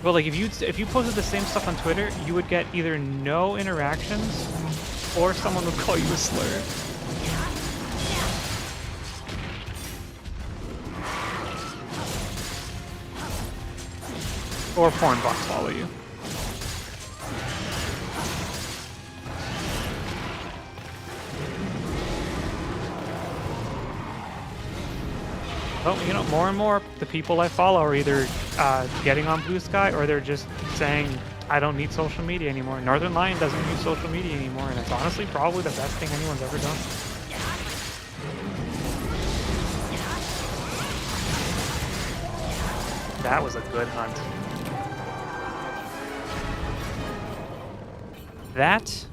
Well, like if you posted the same stuff on Twitter, you would get either no interactions, or someone would call you a slur. Or porn bots follow you. Well, you know, more and more the people I follow are either getting on Blue Sky, or they're just saying, I don't need social media anymore. Northern Lion doesn't use social media anymore, and it's honestly probably the best thing anyone's ever done. That was a good hunt. That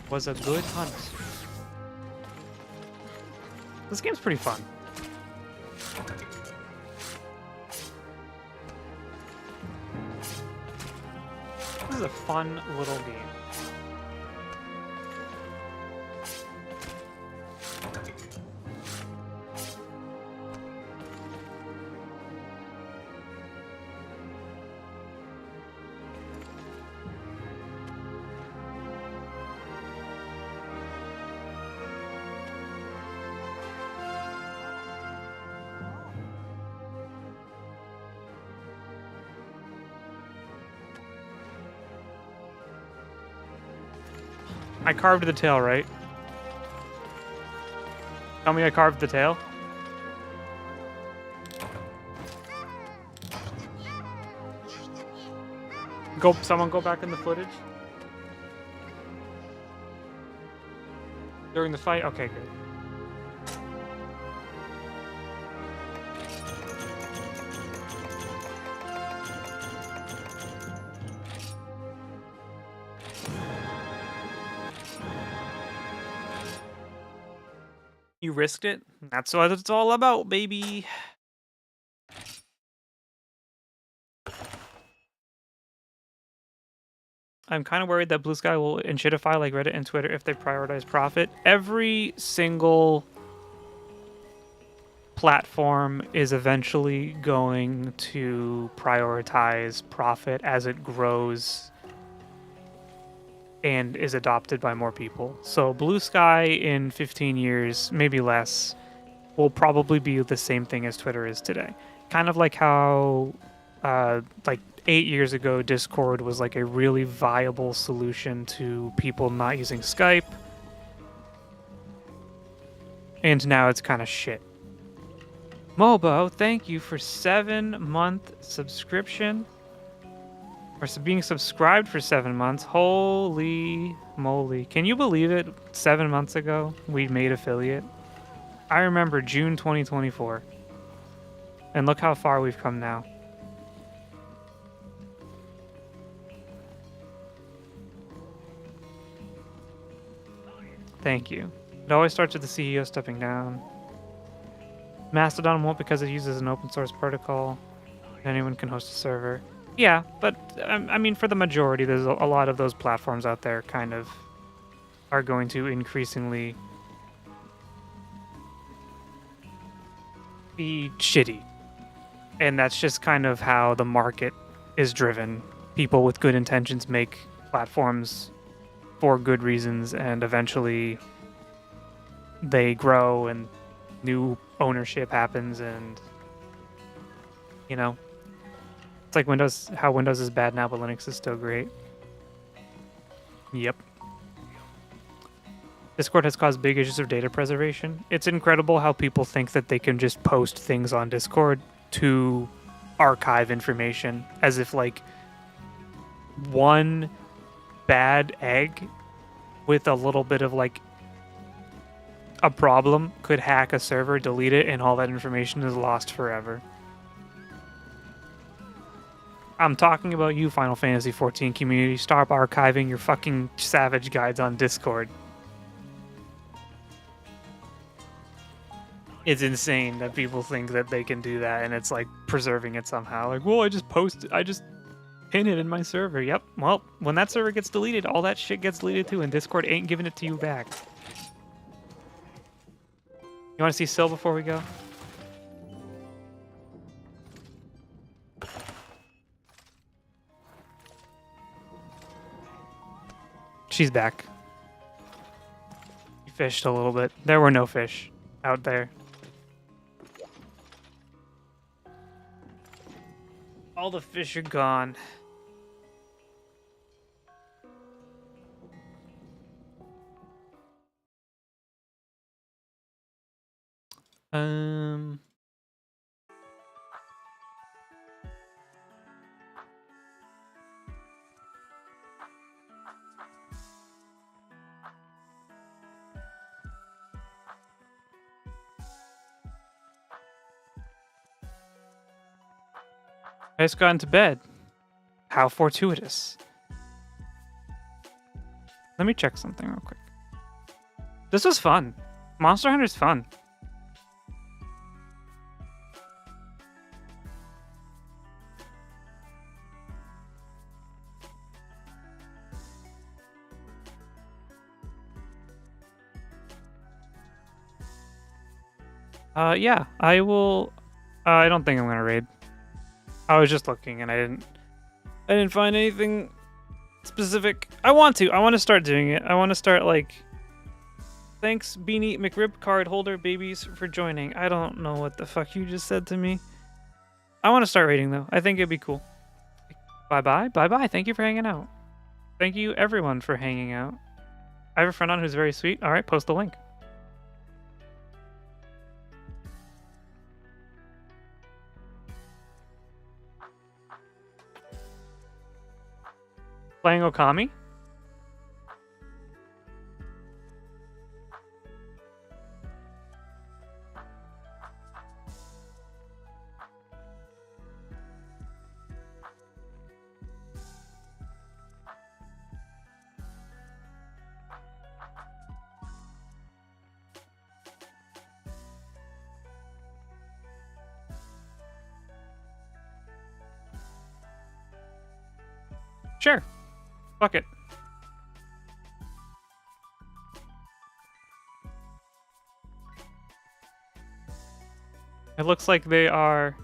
was a good hunt. This game's pretty fun. This is a fun little game. I carved the tail, right? Tell me I carved the tail? Someone go back in the footage? During the fight? Okay, good. You risked it? That's what it's all about, baby. I'm kind of worried that Blue Sky will enshittify like Reddit and Twitter if they prioritize profit. Every single platform is eventually going to prioritize profit as it grows and is adopted by more people. So Blue Sky in 15 years, maybe less, will probably be the same thing as Twitter is today. Kind of like how like 8 years ago Discord was like a really viable solution to people not using Skype. And now it's kind of shit. Mobo, thank you for 7-month subscription. Or being subscribed for 7 months. Holy moly. Can you believe it? 7 months ago, we made affiliate. I remember June 2024. And look how far we've come now. Thank you. It always starts with the CEO stepping down. Mastodon won't because it uses an open source protocol. Anyone can host a server. Yeah, but I mean, for the majority, there's a lot of those platforms out there kind of are going to increasingly be shitty. And that's just kind of how the market is driven. People with good intentions make platforms for good reasons, and eventually they grow and new ownership happens, and you know, it's like Windows, how Windows is bad now but Linux is still great. Yep. Discord has caused big issues of data preservation. It's incredible how people think that they can just post things on Discord to archive information, as if like one bad egg with a little bit of like a problem could hack a server, delete it, and all that information is lost forever. I'm talking about you, Final Fantasy XIV community. Stop archiving your fucking savage guides on Discord. It's insane that people think that they can do that, and it's like preserving it somehow. Like, well, I just pin it in my server. Yep. Well, when that server gets deleted, all that shit gets deleted too, and Discord ain't giving it to you back. You want to see Syl before we go? She's back. You fished a little bit. There were no fish out there. All the fish are gone. I just got into bed. How fortuitous. Let me check something real quick. This was fun. Monster Hunter's fun. Yeah, I will. I don't think I'm gonna raid. I was just looking and I didn't find anything specific. I want to. I want to start doing it. I want to start like. Thanks, Beanie McRib card holder babies for joining. I don't know what the fuck you just said to me. I want to start raiding though. I think it'd be cool. Bye bye. Bye bye. Thank you for hanging out. Thank you everyone for hanging out. I have a friend on who's very sweet. All right, post the link. Playing Okami? Sure. Fuck it. It looks like they are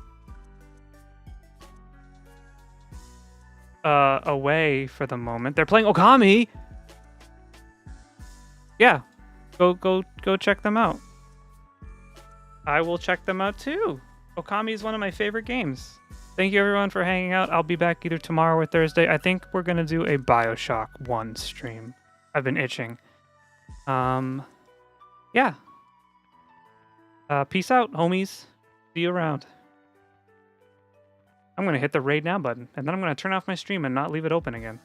away for the moment. They're playing Okami. Yeah. Go check them out. I will check them out too. Okami is one of my favorite games. Thank you everyone for hanging out. I'll be back either tomorrow or Thursday. I think we're gonna do a BioShock 1 stream. I've been itching. Yeah. Peace out, homies. See you around. I'm gonna hit the raid now button, and then I'm gonna turn off my stream and not leave it open again.